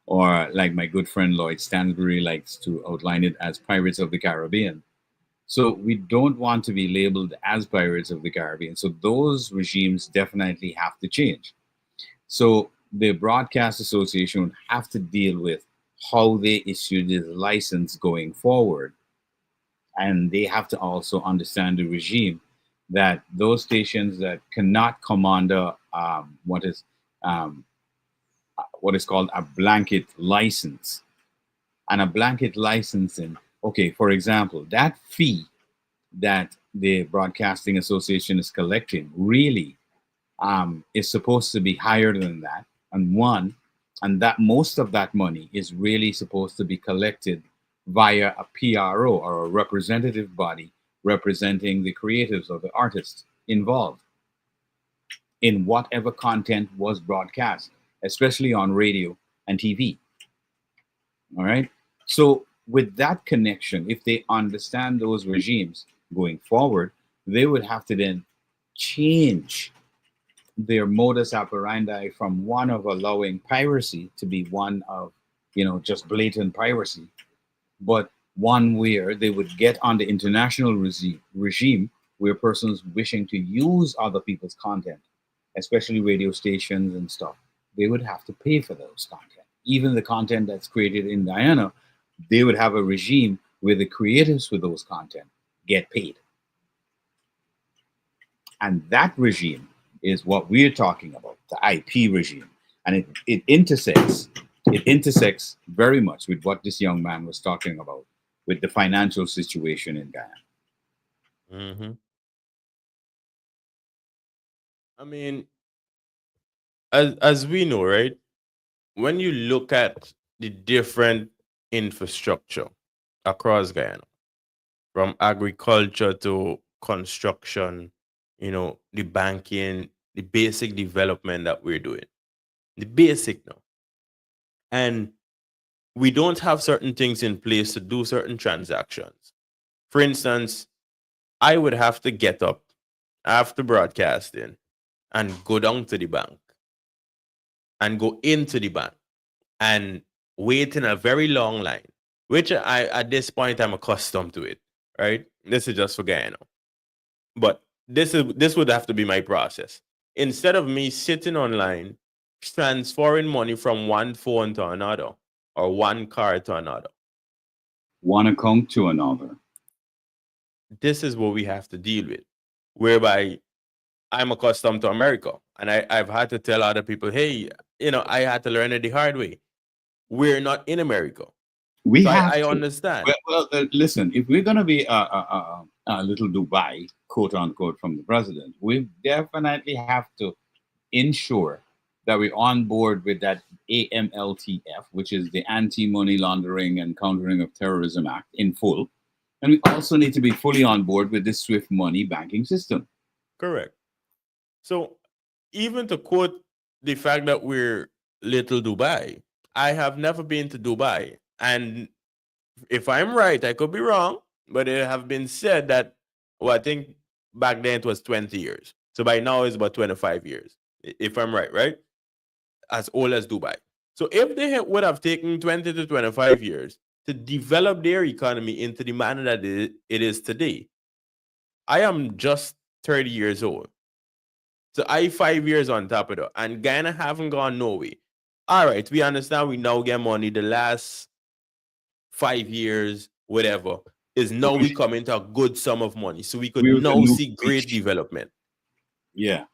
or like my good friend Lloyd Stansbury likes to outline it as Pirates of the Caribbean. So we don't want to be labeled as Pirates of the Caribbean. So those regimes definitely have to change. So the Broadcast Association would have to deal with how they issue this license going forward. And they have to also understand the regime that those stations that cannot come under what is called a blanket license. And a blanket licensing, okay, for example, that fee that the Broadcasting Association is collecting really is supposed to be higher than that. And that most of that money is really supposed to be collected via a PRO, or a representative body representing the creatives or the artists involved in whatever content was broadcast, especially on radio and TV. All right. So with that connection, if they understand those regimes going forward, they would have to then change their modus operandi from one of allowing piracy to be one of, just blatant piracy, but one where they would get on the international regime where persons wishing to use other people's content, especially radio stations and stuff, they would have to pay for those content. Even the content that's created in Guyana, they would have a regime where the creators for those content get paid. And that regime is what we're talking about, the IP regime. And it intersects very much with what this young man was talking about with the financial situation in Guyana. Mm-hmm. I mean, as we know, right? When you look at the different infrastructure across Guyana, from agriculture to construction, the banking, the basic development that we're doing, the basic now. And we don't have certain things in place to do certain transactions. For instance, I would have to get up after broadcasting and go down to the bank and go into the bank and wait in a very long line, which at this point I'm accustomed to it, right? This is just for Guyana. But this would have to be my process. Instead of me sitting online, transferring money from one phone to another, or one car to another, one account to another. This is what we have to deal with, whereby I'm accustomed to America, and I've had to tell other people, hey, I had to learn it the hard way. We're not in America. I understand. Well, listen, if we're going to be a little Dubai, quote unquote, from the president, we definitely have to ensure that we're on board with that AMLTF, which is the Anti-Money Laundering and Countering of Terrorism Act, in full. And we also need to be fully on board with the SWIFT money banking system. Correct. So even to quote the fact that we're little Dubai, I have never been to Dubai. And if I'm right, I could be wrong, but it have been said that, I think back then it was 20 years. So by now it's about 25 years, if I'm right? As old as Dubai. So if they would have taken 20 to 25 years to develop their economy into the manner that it is today, I am just 30 years old. So I 5 years on top of it. And Guyana haven't gone nowhere. All right, we understand we now get money. The last 5 years, whatever, is now we come into a good sum of money. So we could now see great development. Yeah.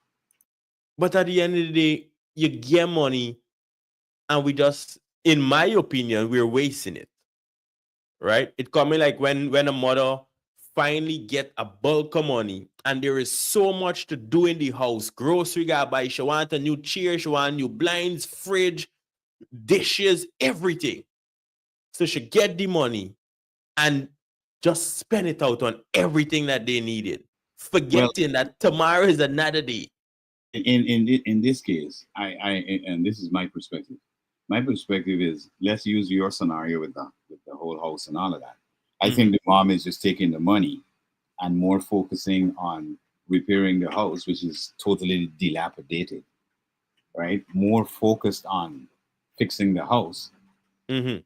But at the end of the day, you get money and we just, in my opinion, we're wasting it. Right? It coming like when a mother finally get a bulk of money and there is so much to do in the house. Grocery gotta buy. She want a new chair. She want new blinds, fridge, dishes, everything. So she get the money and just spend it out on everything that they needed, forgetting that tomorrow is another day. In this case, I and this is my perspective. my perspective is, let's use your scenario with the whole house and all of that. I think the mom is just taking the money and more focusing on repairing the house, which is totally dilapidated, right? More focused on fixing the house and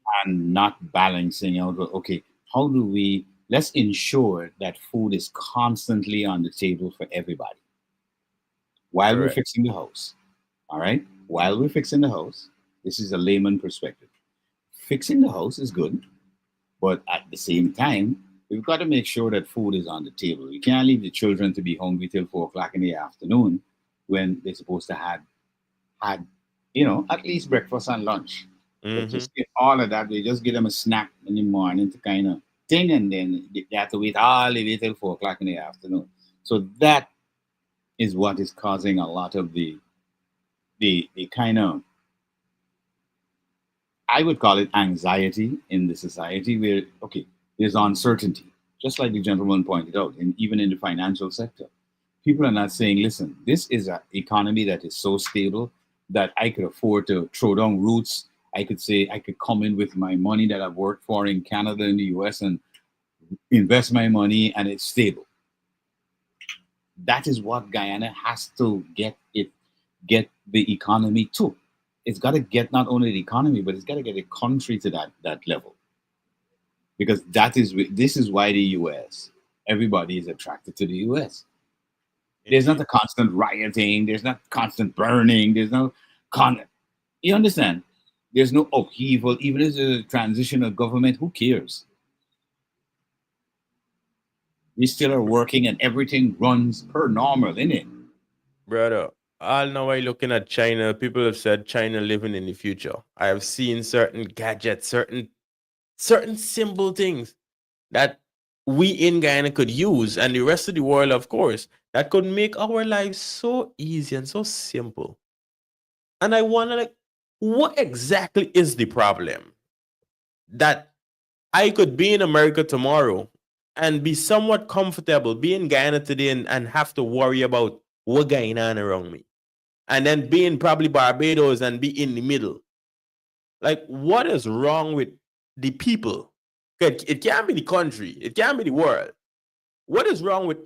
not balancing out, okay, how do let's ensure that food is constantly on the table for everybody while we're fixing the house. All right? While we're fixing the house, this is a layman perspective. Fixing the house is good, but at the same time, we've got to make sure that food is on the table. We can't leave the children to be hungry till 4 o'clock in the afternoon when they're supposed to had at least breakfast and lunch. But just get all of that. They just give them a snack in the morning to kind of thing, and then they have to wait all the way till 4 o'clock in the afternoon. So that is what is causing a lot of the kind of, I would call it anxiety in the society where, okay, there's uncertainty, just like the gentleman pointed out, and even in the financial sector. People are not saying, listen, this is an economy that is so stable that I could afford to throw down roots. I could say I could come in with my money that I've worked for in Canada and the US and invest my money, and it's stable. That is what Guyana has to get the economy to. It's got to get not only the economy, but it's got to get the country to that level. Because this is why the US, everybody is attracted to the US. There's not a constant rioting, there's not constant burning, there's no you understand? There's no upheaval, even if there's a transition of government, who cares? We still are working and everything runs per normal, innit? Brother, all now I looking at China, people have said China living in the future. I have seen certain gadgets, certain simple things that we in Guyana could use, and the rest of the world, of course, that could make our lives so easy and so simple. And I wonder, what exactly is the problem? That I could be in America tomorrow and be somewhat comfortable, be in Guyana today and have to worry about what going on around me. And then be in probably Barbados and be in the middle. Like, what is wrong with the people? It can't be the country. It can't be the world. What is wrong with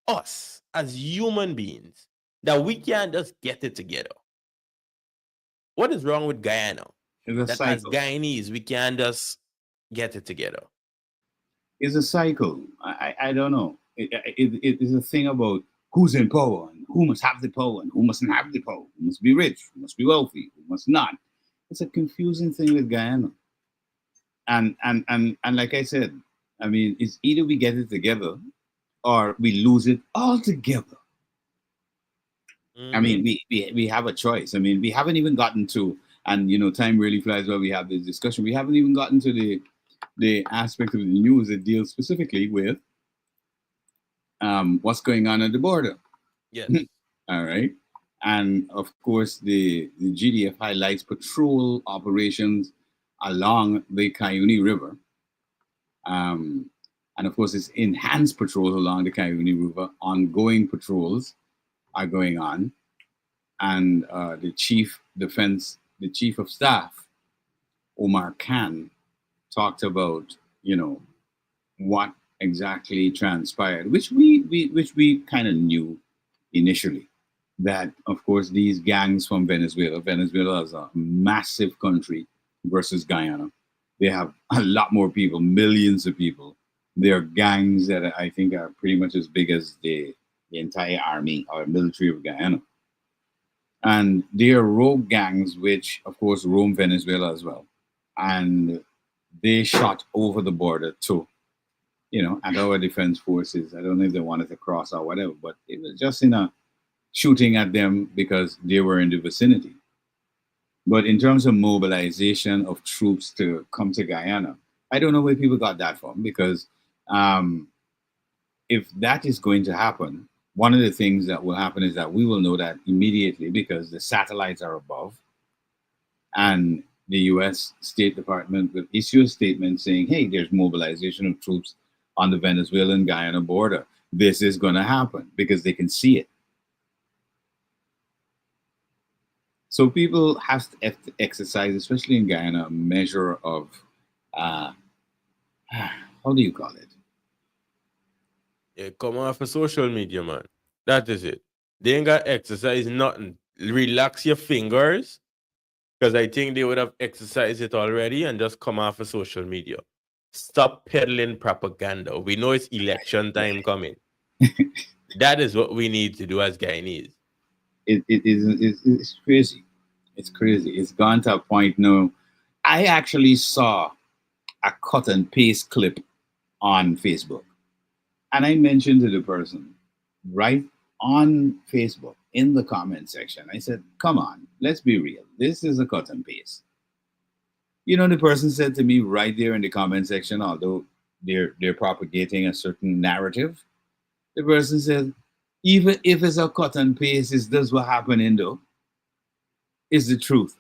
us as human beings that we can't just get it together? What is wrong with Guyana? That as Guyanese, we can't just get it together. It's a cycle. I don't know. It is a thing about who's in power and who must have the power and who mustn't have the power. Who must be rich, who must be wealthy, who must not. It's a confusing thing with Guyana. And like I said, I mean, it's either we get it together or we lose it altogether. I mean, we have a choice. I mean, we haven't even gotten to, and time really flies while we have this discussion. We haven't even gotten to the aspect of the news that deals specifically with what's going on at the border. Yes. All right. And of course, the GDF highlights patrol operations along the Cayuni River. And of course, it's enhanced patrols along the Cayuni River. Ongoing patrols are going on. And the chief of staff, Omar Khan, talked about, what exactly transpired, which we kind of knew initially. That, of course, these gangs from Venezuela is a massive country versus Guyana. They have a lot more people, millions of people. They are gangs that I think are pretty much as big as the entire army or military of Guyana. And they are rogue gangs, which, of course, roam Venezuela as well. And they shot over the border too, at our defense forces. I don't know if they wanted to cross or whatever, but it was just shooting at them because they were in the vicinity. But in terms of mobilization of troops to come to Guyana, I don't know where people got that from, because if that is going to happen, one of the things that will happen is that we will know that immediately, because the satellites are above, and the U.S. State Department will issue a statement saying, hey, there's mobilization of troops on the Venezuelan-Guyana border. This is going to happen because they can see it. So people have to exercise, especially in Guyana, a measure of uh, how do you call it? Yeah, come off of social media, man. That is it. They ain't got exercise, nothing. Relax your fingers, because I think they would have exercised it already and just come off of social media. Stop peddling propaganda. We know it's election time coming. That is what we need to do as Guyanese. It's crazy. It's crazy. It's gone to a point now. I actually saw a cut and paste clip on Facebook. And I mentioned to the person right on Facebook in the comment section, I said, come on, let's be real. This is a cut and paste. You know, the person said to me right there in the comment section, although they're propagating a certain narrative, the person said, even if it's a cut and paste, is this what happening though? Is the truth.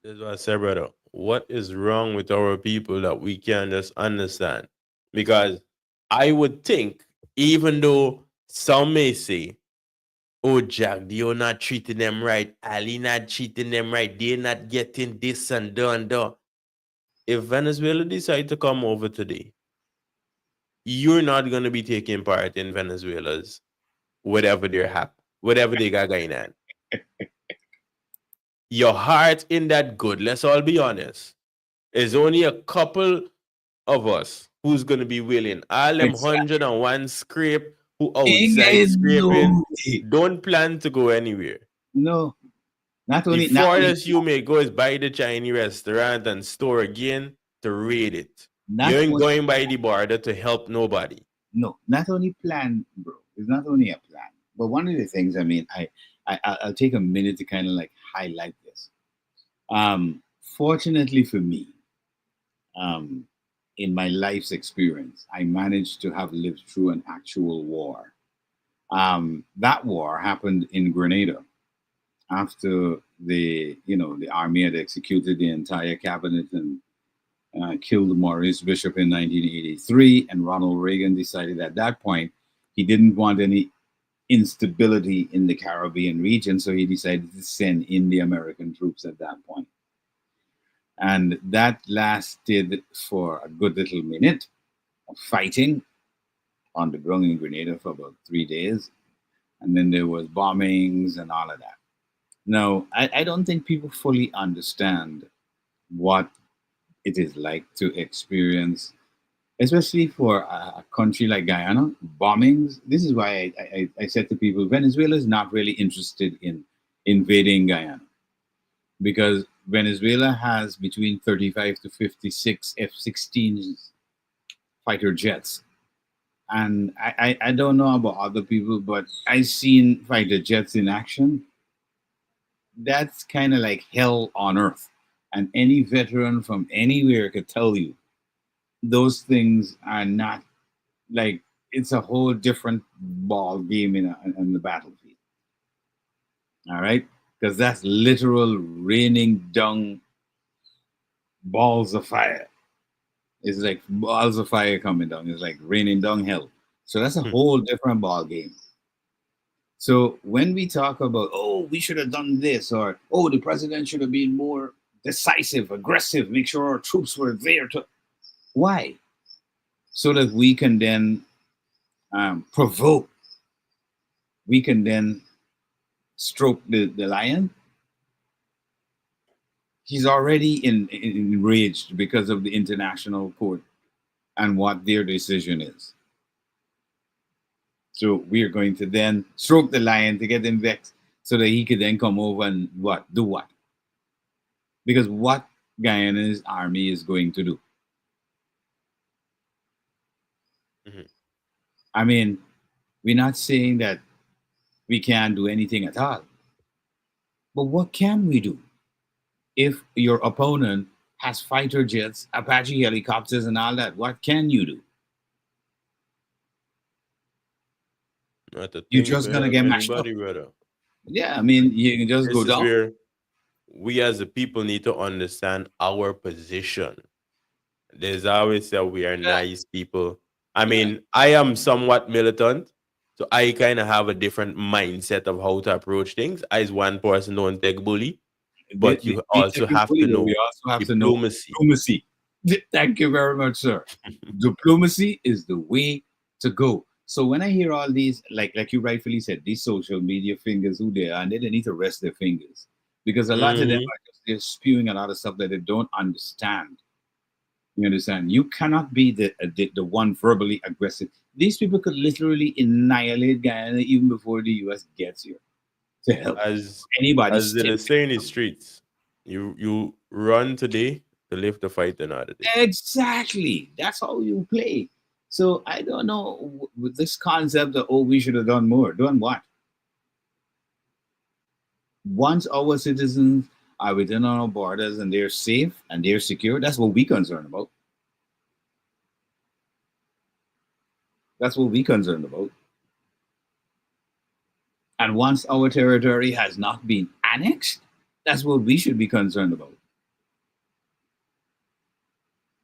That's what I said, brother. What is wrong with our people that we can't just understand? Because I would think, even though some may say, oh, Jack, you're not treating them right, Ali not treating them right, they're not getting this and that and that. If Venezuela decide to come over today, you're not going to be taking part in Venezuela's whatever whatever they got going on. Your heart in that good, let's all be honest. There's only a couple of us who's going to be willing. All them 101 scrape who outside scraping don't plan to go anywhere. No. The farthest you may go is by the Chinese restaurant and store again to raid it. You ain't going by the border to help nobody. No, not only plan, bro. It's not only a plan. But one of the things, I mean, I'll take a minute to kind of like highlight this. Fortunately for me, in my life's experience, I managed to have lived through an actual war. That war happened in Grenada after the army had executed the entire cabinet and killed Maurice Bishop in 1983, and Ronald Reagan decided at that point he didn't want any instability in the Caribbean region, so he decided to send in the American troops at that point. And that lasted for a good little minute of fighting on the ground in Grenada for about 3 days. And then there was bombings and all of that. Now, I don't think people fully understand what it is like to experience, especially for a country like Guyana, bombings. This is why I said to people, Venezuela is not really interested in invading Guyana, because Venezuela has between 35 to 56 F-16 fighter jets. And I don't know about other people, but I've seen fighter jets in action. That's kind of like hell on earth. And any veteran from anywhere could tell you those things are not like, it's a whole different ball game in the battlefield. All right? Because that's literal raining down balls of fire. It's like balls of fire coming down. It's like raining down hell. So that's a whole different ball game. So when we talk about, oh, we should have done this, or, oh, the president should have been more decisive, aggressive, make sure our troops were there to... Why? So that we can then provoke. We can then stroke the lion. He's already enraged because of the international court and what their decision is. So we are going to then stroke the lion to get him vexed so that he could then come over and what? Do what? Because what Guyana's army is going to do? Mm-hmm. I mean, we're not saying that we can't do anything at all. But what can we do if your opponent has fighter jets, Apache helicopters, and all that? What can you do? You're just going to get mashed up. Brother. Yeah, I mean, you can just go down. Where we as a people need to understand our position. There's always that we are nice people. I mean, I am somewhat militant, So I kind of have a different mindset of how to approach things. As one person don't take bully, but you also have to know we also have diplomacy. To know diplomacy. Thank you very much, sir. Diplomacy is the way to go. So when I hear all these, like you rightfully said, these social media fingers who they are, and they need to rest their fingers, because a lot of them are just, they're spewing a lot of stuff that they don't understand. You understand? You cannot be the one verbally aggressive. These people could literally annihilate Guyana even before the US gets here to help anybody. As they say in the streets, you run today to live the fight another day. Exactly. That's how you play. So I don't know with this concept of, oh, we should have done more. Done what? Once our citizens are within our borders and they're safe and they're secure, that's what we're concerned about. That's what we're concerned about. And once our territory has not been annexed, that's what we should be concerned about.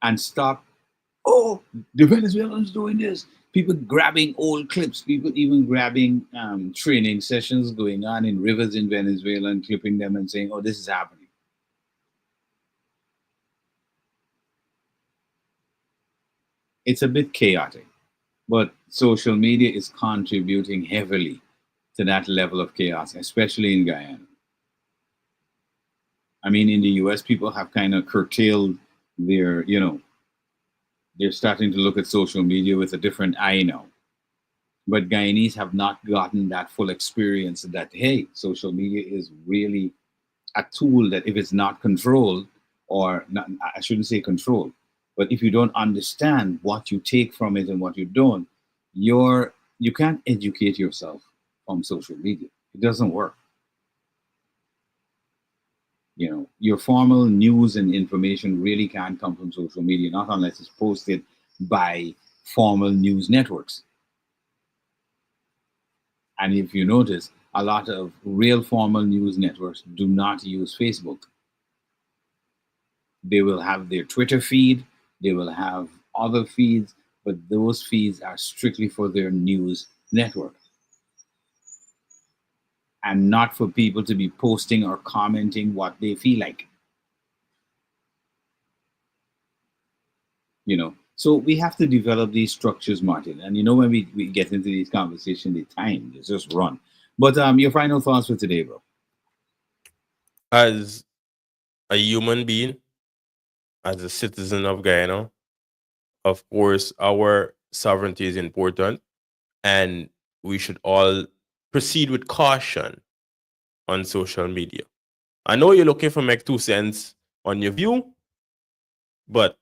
And stop, oh, the Venezuelans doing this. People grabbing old clips, people even grabbing training sessions going on in rivers in Venezuela and clipping them and saying, oh, this is happening. It's a bit chaotic, but social media is contributing heavily to that level of chaos, especially in Guyana. I mean, in the US, people have kind of curtailed their, they're starting to look at social media with a different eye now. But Guyanese have not gotten that full experience that, hey, social media is really a tool that if it's not controlled, or not, I shouldn't say controlled, but if you don't understand what you take from it and what you don't, you can't educate yourself from social media. It doesn't work. Your formal news and information really can't come from social media, not unless it's posted by formal news networks. And if you notice, a lot of real formal news networks do not use Facebook. They will have their Twitter feed, they will have other feeds, but those feeds are strictly for their news network. And not for people to be posting or commenting what they feel like. So we have to develop these structures, Martin. And when we get into these conversations, the time is just run. But your final thoughts for today, bro. As a human being, as a citizen of Guyana, of course, our sovereignty is important, and we should all proceed with caution on social media. I know you're looking for make 2 cents on your view, but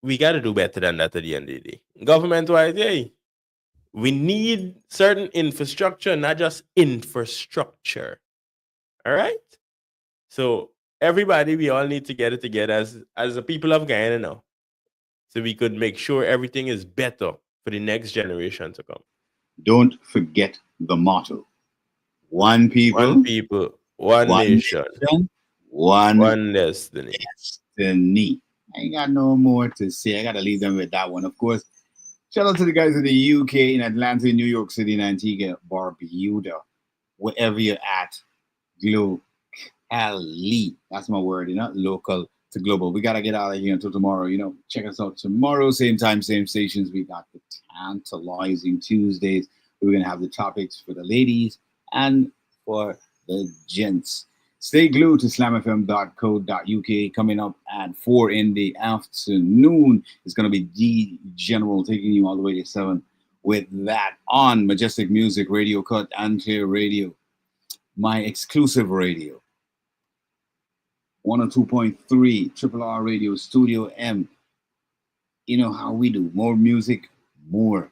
we got to do better than that at the end of the day. Government-wise, hey, we need certain infrastructure, not just infrastructure. All right? So everybody, we all need to get it together as the people of Guyana now, so we could make sure everything is better for the next generation to come. Don't forget the motto. One people, one nation, one destiny. I ain't got no more to say. I got to leave them with that one. Of course, shout out to the guys in the UK, in Atlanta, in New York City, in Antigua, Barbuda, wherever you're at. Globally. That's my word, local to global. We got to get out of here until tomorrow. Check us out tomorrow, same time, same stations. We got the tantalizing Tuesdays. We're going to have the topics for the ladies and for the gents. Stay glued to slamfm.co.uk. Coming up at 4 in the afternoon is going to be D General taking you all the way to 7 with that on Majestic Music Radio, Cut and Clear Radio, my exclusive radio. 102.3 Triple R Radio, Studio M. You know how we do. More music, more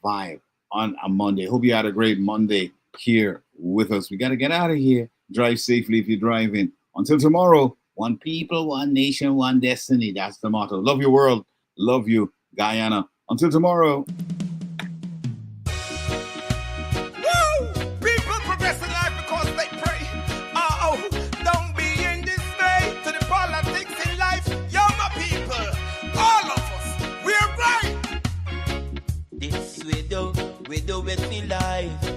vibe on a Monday. Hope you had a great Monday here with us. We got to get out of here. Drive safely if you're driving. Until tomorrow, one people, one nation, one destiny. That's the motto. Love your world. Love you, Guyana. Until tomorrow. Woo! People progress in life because they pray. Don't be in dismay to the politics in life. You're my people. All of us, we're right. This we do. We we do it for life,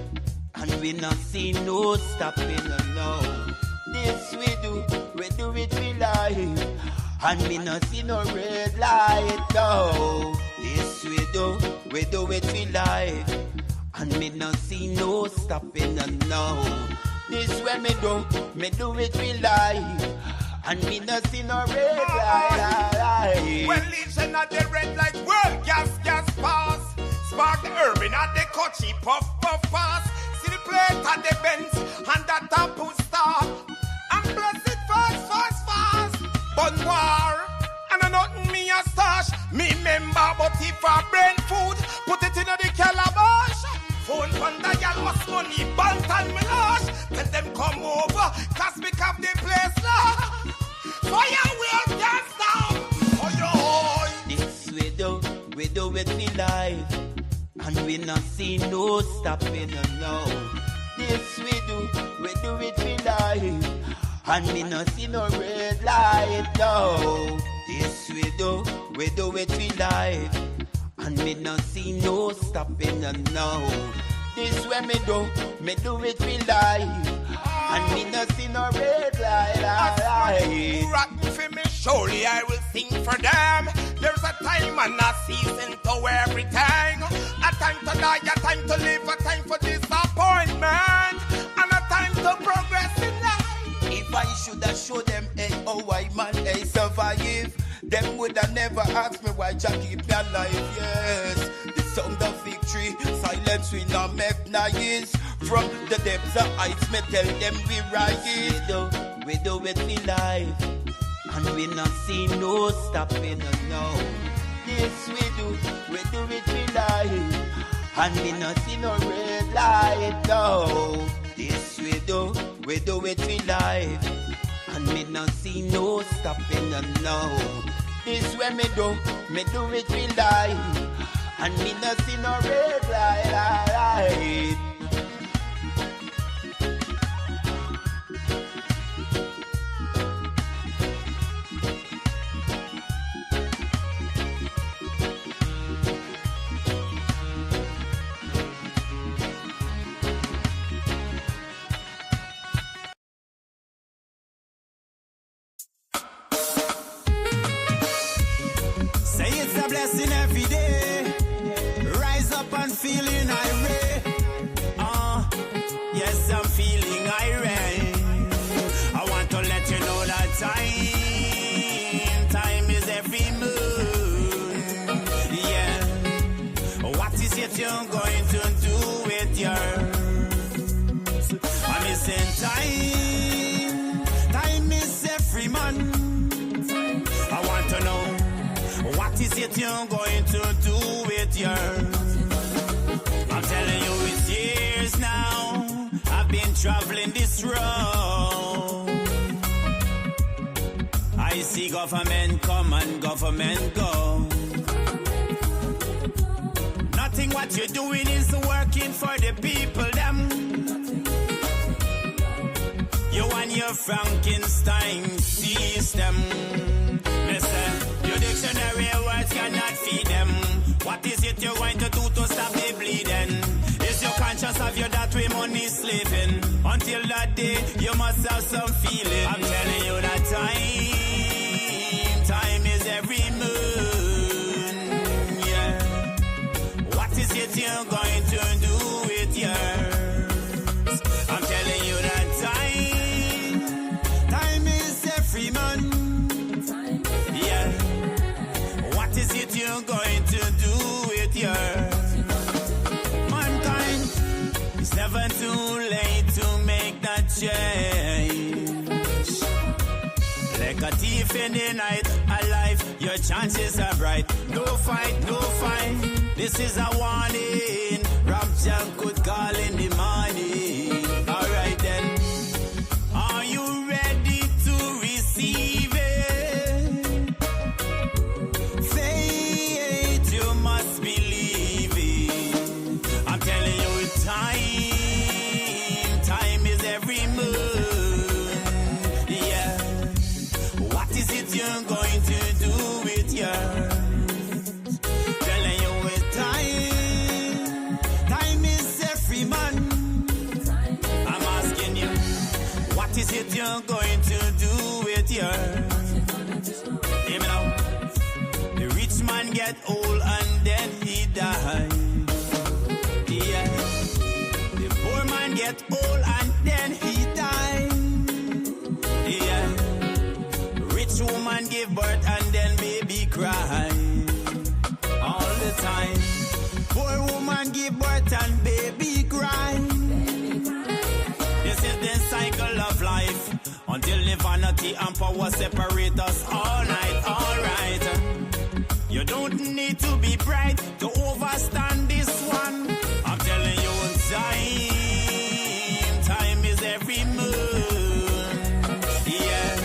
and we not see no stopping no. This we do it for life, and we not see no red light no. This we do it for life, and me not see no stopping no. This way me do it for life, and me not see no red light. When legion at the red light, world gas pass. Spark the urban at the coachy puff pass. See the plate at the Benz and the top who start. And bless it fast. But war, and I nothing me a stash. Me member, but if I brain food, put it in the calabash. Phone from the gal must money, bant and melange. Let them come over, cause we have the place now. Fire will dance down. This we do it for life, and we not see no stopping no. This we do it for life, and we not see no red light no. This we do it for life, and me not see no stopping no. This way me do it for life, and me not see no red light. Rotten for me, surely I will sing for them. There's a time and a season to everything. A time to die, a time to live, a time for disappointment, and a time to progress in life. If I should have showed them how I man they survive, them would have never asked me why Jah keep me alive. Yes, the sound of victory, silence we not make noise. From the depths of heights, me tell them we rise. We do it for life, and we not see no stopping no. This we do it for life, and we not see no red light no. This we do it for life, and me not see no stopping no. This way me do it for life, and me not see no red light. Blessing every day. Rise up and feeling irate. Yes, I'm feeling irate. I want to let you know that time is every moon. Yeah. What is it you're going to do with yours? I'm missing time is every month. I want to know, what is it you're going to do with yours? I'm telling you it's years now I've been traveling this road. I see government come and government go. Nothing what you're doing is working for the people them. You and your Frankenstein system. Listen, your dictionary words cannot feed them. What is it you're going to do to stop the bleeding? Is your conscience of you that way money sleeping? Until that day, you must have some feeling. I'm telling you that time is every moon. Yeah. What is it you're going to do with yours? I'm telling you that time is every month. What is it you're going to do with yours? Mankind, it's never too late to make that change. Like a thief in the night, alive, your chances are bright. No fight, no fight. This is a warning. Rapture could call in the morning. Alright then. Are you ready to receive it? Faith, you must believe it. I'm telling you, time is every moon. Yeah. What is it you're going to do with yours? Telling you, time you're going to do with yours? Hear me now. The rich man get old and then he dies. Yeah. The poor man get old and then he dies. Yeah. Rich woman give birth and then baby cry. All the time. Poor woman give birth and baby cry. This is the cycle of life. Until the vanity and power separate us all night, alright. You don't need to be bright to overstand this one. I'm telling you, time is every moon. Yeah.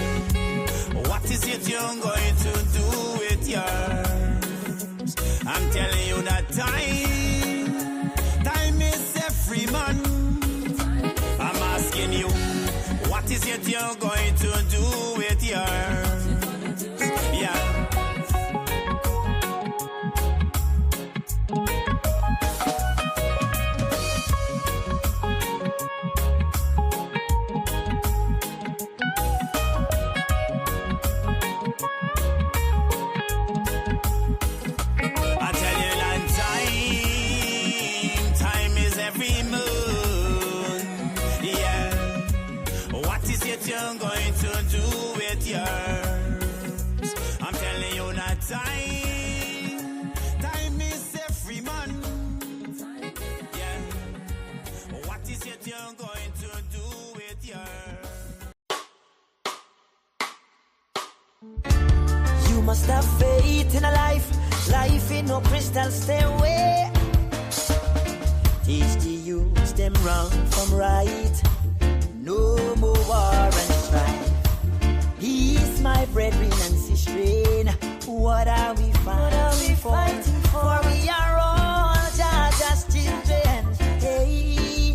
What is it you're going to do with yours? I'm telling you that time is every month. I'm asking you, what is it you're going to do with yours? Yeah. You're going to do with yours. I'm telling you that time is every month. Yeah. What is it you're going to do with yours? You must have faith in a life in no crystal stairway. Teach the youths them wrong from right. No more war and strife. Peace, my brethren and sistren. What are we fighting for? For we are all just children. Hey,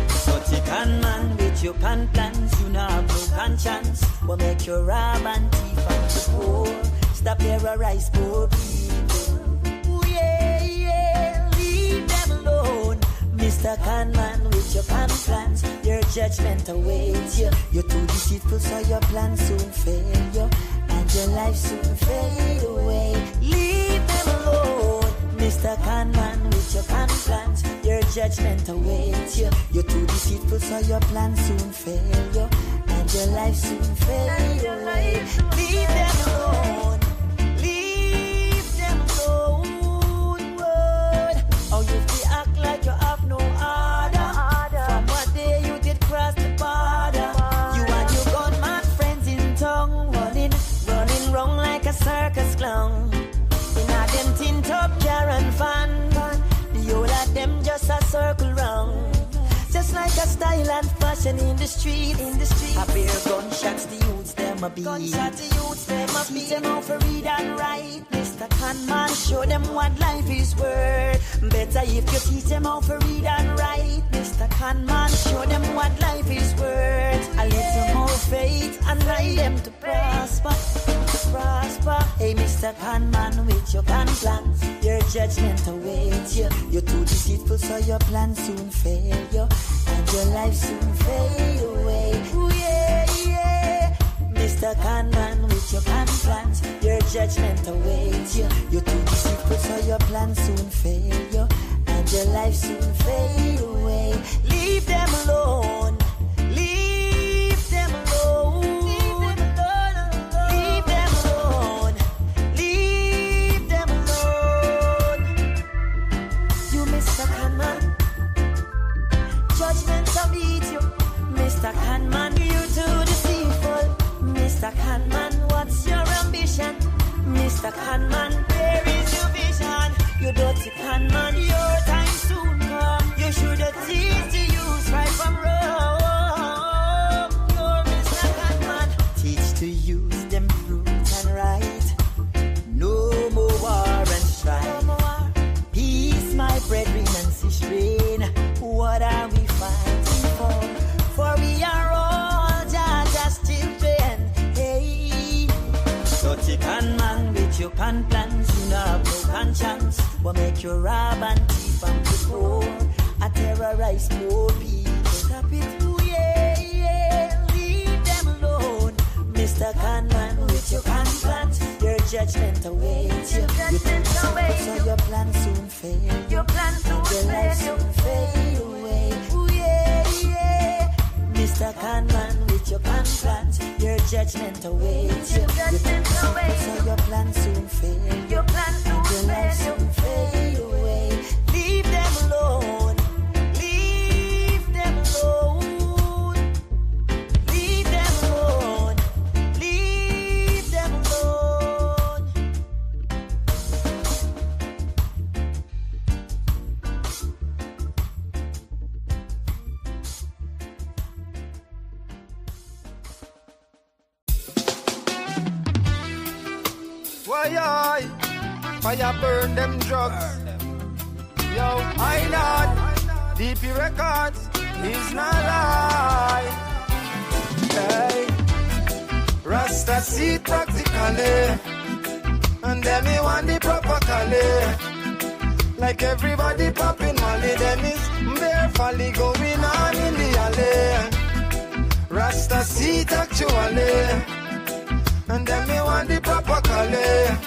so take on man with your can plans. You know have no conscience. What make you rob and thief and the poor? Stop terrorize poor people. Ooh, yeah, leave them alone. Mr. Conman with your can plans. Your judgment awaits you. You're too deceitful, so your plans soon fail you, and your life soon fade away. Leave them alone, Mr. Conman with your can plans. Your judgment awaits you. You're too deceitful, so your plans soon fail you, and your life soon fade away. Leave them alone. Leave them alone. Oh, you feel act like you have no order. From what day you did cross the border. You and your gunman friends in tongue, running wrong like a circus clown. In a them tint up car and van, the whole of them just a circle round. Just like a style and fashion in the street. A pair of gunshots the youths them a beat. Teach them how to read and write. Mr. Conman, show them what life is worth. Better if you teach them how to read and write. Mr. Conman, show them what life is worth. A little more faith and guide them to prosper. Hey, Mr. Conman, with your can plans, your judgment awaits you. You're too deceitful, so your plans soon fail you, and your life soon fade away. Ooh, yeah. Mr. Conman, with your can plans, your judgment awaits you. You're too deceitful, so your plans soon fail you, and your life soon fade away. Leave them alone. Leave them alone. Mr. Conman, you too deceitful. Mr. Conman, what's your ambition? Mr. Conman, where is your vision? You dirty Conman, your time soon come. You should have teach the youth right from wrong. Oh, Mr. Conman, teach the youth them fruit and right. No more war and strife. Peace, my brethren and sistren. What are we fighting for? For we are all just children. Hey, so take on man with your can plans. You know have no conscience. What make you rob and thief and the poor? I terrorize poor people. Stop it, ooh, yeah. Leave them Mr. Conman, with your can plant, your judgment awaits you. So your plan soon fail. Your plan soon fail. Your life soon fade away. Ooh, yeah, yeah. Mr. Conman, with your can plant, your judgment awaits you. So your plan soon fail. Your plan soon fail. Your life soon fade away. Leave them alone. Leave them alone. Leave them alone. Leave them alone. Why fire burn them drugs? Yo, I not DP Records is not lie. Hey, Rasta seed practically, and then me want the proper color. Like everybody popping Molly, then it's bare folly going on in the alley. Rasta seed actually. And then me want the proper color.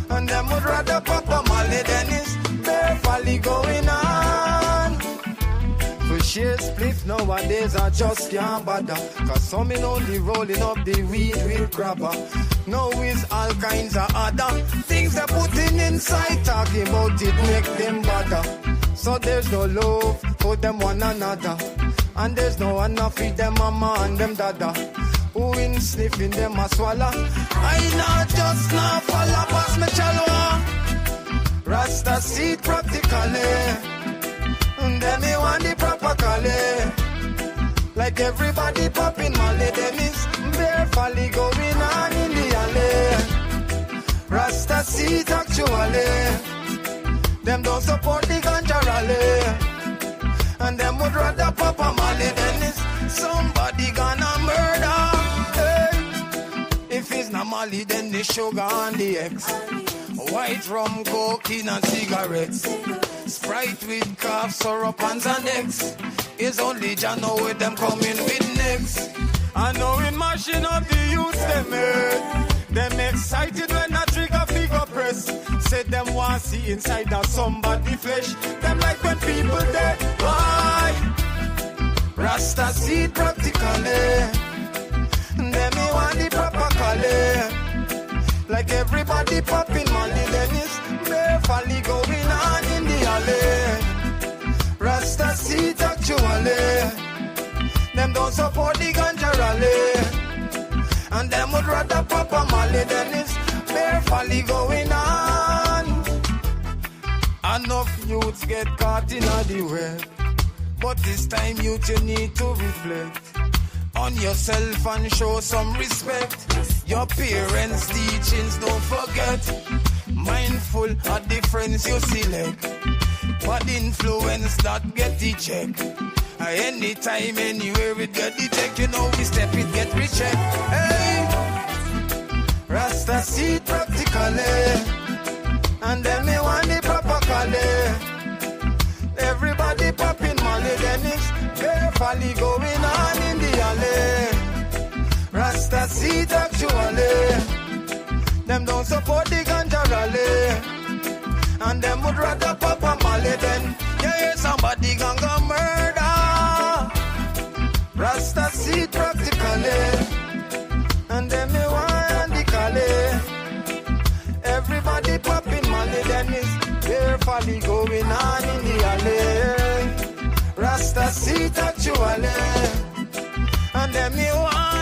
And them would rather pop a molly than it's bare folly going on. For sheer spliff nowadays I just can't bother. Cause some in only rolling up the weed with grabber. Now is all kinds of other things they're putting inside. Talking about it make them bother. So there's no love for them one another. And there's no enough for them mama and them dada. Who in sniffing them a swallow. I not just now follow pass me chalwa. Rasta seed practically. And then me want the proper color. Like everybody popping Molly, them is bare folly going on in the alley. Rasta seed actually. Them don't support the ganja rally. And them would rather pop a Molly than is somebody gonna murder. If it's not Molly, then the sugar and the eggs. White rum, cocaine and cigarettes. Sprite with cough, syrup and Xanax. It's only Jah know with them coming with next. I know in mashing up the youths them head. Them excited when a trigger figure press. Said them want see inside of somebody flesh. Them like when people dead. Why? Rasta seed practically. Then me want the proper color. Like everybody popping Molly, then it's bare folly going on in the alley. Rasta seed actually. Them don't support the ganja rally. And them would rather pop a Molly, then it's bare folly going on. Enough youths get caught in the web. But this time youth you need to reflect on yourself and show some respect. Your parents' teachings don't forget. Mindful of the friends you select. Bad influence that get the check. Anytime, anywhere it get the check. You know we step it, get recheck. Hey, Rasta seed practically. And then me want the proper color. Everybody popping Molly, then it's bare folly going on in the alley. Rasta seed actually. Them don't support the ganja rally. And them would rather pop a Molly than yeah, somebody gonna murder. Rasta seed practically. And them me want the color. Everybody popping Molly, then it's bare folly going on in the alley. Rasta seed actually. And then me want